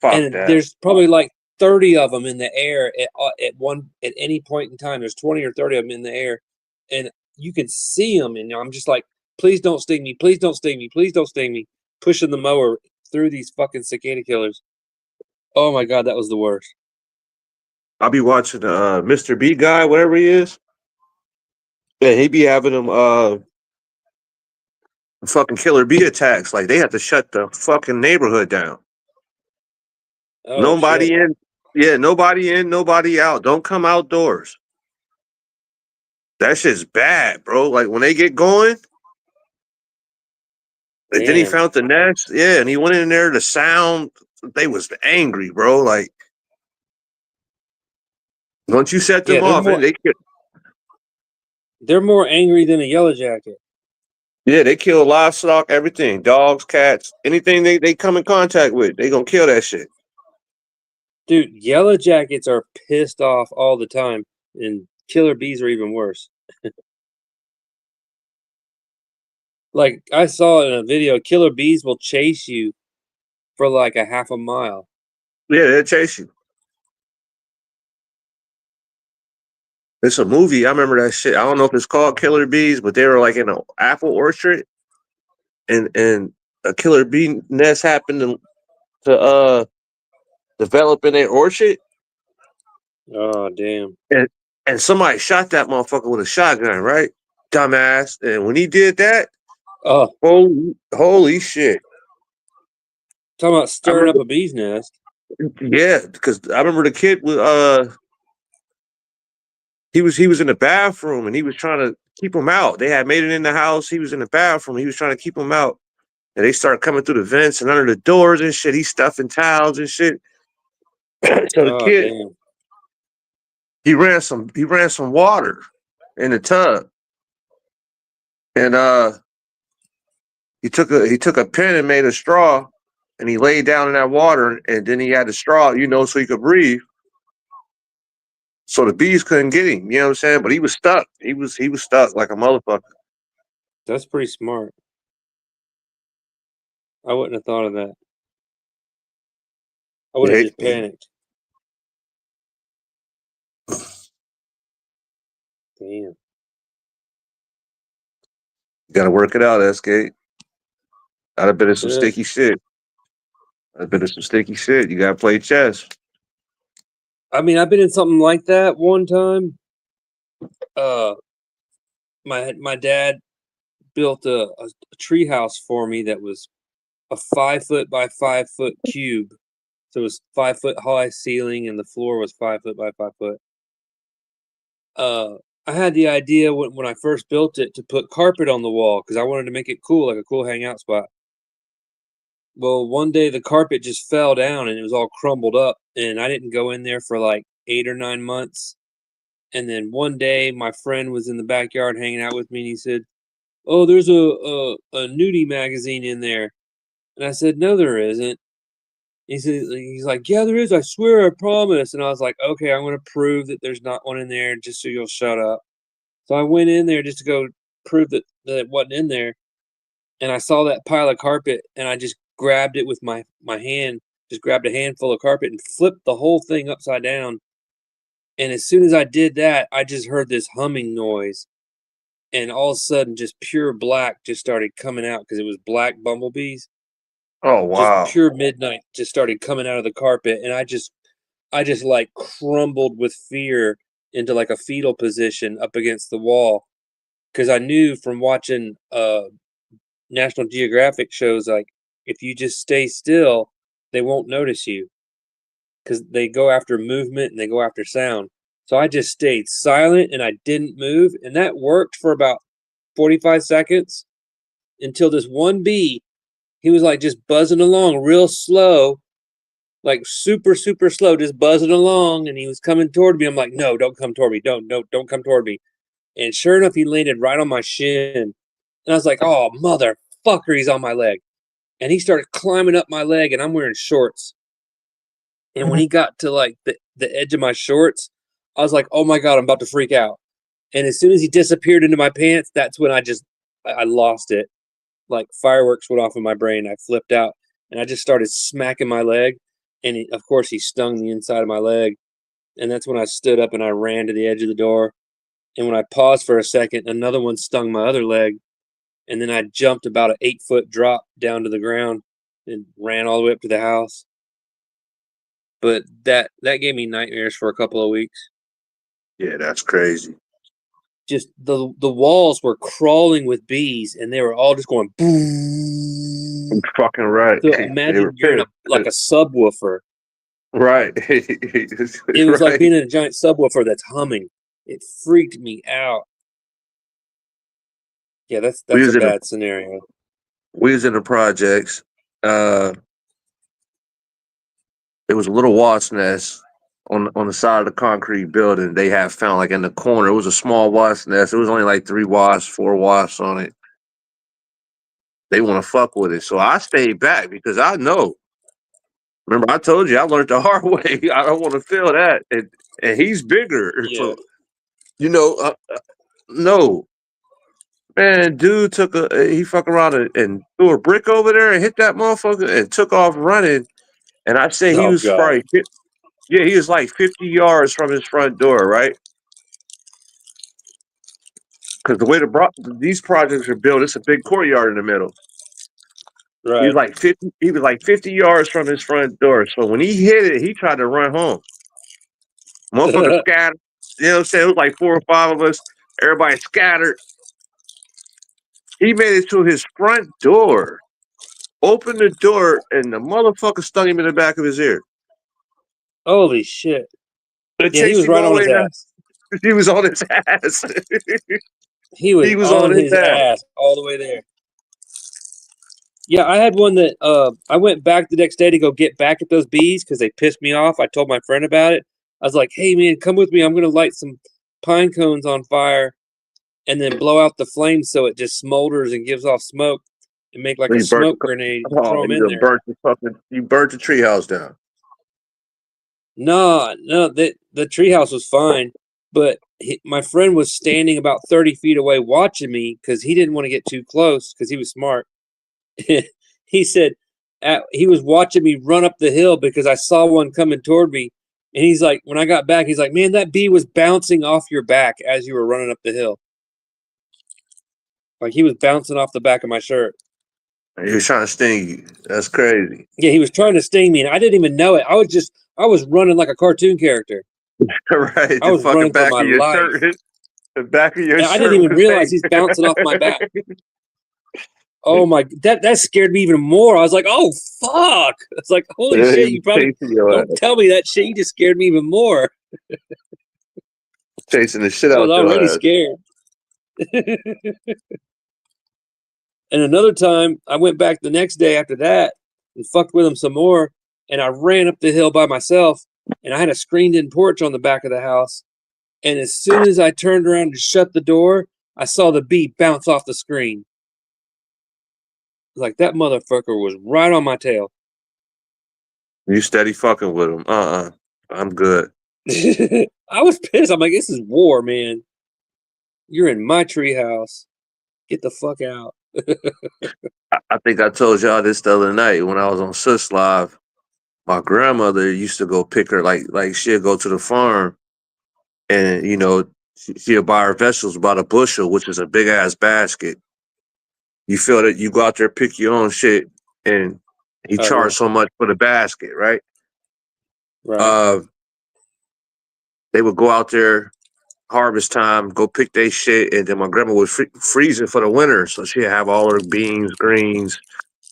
[SPEAKER 3] Fuck
[SPEAKER 1] And
[SPEAKER 3] that.
[SPEAKER 1] there's probably like 30 of them in the air at any point in time. There's 20 or 30 of them in the air, and you can see them. And I'm just like, please don't sting me, please don't sting me, please don't sting me. Pushing the mower through these fucking cicada killers. Oh my god, that was the worst.
[SPEAKER 3] I'll be watching Mr. B guy, whatever he is. Yeah, he be having them fucking killer bee attacks. Like they have to shut the fucking neighborhood down.
[SPEAKER 1] Oh
[SPEAKER 3] Nobody
[SPEAKER 1] shit.
[SPEAKER 3] in. Yeah, nobody in, nobody out. Don't come outdoors. That shit's bad, bro. Like when they get going, and then he
[SPEAKER 1] Damn.
[SPEAKER 3] found the nest. Yeah, and he went in there. The sound, they was angry, bro. Like once you set
[SPEAKER 1] Yeah,
[SPEAKER 3] them off, and
[SPEAKER 1] they're more angry than a yellow jacket.
[SPEAKER 3] yeah, they kill livestock, everything, dogs, cats, anything they come in contact with, they gonna kill that shit.
[SPEAKER 1] Dude, yellow jackets are pissed off all the time, and killer bees are even worse. Like I saw in a video, killer bees will chase you for like a half a mile.
[SPEAKER 3] Yeah, they'll chase you. It's a movie. I remember that shit. I don't know if it's called Killer Bees, but they were like in an apple orchard, and a killer bee nest happened to develop in their orchard,
[SPEAKER 1] Oh damn.
[SPEAKER 3] and somebody shot that motherfucker with a shotgun, right? Dumbass. And when he did that,
[SPEAKER 1] Oh,
[SPEAKER 3] holy shit.
[SPEAKER 1] talking about
[SPEAKER 3] I
[SPEAKER 1] stirring up
[SPEAKER 3] remember,
[SPEAKER 1] a bee's nest.
[SPEAKER 3] yeah, because I remember the kid was he was in the bathroom and he was trying to keep him out. They had made it in the house. He was in the bathroom. He was trying to keep him out. And they started coming through the vents and under the doors and shit. He's stuffing towels and shit. So the
[SPEAKER 1] Oh
[SPEAKER 3] kid,
[SPEAKER 1] damn.
[SPEAKER 3] he ran some water in the tub. And he took a pen and made a straw and he laid down in that water and then he had the straw, so he could breathe. So the bees couldn't get him, you know what I'm saying? But he was stuck. He was stuck like a motherfucker.
[SPEAKER 1] That's pretty smart. I wouldn't have thought of that. I would have
[SPEAKER 3] Yeah,
[SPEAKER 1] just panicked. Damn.
[SPEAKER 3] you gotta work it out, SK. I'd have been in some
[SPEAKER 1] Yeah.
[SPEAKER 3] sticky shit. I've been in some sticky shit. You gotta play chess.
[SPEAKER 1] I mean, I've been in something like that one time. My dad built a tree house for me that was a 5 foot by 5 foot cube. So it was 5 foot high ceiling and the floor was 5 foot by 5 foot. I had the idea when I first built it to put carpet on the wall because I wanted to make it cool, like a cool hangout spot. Well, one day the carpet just fell down and it was all crumbled up, and I didn't go in there for like 8 or 9 months. And then one day my friend was in the backyard hanging out with me and he said, "Oh, there's a nudie magazine in there." And I said, "No, there isn't." He's like, "Yeah, there is. I swear, I promise." And I was like, "Okay, I'm going to prove that there's not one in there just so you'll shut up." So I went in there just to go prove that it wasn't in there. And I saw that pile of carpet and I just grabbed it with my hand, just grabbed a handful of carpet and flipped the whole thing upside down. And as soon as I did that, I just heard this humming noise. And all of a sudden, just pure black just started coming out because it was black bumblebees.
[SPEAKER 3] Oh
[SPEAKER 1] Just
[SPEAKER 3] wow.
[SPEAKER 1] pure midnight just started coming out of the carpet. And I just like crumbled with fear into like a fetal position up against the wall. Because I knew from watching National Geographic shows, like, if you just stay still, they won't notice you because they go after movement and they go after sound. So I just stayed silent and I didn't move. And that worked for about 45 seconds until this one bee, he was like just buzzing along real slow, like super, super slow, just buzzing along. And he was coming toward me. I'm like, "No, don't come toward me. Don't come toward me." And sure enough, he landed right on my shin. And I was like, "Oh, motherfucker, he's on my leg." And he started climbing up my leg and I'm wearing shorts. And when he got to like the edge of my shorts, I was like, "Oh my God, I'm about to freak out." And as soon as he disappeared into my pants, that's when I lost it. Like fireworks went off in my brain. I flipped out and I just started smacking my leg. and of course he stung the inside of my leg. And that's when I stood up and I ran to the edge of the door. And when I paused for a second, another one stung my other leg. And then I jumped about an 8-foot drop down to the ground and ran all the way up to the house. But that gave me nightmares for a couple of weeks.
[SPEAKER 3] Yeah, that's crazy.
[SPEAKER 1] Just the walls were crawling with bees, and they were all just going boom.
[SPEAKER 3] You're fucking right.
[SPEAKER 1] So
[SPEAKER 3] They
[SPEAKER 1] imagine
[SPEAKER 3] were
[SPEAKER 1] you're in
[SPEAKER 3] pissed.
[SPEAKER 1] a subwoofer.
[SPEAKER 3] Right.
[SPEAKER 1] It was like being in a giant subwoofer that's humming. It freaked me out. Yeah, that's a bad scenario.
[SPEAKER 3] We was in the projects. It was a little wasp nest on the side of the concrete building. They had found like in the corner. It was a small wasp nest. It was only like 3 wasps, 4 wasps on it. They want to fuck with it, so I stayed back because I know. Remember, I told you I learned the hard way. I don't want to feel that, and he's bigger,
[SPEAKER 1] Yeah.
[SPEAKER 3] so you know. No, man, dude he fucked around and threw a brick over there and hit that motherfucker and took off running. And I say he
[SPEAKER 1] Oh
[SPEAKER 3] was
[SPEAKER 1] God.
[SPEAKER 3] he was like 50 yards from his front door, right? Because the way these projects are built, it's a big courtyard in the middle. He was
[SPEAKER 1] Right.
[SPEAKER 3] like 50. He was like 50 yards from his front door. So when he hit it, he tried to run home. Motherfucker scattered. You know what I'm saying? It was like 4 or 5 of us. Everybody scattered. He made it to his front door, opened the door, and the motherfucker stung him in the back of his ear.
[SPEAKER 1] Holy shit.
[SPEAKER 3] It
[SPEAKER 1] Yeah, he
[SPEAKER 3] takes
[SPEAKER 1] was
[SPEAKER 3] him
[SPEAKER 1] right
[SPEAKER 3] all
[SPEAKER 1] on
[SPEAKER 3] the
[SPEAKER 1] his
[SPEAKER 3] way down.
[SPEAKER 1] ass.
[SPEAKER 3] He was on his ass.
[SPEAKER 1] He was
[SPEAKER 3] He was
[SPEAKER 1] on
[SPEAKER 3] on his
[SPEAKER 1] his
[SPEAKER 3] ass.
[SPEAKER 1] ass all the way there. Yeah, I had one that I went back the next day to go get back at those bees because they pissed me off. I told my friend about it. I was like, "Hey man, come with me. I'm gonna light some pine cones on fire and then blow out the flames so it just smolders and gives off smoke and make like a
[SPEAKER 3] You burnt
[SPEAKER 1] smoke grenade. You
[SPEAKER 3] oh,
[SPEAKER 1] throw them
[SPEAKER 3] you
[SPEAKER 1] in
[SPEAKER 3] done
[SPEAKER 1] there."
[SPEAKER 3] burnt the treehouse down.
[SPEAKER 1] No, the treehouse was fine, but my friend was standing about 30 feet away watching me because he didn't want to get too close because he was smart. He said he was watching me run up the hill because I saw one coming toward me. And he's like, when I got back, he's like, man, that bee was bouncing off your back as you were running up the hill. Like he was bouncing off the back of my shirt.
[SPEAKER 3] He was trying to sting you. That's crazy.
[SPEAKER 1] Yeah, he was trying to sting me, and I didn't even know it. I was running like a cartoon character.
[SPEAKER 3] Right.
[SPEAKER 1] I
[SPEAKER 3] The
[SPEAKER 1] was
[SPEAKER 3] fucking
[SPEAKER 1] running for
[SPEAKER 3] back
[SPEAKER 1] my
[SPEAKER 3] of your
[SPEAKER 1] life.
[SPEAKER 3] shirt. The back of your
[SPEAKER 1] And I didn't
[SPEAKER 3] shirt
[SPEAKER 1] even
[SPEAKER 3] was
[SPEAKER 1] realize
[SPEAKER 3] hanging.
[SPEAKER 1] he's bouncing off my back. Oh my, that scared me even more. I was like, oh fuck. It's like, holy
[SPEAKER 3] Yeah,
[SPEAKER 1] shit,
[SPEAKER 3] he
[SPEAKER 1] you
[SPEAKER 3] was
[SPEAKER 1] probably
[SPEAKER 3] chasing your
[SPEAKER 1] don't
[SPEAKER 3] ass.
[SPEAKER 1] tell me that shit. You just scared me even more.
[SPEAKER 3] Chasing the shit
[SPEAKER 1] I was
[SPEAKER 3] out your
[SPEAKER 1] already
[SPEAKER 3] ass.
[SPEAKER 1] scared. And another time, I went back the next day after that and fucked with him some more. And I ran up the hill by myself. And I had a screened-in porch on the back of the house. And as soon as I turned around to shut the door, I saw the bee bounce off the screen. Like that motherfucker was right on my tail.
[SPEAKER 3] You steady fucking with him. I'm good.
[SPEAKER 1] I was pissed. I'm like, this is war, man. You're in my treehouse. Get the fuck out.
[SPEAKER 3] I think I told y'all this the other night when I was on Sus Live. My grandmother used to go pick her like she'd go to the farm and she'd buy her vegetables by the bushel, which is a big ass basket. You feel that you go out there pick your own shit and he
[SPEAKER 1] Oh yeah,
[SPEAKER 3] charged so much for the basket, right?
[SPEAKER 1] right.
[SPEAKER 3] Uh, they would go out there harvest time, go pick their shit, and then my grandma would freeze it for the winter, so she'd have all her beans, greens,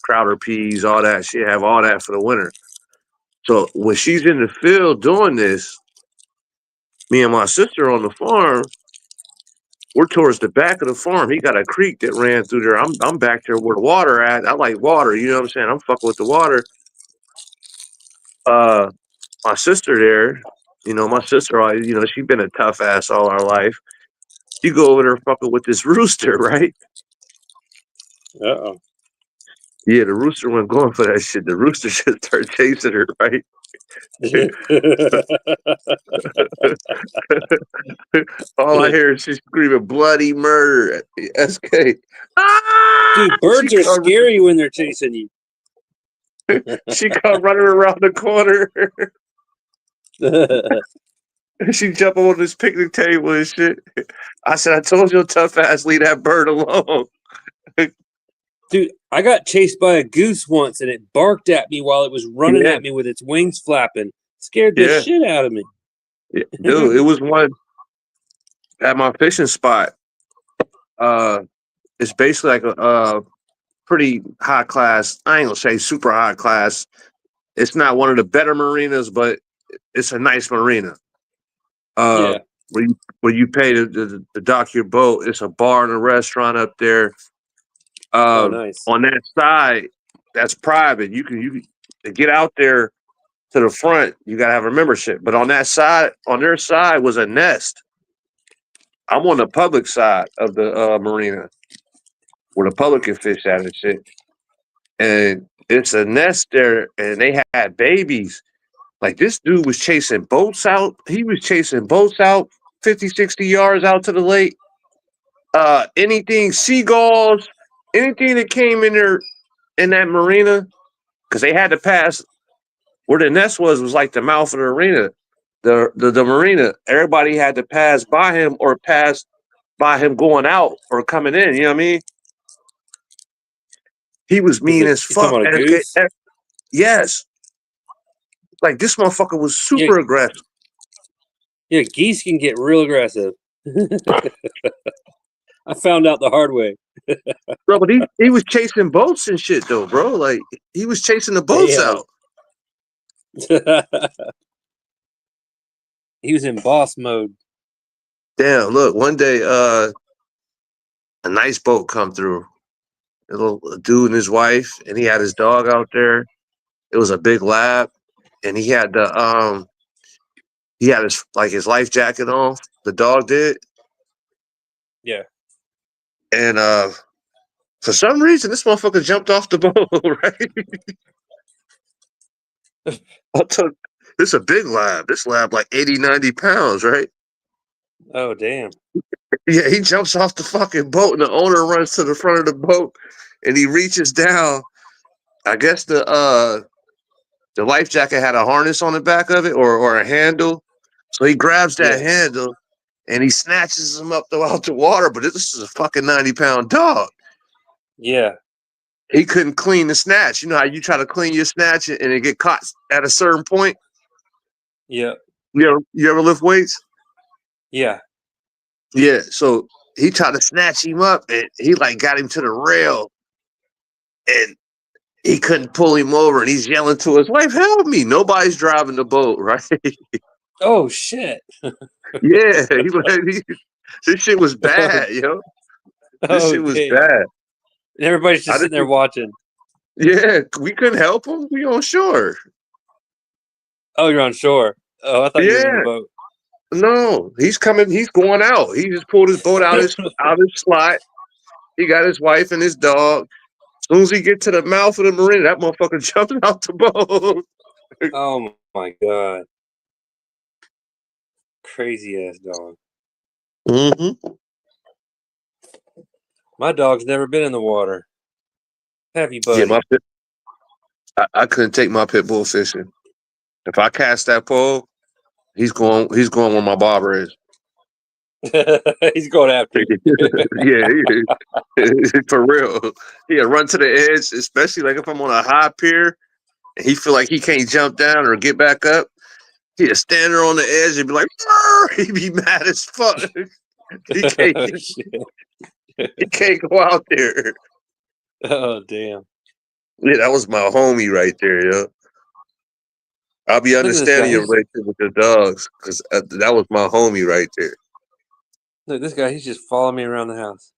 [SPEAKER 3] crowder peas, all that. She'd have all that for the winter. So when she's in the field doing this, me and my sister on the farm, we're towards the back of the farm. He got a creek that ran through there. I'm back there where the water at. I like water, you know what I'm saying? I'm fucking with the water. My sister there, my sister, she been a tough ass all our life. She go over there fucking with this rooster, right?
[SPEAKER 1] Uh-oh.
[SPEAKER 3] Yeah, the rooster wasn't going for that shit. The rooster just started chasing her, right? All I hear is she screaming bloody murder at the SK. Ah!
[SPEAKER 1] Dude,
[SPEAKER 3] She
[SPEAKER 1] birds are
[SPEAKER 3] comes.
[SPEAKER 1] scary when they're chasing you.
[SPEAKER 3] She come running around the corner. She jump on this picnic table and shit. I said, I told your tough ass leave that bird alone.
[SPEAKER 1] Dude, I got chased by a goose once, and it barked at me while it was running
[SPEAKER 3] Yeah,
[SPEAKER 1] at me with its wings flapping. Scared the
[SPEAKER 3] yeah,
[SPEAKER 1] shit out of me.
[SPEAKER 3] yeah. Dude, it was one at my fishing spot. Uh, it's basically like a pretty high class. I ain't gonna say super high class. It's not one of the better marinas, but it's a nice marina. Uh,
[SPEAKER 1] Yeah.
[SPEAKER 3] where you pay to dock your boat. It's a bar and a restaurant up there.
[SPEAKER 1] Oh, nice.
[SPEAKER 3] On that side, that's private. You can to get out there to the front. You gotta have a membership. But on that side, on their side was a nest. I'm on the public side of the marina where the public can fish at and shit. And it's a nest there, and they had babies. Like this dude was chasing boats out. He was chasing boats out 50, 60 yards out to the lake. Anything, seagulls, anything that came in there in that marina, because they had to pass where the nest was like the mouth of the arena. The marina, everybody had to pass by him or pass by him going out or coming in. You know what I mean? He was mean as
[SPEAKER 1] You talking
[SPEAKER 3] fuck.
[SPEAKER 1] about a goose?
[SPEAKER 3] Yes. Like this motherfucker was
[SPEAKER 1] Yeah,
[SPEAKER 3] super aggressive.
[SPEAKER 1] yeah, geese can get real aggressive. I found out the hard way.
[SPEAKER 3] Bro, but he was chasing boats and shit though, bro. Like he was chasing the boats
[SPEAKER 1] Damn.
[SPEAKER 3] out.
[SPEAKER 1] He was in boss mode.
[SPEAKER 3] Damn, look, one day a nice boat come through. A little dude and his wife, and he had his dog out there. It was a big lab, and he had his life jacket on. The dog did.
[SPEAKER 1] Yeah.
[SPEAKER 3] And for some reason this motherfucker jumped off the boat, right? I took this a big lab. This lab like 80, 90 pounds, right?
[SPEAKER 1] Oh, damn.
[SPEAKER 3] Yeah, he jumps off the fucking boat and the owner runs to the front of the boat and he reaches down. I guess the life jacket had a harness on the back of it or a handle. So he grabs that
[SPEAKER 1] Yeah.
[SPEAKER 3] handle and he snatches him up out the water. But this is a fucking 90-pound dog.
[SPEAKER 1] Yeah.
[SPEAKER 3] He couldn't clean the snatch. You know how you try to clean your snatch and it get caught at a certain point?
[SPEAKER 1] Yeah.
[SPEAKER 3] You ever lift weights?
[SPEAKER 1] Yeah.
[SPEAKER 3] Yeah. So he tried to snatch him up and he like got him to the rail and he couldn't pull him over and he's yelling to his wife, help me. Nobody's driving the boat, right?
[SPEAKER 1] Oh, shit.
[SPEAKER 3] Yeah. This shit was bad, yo. This
[SPEAKER 1] Oh,
[SPEAKER 3] shit was
[SPEAKER 1] damn.
[SPEAKER 3] bad.
[SPEAKER 1] And everybody's just sitting there watching.
[SPEAKER 3] Yeah, we couldn't help him. We on shore.
[SPEAKER 1] Oh, you're on shore. Oh, I thought you were in the
[SPEAKER 3] Yeah.
[SPEAKER 1] boat.
[SPEAKER 3] No, he's coming. He's going out. He just pulled his boat out his slot. He got his wife and his dog. As soon as he get to the mouth of the marina, that motherfucker jumping out the boat.
[SPEAKER 1] Oh, my God. Crazy ass dog.
[SPEAKER 3] Mm-hmm.
[SPEAKER 1] My dog's never been in the water. Have you, buddy?
[SPEAKER 3] Yeah, I couldn't take my pit bull fishing. If I cast that pole, he's going where my barber is.
[SPEAKER 1] He's going after you.
[SPEAKER 3] Yeah, for real. He'll run to the edge, especially like if I'm on a high pier and he feel like he can't jump down or get back up. He'll stand there on the edge and be like, "Arr!" He'd be mad as fuck. He can't,
[SPEAKER 1] Oh, shit.
[SPEAKER 3] he can't go out there.
[SPEAKER 1] Oh, damn.
[SPEAKER 3] Yeah, that was my homie right there, yo. I'll be
[SPEAKER 1] Look at this guy.
[SPEAKER 3] understanding your relationship with the dogs because that was my homie right there.
[SPEAKER 1] Look, this guy, he's just following me around the house.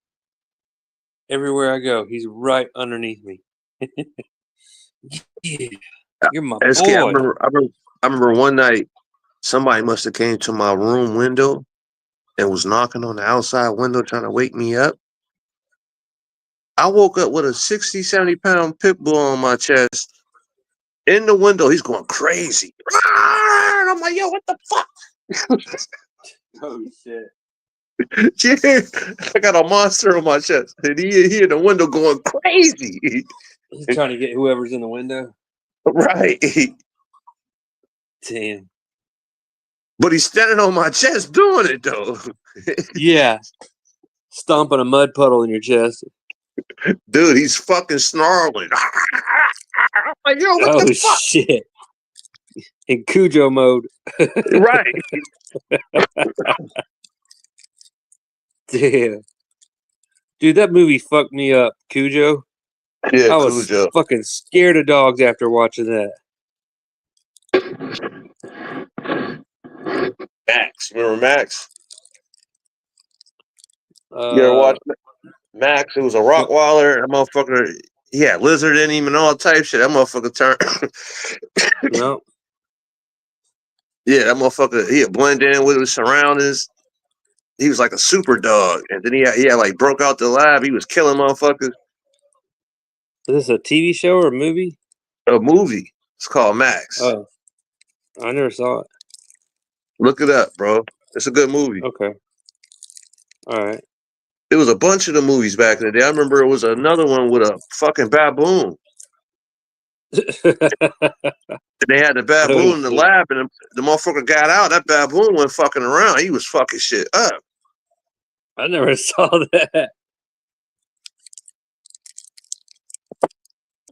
[SPEAKER 1] Everywhere I go, he's right underneath me. Yeah, you're my
[SPEAKER 3] SK,
[SPEAKER 1] boy.
[SPEAKER 3] I remember one night somebody must have came to my room window and was knocking on the outside window trying to wake me up. I woke up with a 60, 70-pound pit bull on my chest. In the window, he's going crazy. And I'm like, yo, what the fuck?
[SPEAKER 1] Oh, shit.
[SPEAKER 3] Yeah, I got a monster on my chest. And he in the window going crazy.
[SPEAKER 1] He's trying to get whoever's in the window.
[SPEAKER 3] Right.
[SPEAKER 1] Damn.
[SPEAKER 3] But he's standing on my chest doing it though.
[SPEAKER 1] Yeah. Stomping a mud puddle in your chest.
[SPEAKER 3] Dude, he's fucking snarling. Like, yo, what
[SPEAKER 1] Oh
[SPEAKER 3] the fuck?
[SPEAKER 1] shit. In Cujo mode.
[SPEAKER 3] Right.
[SPEAKER 1] Damn. Dude, that movie fucked me up, Cujo.
[SPEAKER 3] Yeah,
[SPEAKER 1] I was
[SPEAKER 3] Cujo.
[SPEAKER 1] fucking scared of dogs after watching that.
[SPEAKER 3] Max. Remember Max? You ever
[SPEAKER 1] Uh,
[SPEAKER 3] watch Max? It was a
[SPEAKER 1] no,
[SPEAKER 3] Rottweiler. That motherfucker, he had lizard in him and all type shit. That motherfucker turned.
[SPEAKER 1] no.
[SPEAKER 3] Yeah, that motherfucker, he had blend in with his surroundings. He was like a super dog. And then he had like broke out the lab. He was killing motherfuckers.
[SPEAKER 1] Is this a TV show or a movie?
[SPEAKER 3] A movie. It's called Max.
[SPEAKER 1] Oh, I never saw it.
[SPEAKER 3] Look it up, bro. It's a good movie.
[SPEAKER 1] Okay. All right.
[SPEAKER 3] There was a bunch of the movies back in the day. I remember it was another one with a fucking baboon. And they had the
[SPEAKER 1] Oh,
[SPEAKER 3] baboon in the
[SPEAKER 1] shit.
[SPEAKER 3] lab, and the motherfucker got out. That baboon went fucking around. He was fucking shit up.
[SPEAKER 1] I never saw that.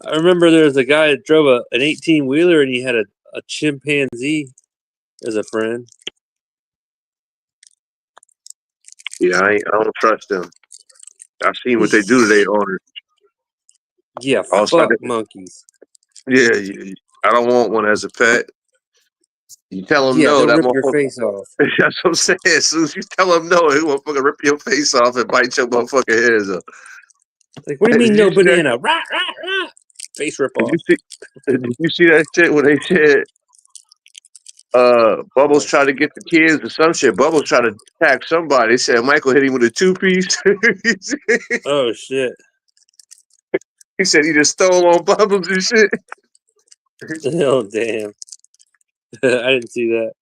[SPEAKER 1] I remember there was a guy that drove an 18-wheeler and he had a chimpanzee as a friend.
[SPEAKER 3] Yeah, I don't trust them. I've seen what they do to their owners.
[SPEAKER 1] Yeah,
[SPEAKER 3] Also,
[SPEAKER 1] fuck monkeys.
[SPEAKER 3] yeah, I don't want one as a pet. You tell them
[SPEAKER 1] Yeah,
[SPEAKER 3] no,
[SPEAKER 1] they'll
[SPEAKER 3] that
[SPEAKER 1] rip your
[SPEAKER 3] motherfucker.
[SPEAKER 1] face off.
[SPEAKER 3] That's what I'm saying. As soon as you tell them no, he will fucking rip your face off and bite your motherfucking heads up.
[SPEAKER 1] Like, what do you mean
[SPEAKER 3] Did
[SPEAKER 1] no
[SPEAKER 3] you see that?
[SPEAKER 1] banana? Rah, rah, rah. Face rip
[SPEAKER 3] Did
[SPEAKER 1] off.
[SPEAKER 3] you see? Did you see that shit when they said Bubbles tried to get the kids or some shit? Bubbles tried to attack somebody. They said Michael hit him with a 2-piece.
[SPEAKER 1] Oh, shit.
[SPEAKER 3] He said he just stole on Bubbles and shit.
[SPEAKER 1] Oh, damn. I didn't see that.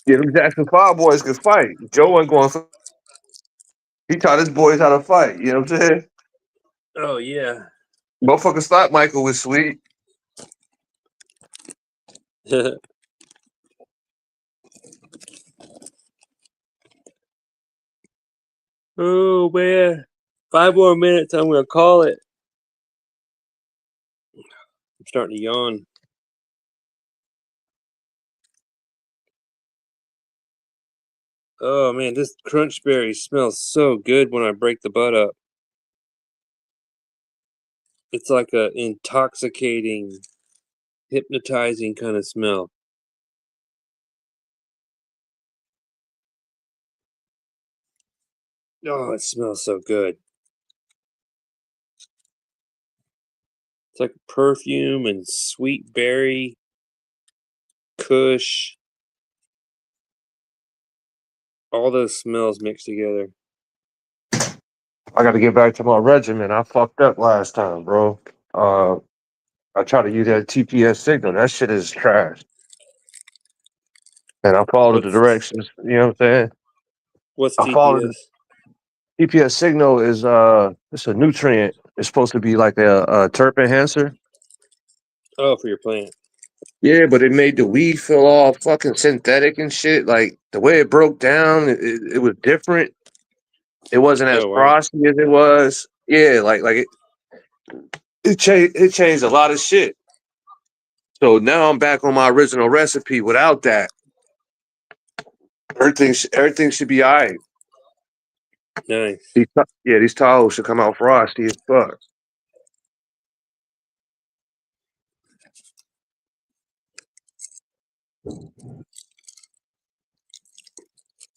[SPEAKER 3] Yeah, them Jackson 5 boys could fight. Joe ain't going. He taught his boys how to fight. You know what I'm saying?
[SPEAKER 1] Oh, yeah.
[SPEAKER 3] Motherfucker thought Michael was sweet.
[SPEAKER 1] Oh, man. 5 more minutes. I'm going to call it. I'm starting to yawn. Oh, man. This crunch berry smells so good when I break the bud up. It's like a intoxicating, hypnotizing kind of smell. Oh, it smells so good. It's like perfume and sweet berry, kush, all those smells mixed together.
[SPEAKER 3] I got to get back to my regimen. I fucked up last time, bro. I tried to use that TPS signal. That shit is trash. And I followed the
[SPEAKER 1] What's
[SPEAKER 3] directions. You know what I'm saying?
[SPEAKER 1] what's
[SPEAKER 3] I followed the
[SPEAKER 1] TPS?
[SPEAKER 3] TPS signal is it's a nutrient. It's supposed to be like a terp enhancer.
[SPEAKER 1] Oh, for your plant.
[SPEAKER 3] Yeah, but it made the weed feel all fucking synthetic and shit. Like the way it broke down, it was different. It wasn't as
[SPEAKER 1] Oh, wow.
[SPEAKER 3] frosty as it was. Yeah, it changed a lot of shit. So now I'm back on my original recipe without that. Everything should be all right.
[SPEAKER 1] Nice.
[SPEAKER 3] These tacos should come out frosty as fuck.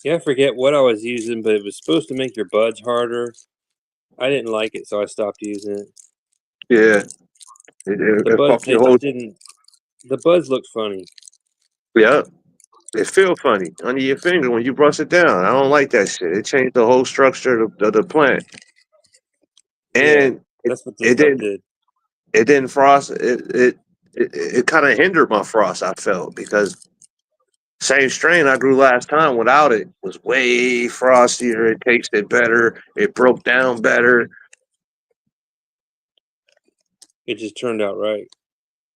[SPEAKER 1] Yeah, I forget what I was using, but it was supposed to make your buds harder. I didn't like it, so I stopped using it.
[SPEAKER 3] Yeah,
[SPEAKER 1] The
[SPEAKER 3] it
[SPEAKER 1] buds,
[SPEAKER 3] fucked
[SPEAKER 1] they
[SPEAKER 3] your whole.
[SPEAKER 1] just didn't. The buds looked funny.
[SPEAKER 3] Yeah, it feel funny under your finger when you brush it down. I don't like that shit. It changed the whole structure of the plant,
[SPEAKER 1] Yeah,
[SPEAKER 3] and
[SPEAKER 1] that's what this
[SPEAKER 3] it
[SPEAKER 1] stuff
[SPEAKER 3] didn't
[SPEAKER 1] did.
[SPEAKER 3] it didn't frost. It kind of hindered my frost. I felt because same strain I grew last time without it was way frostier. It tasted better. It broke down better.
[SPEAKER 1] It just turned out right.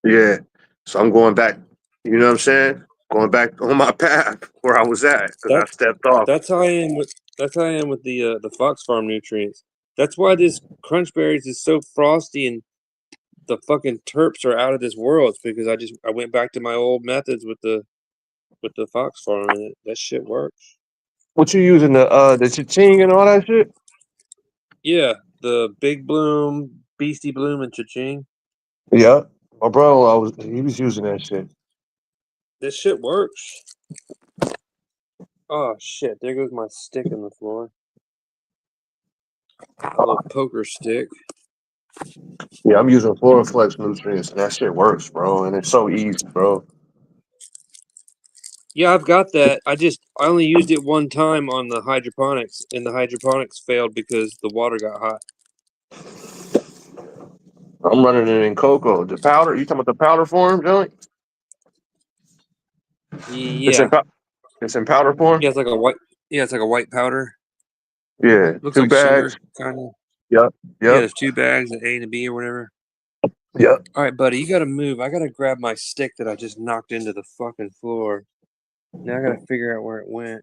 [SPEAKER 3] Yeah. So I'm going back. You know what I'm saying? Going back on my path where I was at because I
[SPEAKER 1] That
[SPEAKER 3] stepped off.
[SPEAKER 1] that's how I am with the Fox Farm nutrients. That's why this Crunch Berries is so frosty and the fucking terps are out of this world. It's because I went back to my old methods with the Fox Farm and that shit works.
[SPEAKER 3] What you using the cha-ching and all that shit?
[SPEAKER 1] Yeah, the Big Bloom, Beastie Bloom, and Cha-Ching.
[SPEAKER 3] Yeah. My bro, he was using that shit.
[SPEAKER 1] This shit works. Oh shit! There goes my stick in the floor. A little poker stick.
[SPEAKER 3] Yeah, I'm using Floraflex nutrients and that shit works, bro. And it's so easy, bro.
[SPEAKER 1] Yeah, I've got that. I only used it one time on the hydroponics, and the hydroponics failed because the water got hot.
[SPEAKER 3] I'm running it in cocoa. The powder, you talking about the powder form, Joey? It's in
[SPEAKER 1] Yeah,
[SPEAKER 3] it's in powder form?
[SPEAKER 1] yeah, it's like a white. Yeah, it's like a white powder.
[SPEAKER 3] Yeah.
[SPEAKER 1] Looks
[SPEAKER 3] Two
[SPEAKER 1] like
[SPEAKER 3] bags.
[SPEAKER 1] sugar, kind of.
[SPEAKER 3] Yep.
[SPEAKER 1] Yeah,
[SPEAKER 3] Yep.
[SPEAKER 1] there's two bags, an A and a B or whatever.
[SPEAKER 3] Yep.
[SPEAKER 1] All right, buddy, you gotta move. I gotta grab my stick that I just knocked into the fucking floor. Now I gotta figure out where it went.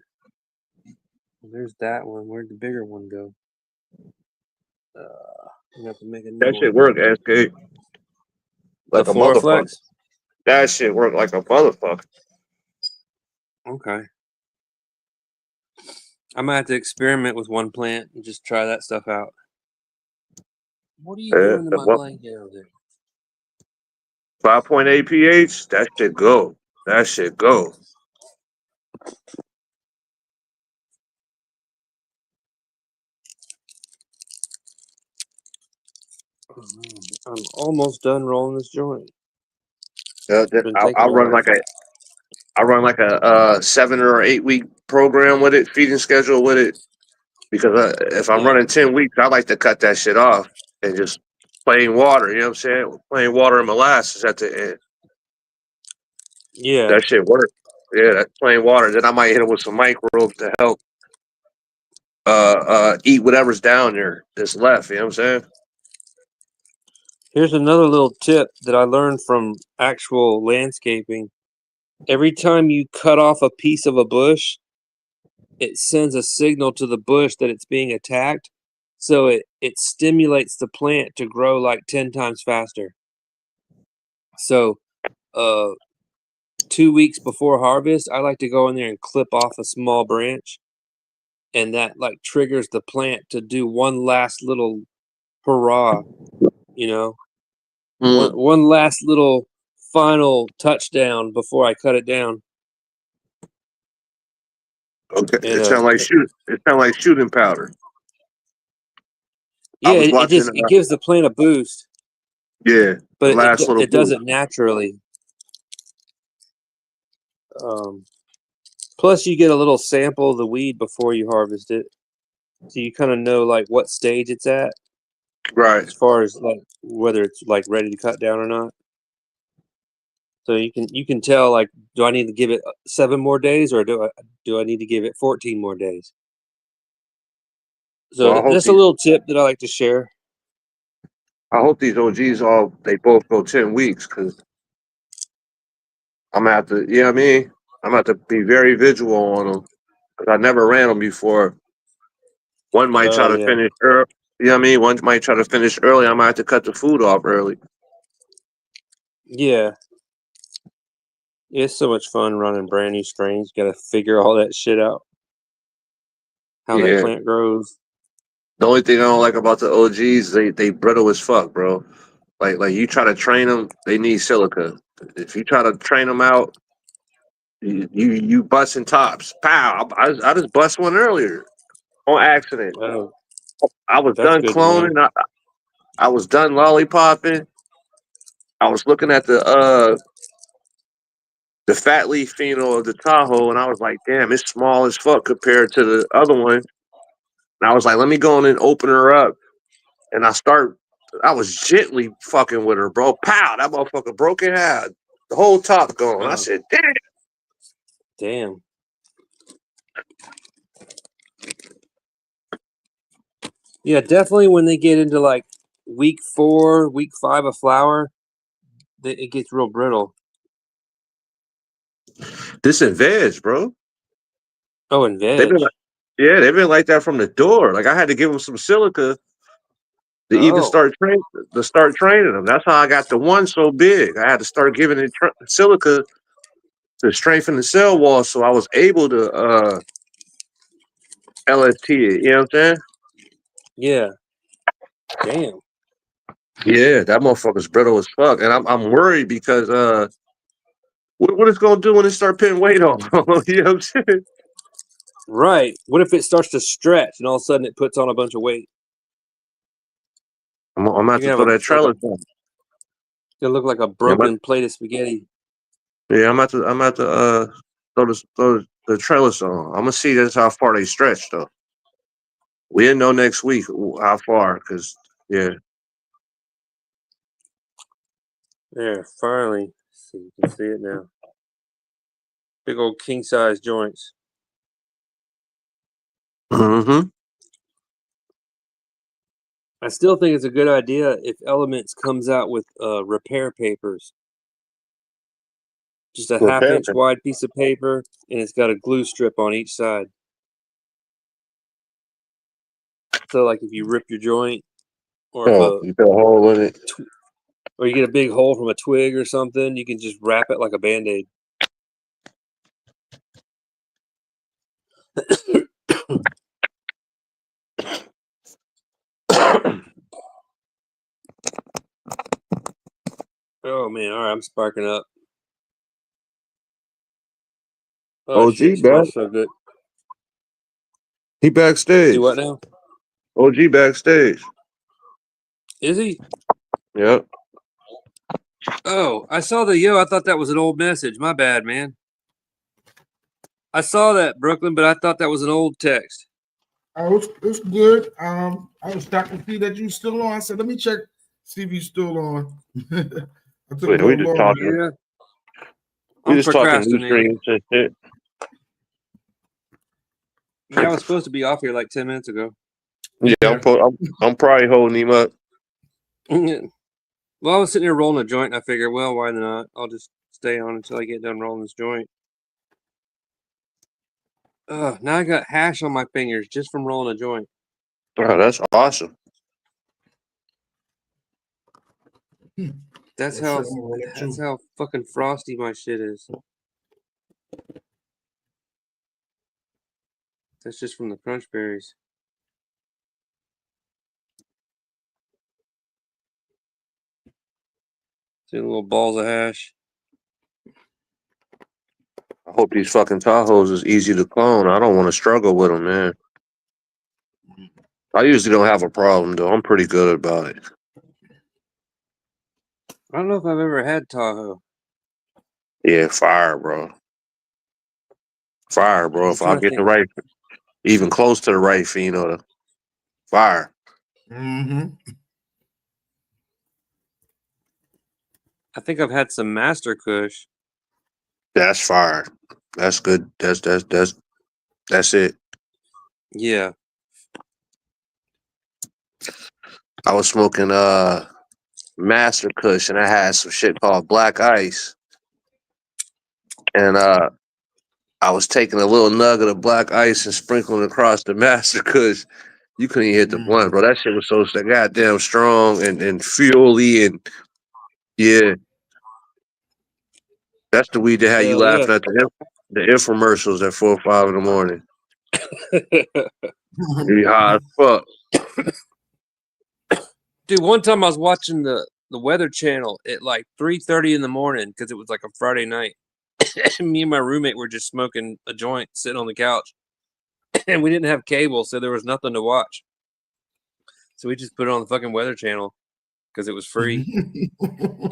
[SPEAKER 1] There's that one. Where'd the bigger one go? I'm gonna have to make a new
[SPEAKER 3] That shit
[SPEAKER 1] one.
[SPEAKER 3] work, SK.
[SPEAKER 1] The
[SPEAKER 3] Like a motherfucker.
[SPEAKER 1] Floraflex?
[SPEAKER 3] That shit work like a motherfucker.
[SPEAKER 1] Okay. I might have to experiment with one plant and just try that stuff out. What are you
[SPEAKER 3] Yeah.
[SPEAKER 1] doing to my
[SPEAKER 3] What?
[SPEAKER 1] blanket over there?
[SPEAKER 3] 5.8 pH. That shit go. That shit go.
[SPEAKER 1] Oh, man. I'm almost done rolling this joint.
[SPEAKER 3] Yeah,
[SPEAKER 1] It's been
[SPEAKER 3] I,
[SPEAKER 1] taking a while.
[SPEAKER 3] I run like a 7 or 8 week program with it, feeding schedule with it. Because if I'm
[SPEAKER 1] Yeah.
[SPEAKER 3] running 10 weeks, I like to cut that shit off and just plain water. You know what I'm saying? Plain water and molasses at the end.
[SPEAKER 1] Yeah.
[SPEAKER 3] That shit works. Yeah, that's plain water. Then I might hit it with some microbes to help eat whatever's down there that's left. You know what I'm saying?
[SPEAKER 1] Here's another little tip that I learned from actual landscaping. Every time you cut off a piece of a bush, it sends a signal to the bush that it's being attacked. So it stimulates the plant to grow like 10 times faster. So, uh, 2 weeks before harvest, I like to go in there and clip off a small branch, and that like triggers the plant to do one last little hurrah, you know,
[SPEAKER 3] Mm.
[SPEAKER 1] one last little final touchdown before I cut it down.
[SPEAKER 3] Okay,
[SPEAKER 1] And
[SPEAKER 3] it sounds like shoot. It sounds like shooting powder. I
[SPEAKER 1] yeah,
[SPEAKER 3] was
[SPEAKER 1] it
[SPEAKER 3] watching.
[SPEAKER 1] just it gives the plant a boost,
[SPEAKER 3] Yeah, the
[SPEAKER 1] but
[SPEAKER 3] last little
[SPEAKER 1] it does
[SPEAKER 3] boost.
[SPEAKER 1] it naturally. Um, Plus, you get a little sample of the weed before you harvest it, so you kind of know like what stage it's at,
[SPEAKER 3] Right.
[SPEAKER 1] as far as like whether it's like ready to cut down or not. So you can tell like, do I need to give it 7 more days or do I need to give it 14 more days? So
[SPEAKER 3] Well,
[SPEAKER 1] that's a little tip that I like to share.
[SPEAKER 3] I hope these OGs they both go 10 weeks because I'm gonna have to. You know what I mean? I'm gonna have to be very vigilant on them because I never ran them before. One might
[SPEAKER 1] Oh
[SPEAKER 3] try to
[SPEAKER 1] yeah,
[SPEAKER 3] finish early. You know what I mean? One might try to finish early. I might have to cut the food off early.
[SPEAKER 1] yeah. It's so much fun running brand new strains. Got to figure all that shit out. How that
[SPEAKER 3] Yeah.
[SPEAKER 1] plant grows.
[SPEAKER 3] The only thing I don't like about the OGs, they brittle as fuck, bro. Like you try to train them, they need silica. If you try to train them out, you busting tops. Pow! I just bust one earlier on accident.
[SPEAKER 1] Oh,
[SPEAKER 3] I was
[SPEAKER 1] that's
[SPEAKER 3] done
[SPEAKER 1] good to know.
[SPEAKER 3] cloning. I was done lollipopping. I was looking at the fat leaf pheno of the Tahoe, and I was like, damn, it's small as fuck compared to the other one. And I was like, let me go in and open her up. And I was gently fucking with her, bro. Pow! That motherfucker broke in half. The whole top gone. I
[SPEAKER 1] Oh,
[SPEAKER 3] said, damn.
[SPEAKER 1] damn. Yeah, definitely when they get into like week 4, week 5 of flour, it gets real brittle.
[SPEAKER 3] This in veg, bro.
[SPEAKER 1] Oh, and
[SPEAKER 3] They've
[SPEAKER 1] veg.
[SPEAKER 3] been they've been like that from the door. Like I had to give them some silica to even
[SPEAKER 1] Oh,
[SPEAKER 3] start training them. That's how I got the one so big. I had to start giving it silica to strengthen the cell wall, so I was able to LST it. You know what I'm saying?
[SPEAKER 1] yeah. Damn.
[SPEAKER 3] Yeah, that motherfucker's brittle as fuck, and I'm worried because what it's gonna do when it start putting weight on? You know what I'm saying?
[SPEAKER 1] Right. What if it starts to stretch and all of a sudden it puts on a bunch of weight?
[SPEAKER 3] I'm gonna have
[SPEAKER 1] You're
[SPEAKER 3] to
[SPEAKER 1] gonna
[SPEAKER 3] throw
[SPEAKER 1] have
[SPEAKER 3] that trellis on.
[SPEAKER 1] it'll look like a broken plate of spaghetti.
[SPEAKER 3] Yeah, I'm at to throw the trailers on. I'm gonna see that's how far they stretch though. We didn't know next week how far, cause yeah.
[SPEAKER 1] There, finally. Let's see, you can see it now. Big old king size joints.
[SPEAKER 3] Mm-hmm.
[SPEAKER 1] I still think it's a good idea if Elements comes out with repair papers. Just a
[SPEAKER 3] Repair.
[SPEAKER 1] 1/2 inch wide piece of paper, and it's got a glue strip on each side. So, like, if you rip your joint, or if
[SPEAKER 3] Oh, you got a hole in it.
[SPEAKER 1] or you get a big hole from a twig or something, you can just wrap it like a Band-Aid. Oh man, all right, I'm sparking up. Oh shit,
[SPEAKER 3] OG
[SPEAKER 1] it
[SPEAKER 3] back.
[SPEAKER 1] smells so good.
[SPEAKER 3] He
[SPEAKER 1] Do
[SPEAKER 3] backstage.
[SPEAKER 1] what now?
[SPEAKER 3] OG backstage.
[SPEAKER 1] Is he?
[SPEAKER 3] Yep.
[SPEAKER 1] Oh, I saw the I thought that was an old message. My bad, man. I saw that, Brooklyn, but I thought that was an old text.
[SPEAKER 2] It's good. I was shocked to see that you still on. I said, let me check, see if you still on. I took a
[SPEAKER 3] Wait, we
[SPEAKER 2] little
[SPEAKER 3] just
[SPEAKER 2] longer.
[SPEAKER 3] talking.
[SPEAKER 1] Yeah,
[SPEAKER 3] We
[SPEAKER 1] I'm
[SPEAKER 3] just talking loose
[SPEAKER 1] procrastinating.
[SPEAKER 3] dreams and shit.
[SPEAKER 1] Yeah, I was supposed to be off here like 10 minutes ago.
[SPEAKER 3] Yeah, I'm probably holding him up.
[SPEAKER 1] Well, I was sitting here rolling a joint, and I figured, well, why not? I'll just stay on until I get done rolling this joint. Now I got hash on my fingers just from rolling a joint.
[SPEAKER 3] Oh, that's awesome.
[SPEAKER 1] That's
[SPEAKER 2] Yes,
[SPEAKER 1] how
[SPEAKER 2] sir, I'm gonna roll it
[SPEAKER 1] that's
[SPEAKER 2] too.
[SPEAKER 1] how fucking frosty my shit is. That's just from the crunch berries. See the little balls of hash.
[SPEAKER 3] I hope these fucking Tahoes is easy to clone. I don't want to struggle with them, man. I usually don't have a problem though. I'm pretty good about it.
[SPEAKER 1] I don't know if I've ever had Tahoe.
[SPEAKER 3] Yeah, fire, bro. Fire, bro.
[SPEAKER 1] I'm
[SPEAKER 3] If I
[SPEAKER 1] trying to
[SPEAKER 3] get the
[SPEAKER 1] think.
[SPEAKER 3] right, even close to the right pheno, fire.
[SPEAKER 2] Mm-hmm.
[SPEAKER 1] I think I've had some Master Kush.
[SPEAKER 3] That's fire. That's good. That's it.
[SPEAKER 1] Yeah.
[SPEAKER 3] I was smoking Master Kush and I had some shit called Black Ice. And I was taking a little nugget of Black Ice and sprinkling it across the Master Kush. You couldn't even hit the blunt, bro. That shit was so goddamn strong and fuely and yeah. That's the weed that had you
[SPEAKER 1] Hell yeah.
[SPEAKER 3] laughing at the infomercials at 4 or 5 in the morning. You high as fuck.
[SPEAKER 1] Dude, one time I was watching the Weather Channel at like 3:30 in the morning because it was like a Friday night. And me and my roommate were just smoking a joint, sitting on the couch, and we didn't have cable, so there was nothing to watch. So we just put it on the fucking Weather Channel because it was free.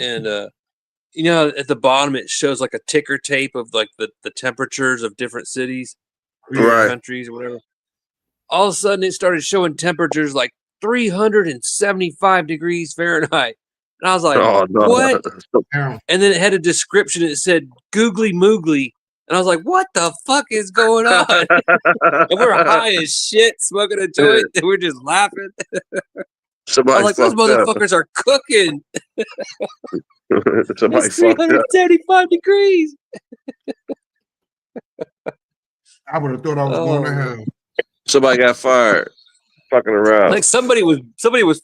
[SPEAKER 1] And at the bottom it shows like a ticker tape of like the temperatures of different cities, different
[SPEAKER 3] Right.
[SPEAKER 1] countries, or whatever. All of a sudden it started showing temperatures like 375 degrees Fahrenheit. And I was like,
[SPEAKER 3] Oh no.
[SPEAKER 1] what?
[SPEAKER 2] Yeah.
[SPEAKER 1] And then it had a description. It said googly moogly. And I was like, what the fuck is going on? And we're high as shit, smoking a joint, and we're just laughing.
[SPEAKER 3] Somebody
[SPEAKER 1] I'm like, those
[SPEAKER 3] fucked up.
[SPEAKER 1] motherfuckers are cooking.
[SPEAKER 3] Somebody
[SPEAKER 1] It's
[SPEAKER 3] fucked up.
[SPEAKER 1] 375 degrees.
[SPEAKER 2] I would have thought I was going to hell.
[SPEAKER 3] Somebody got fired. Fucking around.
[SPEAKER 1] Like somebody was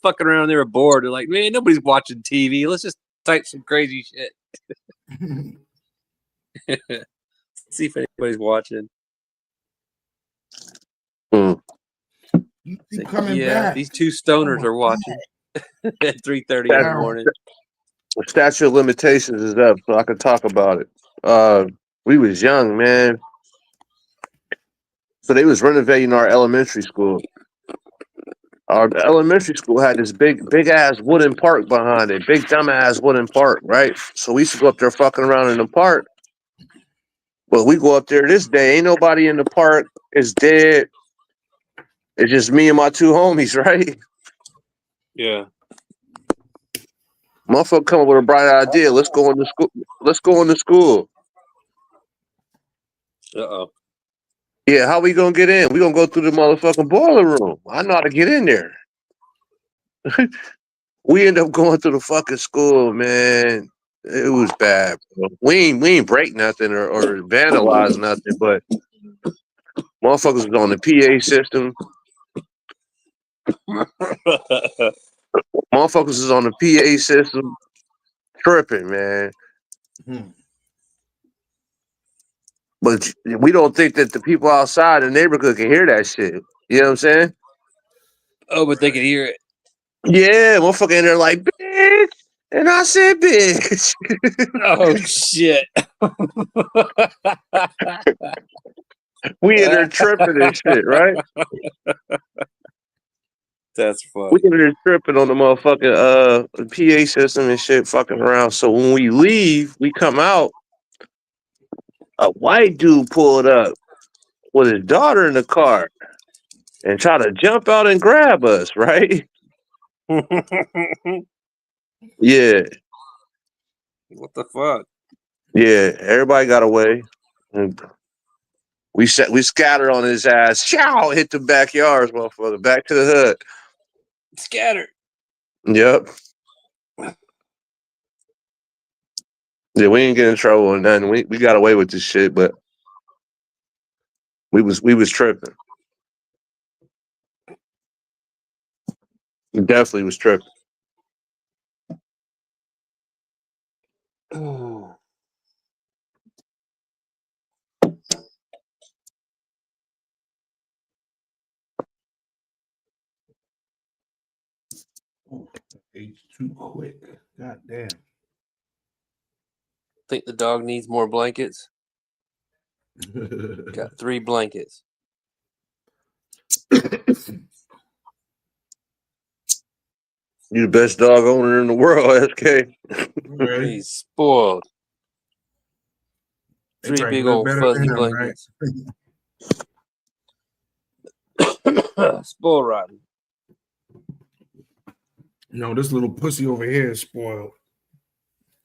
[SPEAKER 1] fucking around. They were bored. They're like, man, nobody's watching TV. Let's just type some crazy shit. See if anybody's watching.
[SPEAKER 2] You keep coming back.
[SPEAKER 1] These two stoners are watching at 3:30 in the morning.
[SPEAKER 3] The statute of limitations is up, so I can talk about it. We was young, man. So they was renovating our elementary school. Our elementary school had this big ass wooden park behind it, big dumb ass wooden park, right? So we used to go up there fucking around in the park. Well, we go up there this day, ain't nobody in the park. It's dead. It's just me and my two homies, right?
[SPEAKER 1] Yeah.
[SPEAKER 3] Motherfucker come up with a bright idea. Let's go into school. Let's go into school.
[SPEAKER 1] Uh-oh.
[SPEAKER 3] Yeah, how we gonna get in? We gonna go through the motherfucking boiler room. I know how to get in there. We end up going through the fucking school, man. It was bad, bro. We ain't break nothing or vandalize nothing, but motherfuckers was on the PA system. Motherfuckers is on the PA system tripping, man. But we don't think that the people outside the neighborhood can hear that shit. You know what I'm saying?
[SPEAKER 1] Oh, but they can hear it.
[SPEAKER 3] Yeah, motherfucker in there like, bitch. And I said, bitch.
[SPEAKER 1] Oh, shit.
[SPEAKER 3] We in there tripping and shit, right?
[SPEAKER 1] That's funny.
[SPEAKER 3] We in there tripping on the motherfucking PA system and shit, fucking around. So when we leave, we come out. A white dude pulled up with his daughter in the car and tried to jump out and grab us, right? Yeah.
[SPEAKER 1] What the fuck?
[SPEAKER 3] Yeah. Everybody got away. And we scattered on his ass. Chow! Hit the backyards, motherfucker. Back to the hood.
[SPEAKER 1] Scattered.
[SPEAKER 3] Yep. Yeah, we didn't get in trouble or nothing. We got away with this shit, but we was tripping. We definitely was tripping.
[SPEAKER 1] Oh.
[SPEAKER 2] Ate too quick. God damn.
[SPEAKER 1] Think the dog needs more blankets? Got 3 blankets.
[SPEAKER 3] You the best dog owner in the world, SK.
[SPEAKER 2] Right.
[SPEAKER 1] He's spoiled.
[SPEAKER 2] They
[SPEAKER 1] 3
[SPEAKER 2] probably
[SPEAKER 1] big
[SPEAKER 2] live
[SPEAKER 1] old
[SPEAKER 2] better
[SPEAKER 1] fuzzy
[SPEAKER 2] than him,
[SPEAKER 1] blankets. Spoil rotten.
[SPEAKER 2] No, this little pussy over here is spoiled.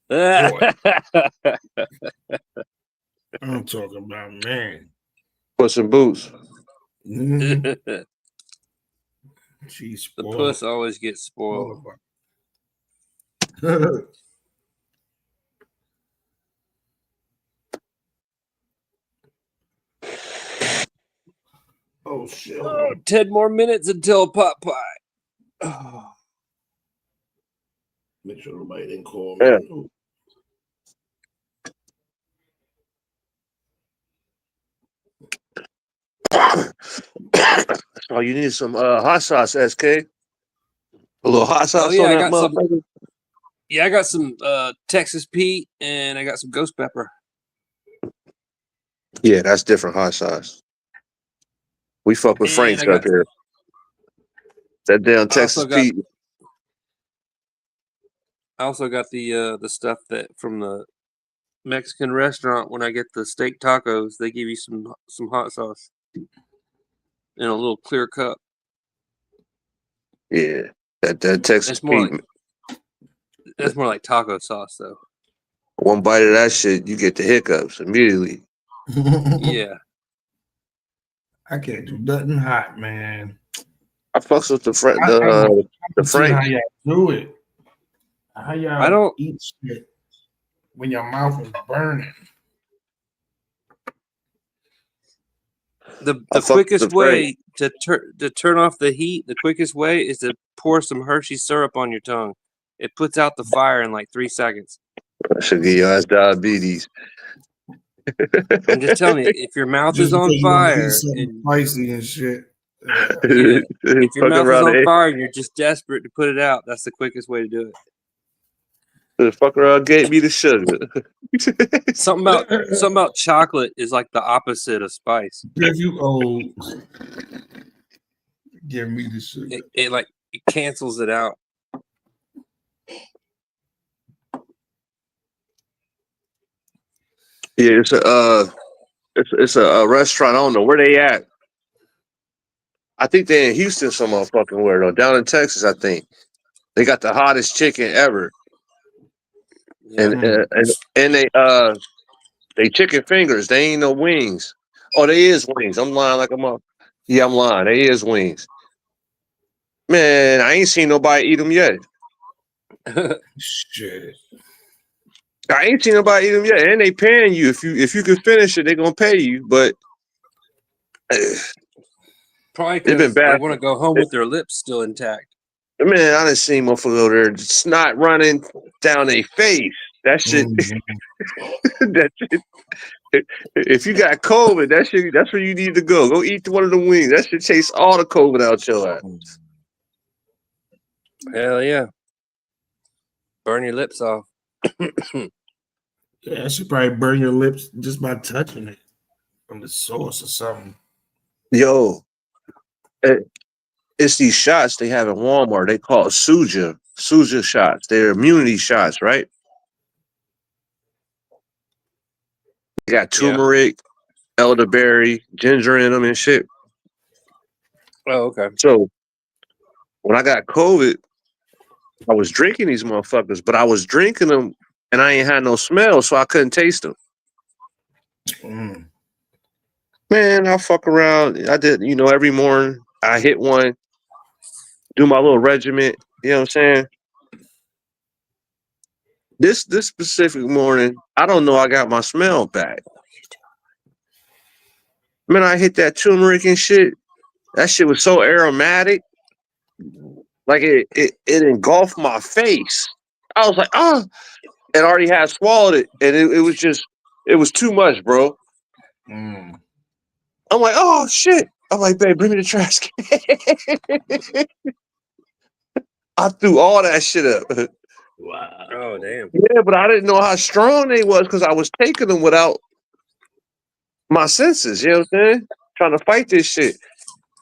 [SPEAKER 1] That's
[SPEAKER 2] I'm talking about, man.
[SPEAKER 3] Puss in Boots.
[SPEAKER 2] Mhm. She's
[SPEAKER 1] The
[SPEAKER 2] spoiled.
[SPEAKER 1] puss always gets spoiled.
[SPEAKER 2] Oh shit!
[SPEAKER 1] Oh, 10 more minutes until pot pie. Oh.
[SPEAKER 2] Make sure nobody didn't call
[SPEAKER 3] Yeah.
[SPEAKER 2] me.
[SPEAKER 3] Oh, you need some hot sauce, SK. A little hot sauce
[SPEAKER 1] yeah,
[SPEAKER 3] on
[SPEAKER 1] I
[SPEAKER 3] that
[SPEAKER 1] got some.
[SPEAKER 3] motherfucker.
[SPEAKER 1] Yeah, I got some Texas Pete and I got some ghost pepper.
[SPEAKER 3] Yeah, that's different hot sauce. We fuck with
[SPEAKER 1] And
[SPEAKER 3] Frank's
[SPEAKER 1] I got
[SPEAKER 3] up here. That damn
[SPEAKER 1] I
[SPEAKER 3] Texas
[SPEAKER 1] also got
[SPEAKER 3] Pete.
[SPEAKER 1] the stuff that from the Mexican restaurant. When I get the steak tacos, they give you some hot sauce in a little clear cup.
[SPEAKER 3] Yeah, that Texas Pete.
[SPEAKER 1] That's more like taco sauce, though.
[SPEAKER 3] One bite of that shit, you get the hiccups immediately.
[SPEAKER 1] Yeah.
[SPEAKER 2] I can't do nothing hot, man.
[SPEAKER 3] I fucks with
[SPEAKER 2] I'm
[SPEAKER 3] the
[SPEAKER 2] seeing how
[SPEAKER 3] Franks.
[SPEAKER 2] y'all do it. How
[SPEAKER 1] I
[SPEAKER 2] y'all
[SPEAKER 1] don't.
[SPEAKER 2] eat shit when your mouth is burning?
[SPEAKER 3] I
[SPEAKER 1] The
[SPEAKER 3] fuck with the
[SPEAKER 1] quickest
[SPEAKER 3] Franks.
[SPEAKER 1] way to turn off the heat, the quickest way is to pour some Hershey syrup on your tongue. It puts out the fire in like 3 seconds.
[SPEAKER 3] I should get your ass diabetes.
[SPEAKER 1] I'm just telling you, if your mouth
[SPEAKER 2] Just
[SPEAKER 1] is
[SPEAKER 2] because
[SPEAKER 1] on
[SPEAKER 2] you want to eat
[SPEAKER 1] fire
[SPEAKER 2] something
[SPEAKER 1] and
[SPEAKER 2] spicy and shit.
[SPEAKER 1] yeah, if your
[SPEAKER 3] Fuck
[SPEAKER 1] mouth is
[SPEAKER 3] around
[SPEAKER 1] on
[SPEAKER 3] the
[SPEAKER 1] fire and you're just desperate to put it out, that's the quickest way to do it.
[SPEAKER 3] fuck around gave me the sugar.
[SPEAKER 1] Something about chocolate is like the opposite of spice.
[SPEAKER 2] If you old, give me the sugar.
[SPEAKER 1] It cancels it out.
[SPEAKER 3] Yeah, it's a restaurant. I don't know where they at. I think they're in Houston, some motherfucking where though. Down in Texas, I think they got the hottest chicken ever,
[SPEAKER 1] Yeah.
[SPEAKER 3] and they chicken fingers. They ain't no wings. Oh, they is wings. I'm lying like I'm up. Yeah, I'm lying. They is wings. Man, I ain't seen nobody eat them yet.
[SPEAKER 2] Shit.
[SPEAKER 3] I ain't seen nobody eat them yet, and they paying you if you can finish it, they gonna pay you. But
[SPEAKER 1] Probably
[SPEAKER 3] it's been
[SPEAKER 1] because they
[SPEAKER 3] bad.
[SPEAKER 1] want to go home with their lips still intact.
[SPEAKER 3] Man, I done seen motherfuckers over there snot running down their face. That shit. That shit. If you got COVID, that's where you need to go. Go eat one of the wings. That should chase all the COVID out your ass.
[SPEAKER 1] Hell yeah. Burn your lips off.
[SPEAKER 2] Yeah, I should probably burn your lips just by touching it from the source or something.
[SPEAKER 3] Yo, it's these shots they have at Walmart. They call it Suja shots. They're immunity shots, right? They got turmeric, elderberry, ginger in them and shit.
[SPEAKER 1] Oh, okay.
[SPEAKER 3] So when I got COVID, I was drinking these motherfuckers, but I was drinking them and I ain't had no smell, so I couldn't taste them. Man, I fuck around. I did, every morning I hit one, do my little regiment. You know what I'm saying? This specific morning, I don't know. I got my smell back. Man, I hit that turmeric and shit. That shit was so aromatic, like it engulfed my face. I was like, and I already had swallowed it, and it was too much, bro. I'm like, oh shit. I'm like, babe, bring me the trash can. I threw all that shit up.
[SPEAKER 2] Wow.
[SPEAKER 1] Oh, damn.
[SPEAKER 3] Yeah, but I didn't know how strong they was because I was taking them without my senses. You know what I'm saying? Trying to fight this shit.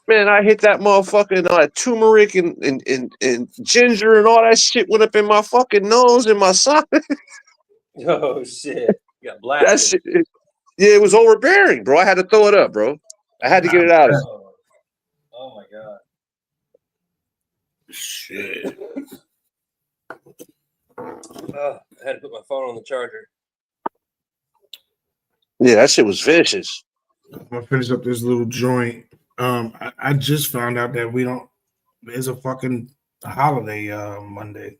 [SPEAKER 3] Man, I hit that motherfucker and all that turmeric and ginger and all that shit went up in my fucking nose and my side.
[SPEAKER 1] Oh, shit. You got
[SPEAKER 3] That
[SPEAKER 1] blasted.
[SPEAKER 3] shit, yeah, it was overbearing, bro. I had to throw it up, bro. I had to get it out of me.
[SPEAKER 1] Oh, my God.
[SPEAKER 2] Shit.
[SPEAKER 1] I had to put my phone on the charger.
[SPEAKER 3] Yeah, that shit was vicious.
[SPEAKER 2] I'm gonna finish up this little joint. I just found out that there's a fucking holiday Monday.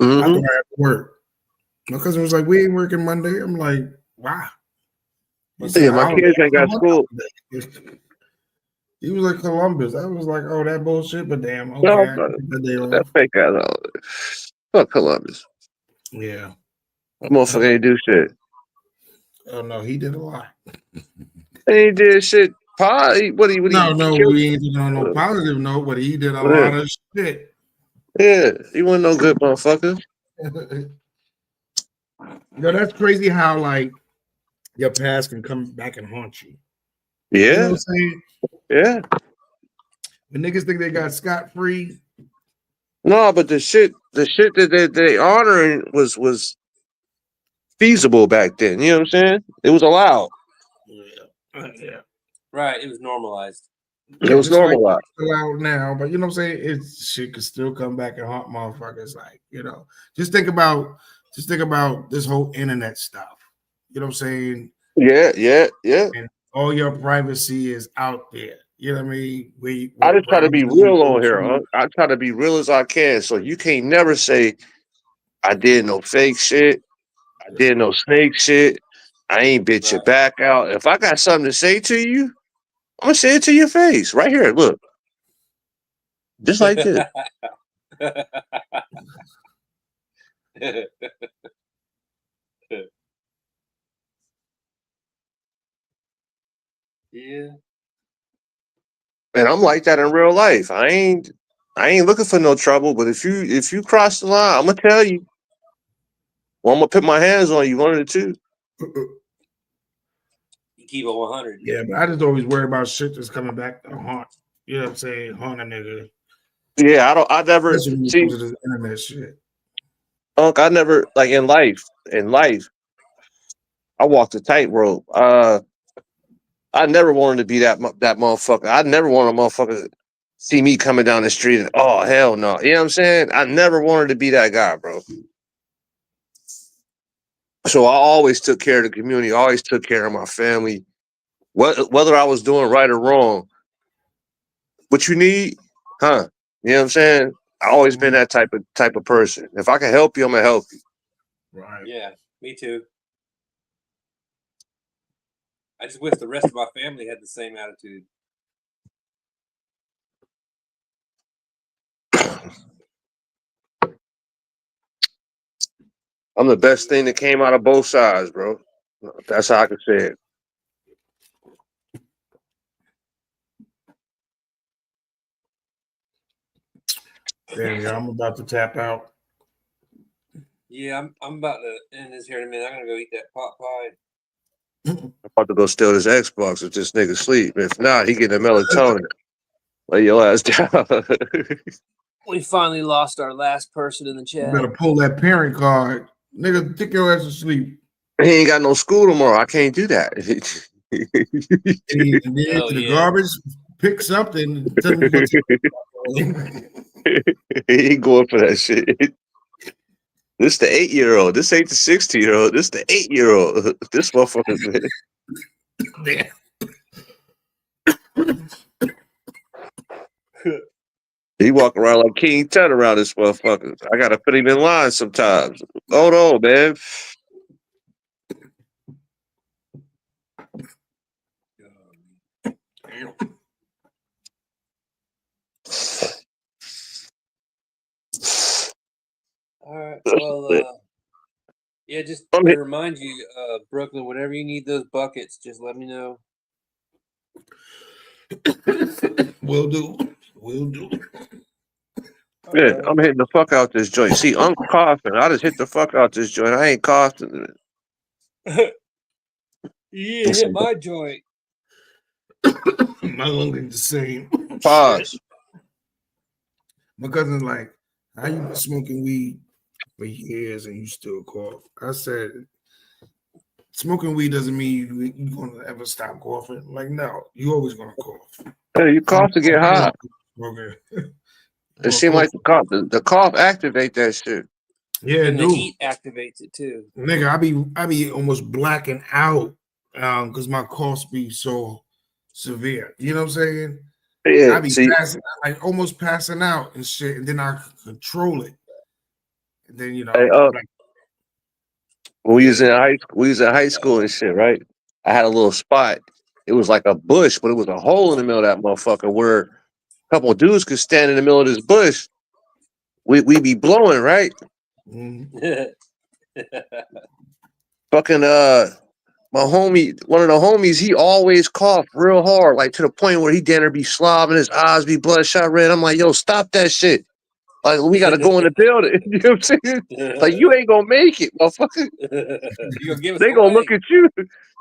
[SPEAKER 3] Mm-hmm.
[SPEAKER 2] I thought I had to work. My cousin was like, "We ain't working Monday." I'm like, "Wow."
[SPEAKER 3] Yeah, my kids ain't got school.
[SPEAKER 2] He was like Columbus. I was like, "Oh, that bullshit." But damn, okay,
[SPEAKER 3] No,
[SPEAKER 2] I can take that day
[SPEAKER 3] that
[SPEAKER 2] off.
[SPEAKER 3] fake ass. Fuck Columbus.
[SPEAKER 2] Yeah.
[SPEAKER 3] That motherfucker ain't do shit.
[SPEAKER 2] Oh no, he did a lot.
[SPEAKER 3] He did shit. What he
[SPEAKER 2] No,
[SPEAKER 3] killed?
[SPEAKER 2] we ain't doing on no positive note, but he did a
[SPEAKER 3] Yeah.
[SPEAKER 2] lot of shit.
[SPEAKER 3] Yeah, he wasn't no good motherfucker.
[SPEAKER 2] Yo, that's crazy how like your past can come back and haunt you.
[SPEAKER 3] Yeah.
[SPEAKER 2] You know what I'm saying?
[SPEAKER 3] Yeah.
[SPEAKER 2] The niggas think they got scot-free.
[SPEAKER 3] No, but the shit that they honoring was feasible back then. You know what I'm saying? It was allowed.
[SPEAKER 2] Yeah.
[SPEAKER 1] Right. It was normalized.
[SPEAKER 3] It was
[SPEAKER 2] just like
[SPEAKER 3] normalized.
[SPEAKER 2] it's allowed now, but you know what I'm saying? It's shit could still come back and haunt motherfuckers. Like, just think about this whole internet stuff. You know what I'm saying?
[SPEAKER 3] Yeah.
[SPEAKER 2] And all your privacy is out there. You know what I mean?
[SPEAKER 3] I
[SPEAKER 2] What
[SPEAKER 3] just try to be
[SPEAKER 2] branches you
[SPEAKER 3] real
[SPEAKER 2] go
[SPEAKER 3] on here. Huh?
[SPEAKER 2] to.
[SPEAKER 3] I try to be real as I can. So you can't never say I did no fake shit. I did no snake shit. I ain't bitch your
[SPEAKER 1] Right.
[SPEAKER 3] back out. If I got something to say to you, I'm gonna say it to your face right here. Look, just like this.
[SPEAKER 1] Yeah.
[SPEAKER 3] And I'm like that in real life. I ain't looking for no trouble. But if you cross the line, I'm gonna tell you. Well, I'm gonna put my hands on you. One of the two.
[SPEAKER 1] You keep it 100.
[SPEAKER 2] Yeah, but I just always worry about shit that's coming back to haunt. You know what I'm saying? Haunt a nigga.
[SPEAKER 3] Yeah, I don't. I never
[SPEAKER 2] Especially when it
[SPEAKER 3] see.
[SPEAKER 2] comes to this internet shit.
[SPEAKER 3] Unc, I never like in life. In life, I walked a tightrope. I never wanted to be that motherfucker. I never wanted a motherfucker to see me coming down the street and oh hell no. You know what I'm saying? I never wanted to be that guy, bro. So I always took care of the community. Always took care of my family. Whether I was doing right or wrong. What you need, huh? You know what I'm saying? I always been that type of person. If I can help you, I'm gonna help you.
[SPEAKER 2] Right.
[SPEAKER 1] Yeah, me too. I just wish the rest of my family had the same attitude.
[SPEAKER 3] I'm the best thing that came out of both sides, bro. That's how I can say it.
[SPEAKER 2] Damn, yeah, I'm about to tap out.
[SPEAKER 1] Yeah, I'm about to end this here in a minute. I'm gonna go eat that pot pie.
[SPEAKER 3] I'm about to go steal this Xbox if this nigga sleep. If not, he getting a melatonin. Lay your ass down.
[SPEAKER 1] We finally lost our last person in the
[SPEAKER 2] You
[SPEAKER 1] chat.
[SPEAKER 2] better pull that parent card. Nigga, take your ass to sleep.
[SPEAKER 3] He ain't got no school tomorrow. I can't do that.
[SPEAKER 2] And then
[SPEAKER 1] Oh
[SPEAKER 2] to the
[SPEAKER 1] yeah.
[SPEAKER 2] garbage, pick something and tell me what's
[SPEAKER 3] He ain't going for that shit. This the 8-year-old. This ain't the 60-year-old. This the 8-year-old. This motherfucker, man. He walk around like King Tut around this motherfucker. I gotta put him in line sometimes. Hold on, man.
[SPEAKER 1] All right. Well, yeah. Just
[SPEAKER 3] I'm
[SPEAKER 1] to
[SPEAKER 3] hit-
[SPEAKER 1] remind you, Brooklyn, whenever you need those buckets, just let me know.
[SPEAKER 2] Will do. Will do.
[SPEAKER 3] yeah,
[SPEAKER 1] All
[SPEAKER 3] I'm hitting the fuck out this joint. See, I'm coughing. I just hit the fuck out this joint. I ain't coughing.
[SPEAKER 1] right. Yeah, hit my joint.
[SPEAKER 2] My lung ain't the same. Shit.
[SPEAKER 3] Pause.
[SPEAKER 2] My cousin's like, how you been smoking weed for years and you still cough? I said, smoking weed doesn't mean you're going to ever stop coughing. Like, no, you always going to cough.
[SPEAKER 3] Hey, you cough to get high.
[SPEAKER 2] Okay.
[SPEAKER 3] It seemed like the cough activate that shit.
[SPEAKER 2] Yeah,
[SPEAKER 1] And the
[SPEAKER 2] dude.
[SPEAKER 1] heat activates it too.
[SPEAKER 2] Nigga, I be almost blacking out because my coughs be so severe. You know what I'm saying?
[SPEAKER 3] Yeah,
[SPEAKER 2] I be
[SPEAKER 3] see,
[SPEAKER 2] like almost passing out and shit, and then I control it. And then
[SPEAKER 3] hey,
[SPEAKER 2] like,
[SPEAKER 3] when
[SPEAKER 2] yeah.
[SPEAKER 3] we was in high school and shit, right? I had a little spot. It was like a bush, but it was a hole in the middle of that motherfucker where a couple of dudes could stand in the middle of this bush. We be blowing, right?
[SPEAKER 2] Mm-hmm.
[SPEAKER 3] Fucking my homie, one of the homies, he always coughed real hard, like to the point where he damn be slobbing, his eyes be bloodshot red. I'm like, yo, stop that shit. Like, we gotta go in the building. You know what I'm saying? Like, you ain't gonna make it, motherfucker.
[SPEAKER 1] You gonna give us
[SPEAKER 3] They gonna look
[SPEAKER 1] away?
[SPEAKER 3] at you.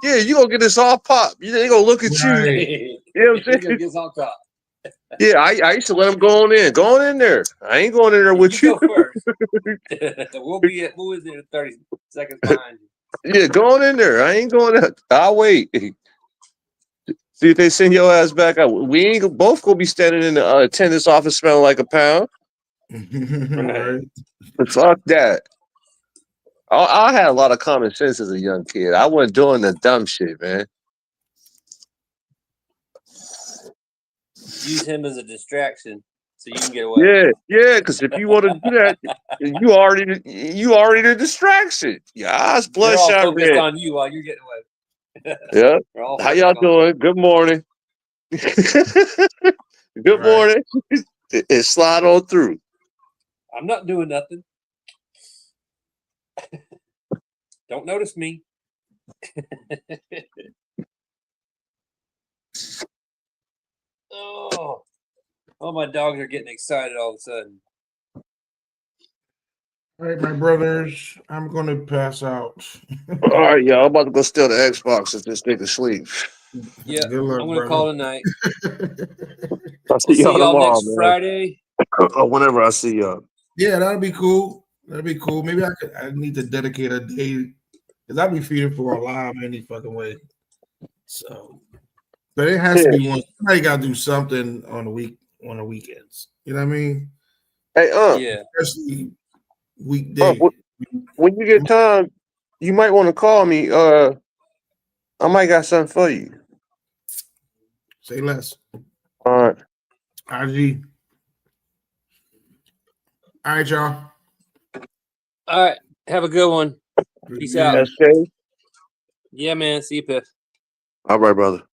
[SPEAKER 3] Yeah, you gonna get this all pop. They gonna look at you.
[SPEAKER 2] Right.
[SPEAKER 3] You know what I'm
[SPEAKER 1] He's gonna
[SPEAKER 3] saying?
[SPEAKER 1] get us all caught.
[SPEAKER 3] Yeah, I used to let him go on in. Go on in there. I ain't going in there with
[SPEAKER 1] You
[SPEAKER 3] you.
[SPEAKER 1] go first. We'll be there 30 seconds behind you.
[SPEAKER 3] Yeah, go on in there. I ain't going out. I'll wait. See if they send your ass back out. We ain't both gonna be standing in the attendance office smelling like a pound.
[SPEAKER 2] Right.
[SPEAKER 3] Fuck that. I had a lot of common sense as a young kid. I wasn't doing the dumb shit, man.
[SPEAKER 1] Use him as a distraction so you can get away.
[SPEAKER 3] Yeah. Because if you want to do that, you already the distraction. Your eyes
[SPEAKER 1] They're all
[SPEAKER 3] bloodshot
[SPEAKER 1] focused
[SPEAKER 3] red.
[SPEAKER 1] on you while you're getting away.
[SPEAKER 3] Yeah.
[SPEAKER 1] They're all
[SPEAKER 3] How y'all
[SPEAKER 1] focused on you.
[SPEAKER 3] doing? Good morning. Good
[SPEAKER 2] Right.
[SPEAKER 3] morning. And slide on through.
[SPEAKER 1] I'm not doing nothing. Don't notice me. Oh, my dogs are getting excited all of a sudden.
[SPEAKER 2] All right, my brothers, I'm going to pass out.
[SPEAKER 3] All right, y'all. I'm about to go steal the Xbox and just take a sleep.
[SPEAKER 1] Yeah,
[SPEAKER 2] Good luck,
[SPEAKER 1] I'm going to
[SPEAKER 2] brother.
[SPEAKER 1] call it a night.
[SPEAKER 3] I'll
[SPEAKER 1] We'll see y'all
[SPEAKER 3] tomorrow,
[SPEAKER 1] next
[SPEAKER 3] man.
[SPEAKER 1] Friday.
[SPEAKER 3] Or whenever I see y'all.
[SPEAKER 2] Yeah, that'll be cool. Maybe I need to dedicate a day because I'll be feeding for a live any fucking way. So, but it has to be one. Somebody got to do something on the weekends. You know what I mean?
[SPEAKER 3] Hey,
[SPEAKER 1] Yeah.
[SPEAKER 2] Especially weekday.
[SPEAKER 3] when you get time, you might want to call me. I might got something for you.
[SPEAKER 2] Say less.
[SPEAKER 3] All right.
[SPEAKER 2] IG. All right, y'all.
[SPEAKER 1] All right. Have a good one. Peace out.
[SPEAKER 3] SK.
[SPEAKER 1] Yeah, man. See you, Piff.
[SPEAKER 3] All right, brother.